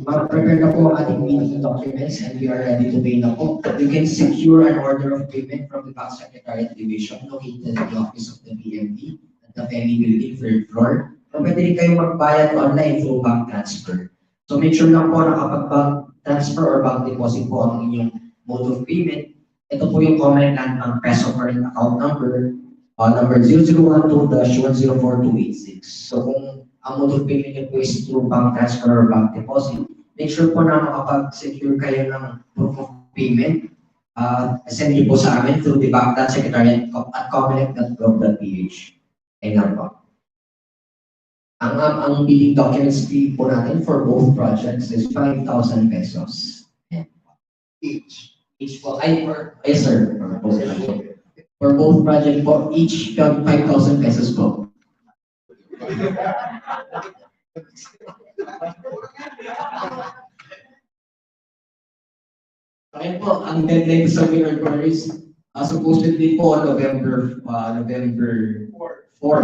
ma-prepare na po ang ating meeting documents and we are ready to pay na po, you can secure an order of payment from the Bank Secretariat Division located at the office of the PMD at the Family Building, third floor. So pwede rin kayo magbayad online through bank transfer. So make sure lang po na kapag bank transfer or bank deposit po ang inyong mode of payment, ito po yung comment land ng peso current account number, number 0012-104286. So kung ang mode of payment nyo po is through bank transfer or bank deposit, make sure po na makapag-secure kayo ng proof of payment. Send nyo po sa amin through the bank.secretariat at comelec.gov.ph. Ayun lang po. Ang billing documents fee po natin for both projects is 5,000 pesos. Each. Each po, yes sir, for both project po, each 5,000 pesos po. Ayun po, ang deadline sa mirror queries, supposedly po November 4,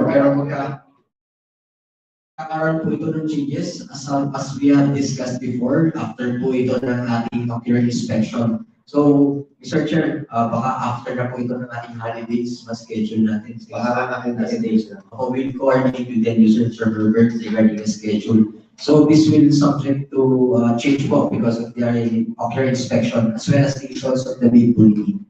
pero magkakaroon po ito ng changes as we have discussed before after po ito ng ating ocular inspection. So, Mr. Chair, baka after na po ito ng ating holidays, ma-schedule natin. Bahala na kayo na days na. We'll coordinate with the user server regarding the schedule. So this will subject to change po because of the ocular inspection as well as the issues of the bid bulletin.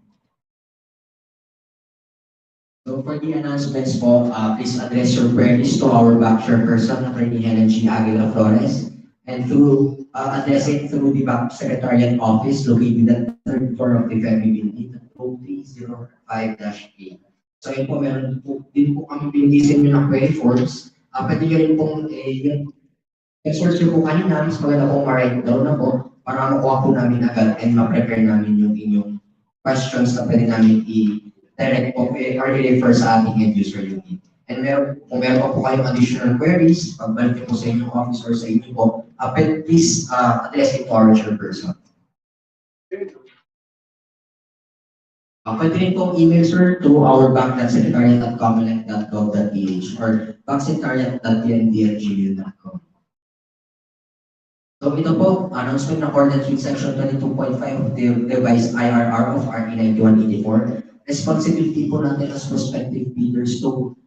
So for the announcements po, please address your queries to our back chairperson, Attorney Helen G. Aguila Flores, and to address it through the back secretariat office located at the third floor of the family building at 0305-8. So yun po, meron po din po kami pinilisin nyo ng query forms. Pwede nyo rin pong i-source nyo po kanina, mas maganda pong ma-write down na po para makuha po namin agad and ma-prepare namin yung inyong questions na pwede namin i-direct po or i-refer sa ating end user unit. And kung meron pa po kayong additional queries, pagbalik po sa inyong office or sa inyo po, please address it to our chairperson. Pwede rin pong email, sir, to our bank.secretariat@comelec.gov.ph or banksecretariat.pnd@gmail.com. So ito po, announcement in accordance with section 22.5 of the revised IRR of RE 9184. Responsibility po natin as prospective bidders to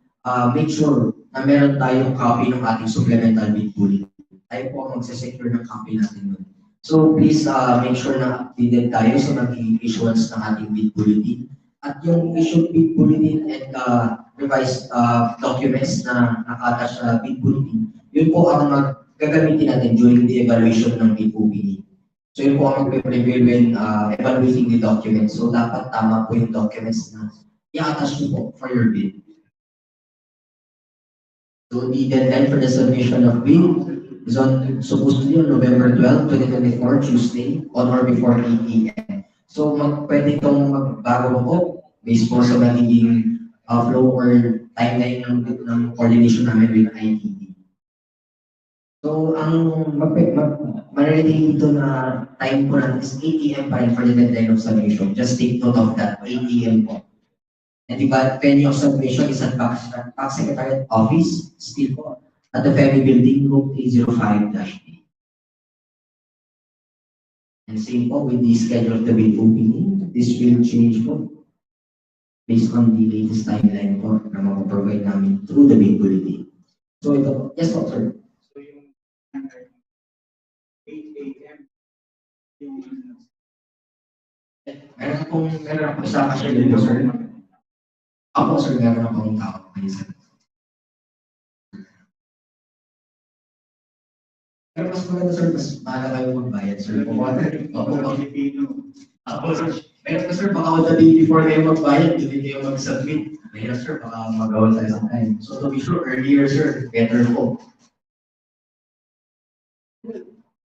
make sure na meron tayong copy ng ating supplemental bid bulletin. Tayo po ang magsasecure ng copy natin nun. So please make sure na updated tayo sa magiging issuance ng ating bid bulletin. At yung issued bid bulletin and revised documents na naka-attach sa bid bulletin, yun po ang gagamitin natin during the evaluation ng bid opening. So yun po ang mag-prevail when evaluating the documents. So dapat tama po yung documents na i-attach nyo po for your bid. So the deadline for the submission of bid is supposed to be on November 12, 2024, Tuesday, on or before 8 p.m. So pwede itong magbago po based po sa magiging flow or timeline ng coordination namin with ITD. So ang manilitin dito na time po natin is 8 a.m. pa rin for the deadline of submission. Just take note of that, 8 a.m. po. And the venue of submission is at Back Secretariat Office, still po, at the Family Building, room 305-8. And same po with the schedule of the bid opening, this will change po based on the latest timeline po na mapaprovide namin through the bid bulletin. So ito po, yes po, sir. So yung 8 a.m. Meron akong isa kasi dito, sir. Ako, sir, meron akong tao. Pero mas maganda, sir, mas mahal kayo magbayad, sir. Opo, Filipino. Ako, sir, meron ka, sir, baka on the day before kayo magbayad, hindi kayo mag-submit. Meron, sir, baka magawa tayo sa time. So, to be sure, earlier, sir, better po.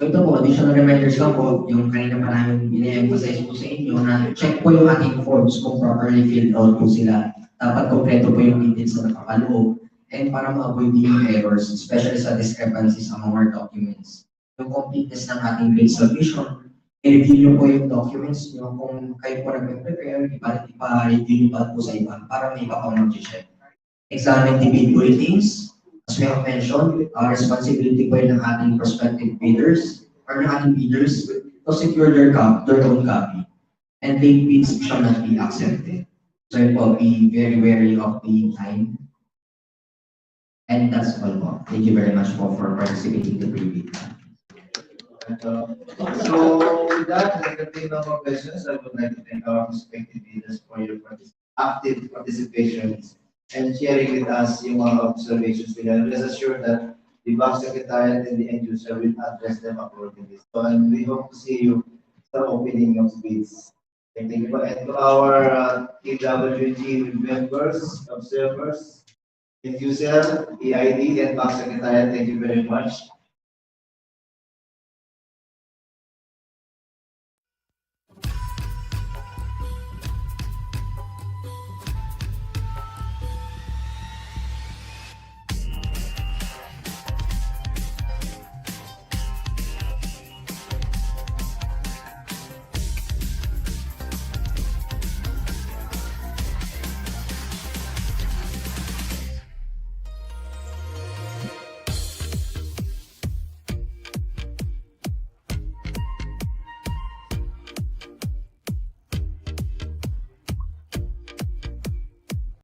So, ito po, additional reminders lang po, yung kanina pa namin ina-emphasize po sa inyo na check po yung ating forms kung properly filled out po sila. Dapat kompleto po yung details na nakakaloob. And para ma-avoid yung errors, especially sa discrepancies among our documents. Yung completeness ng ating bid submission, i-review nyo po yung documents nyo kung kayo po nag-prepare, ipa-review nyo pa po sa iba para may iba pang mag-check. Examine the bid bulletins. As we have mentioned, our responsibility po ng ating prospective bidders or ng ating bidders to secure their own copy. And late bids shall not be accepted. So it will be very wary of the time. And that's all po. Thank you very much po for participating in the pre-bid. So with that, I can take no more questions. I would like to thank our respective leaders for your active participation and sharing with us yung mga observations nila. Rest assured that the Bank Secretariat and the end user will address them accordingly. So, and we hope to see you sa opening of bids. Thank you po. And to our TWG members, observers, end user, EID, and Bank Secretariat, thank you very much.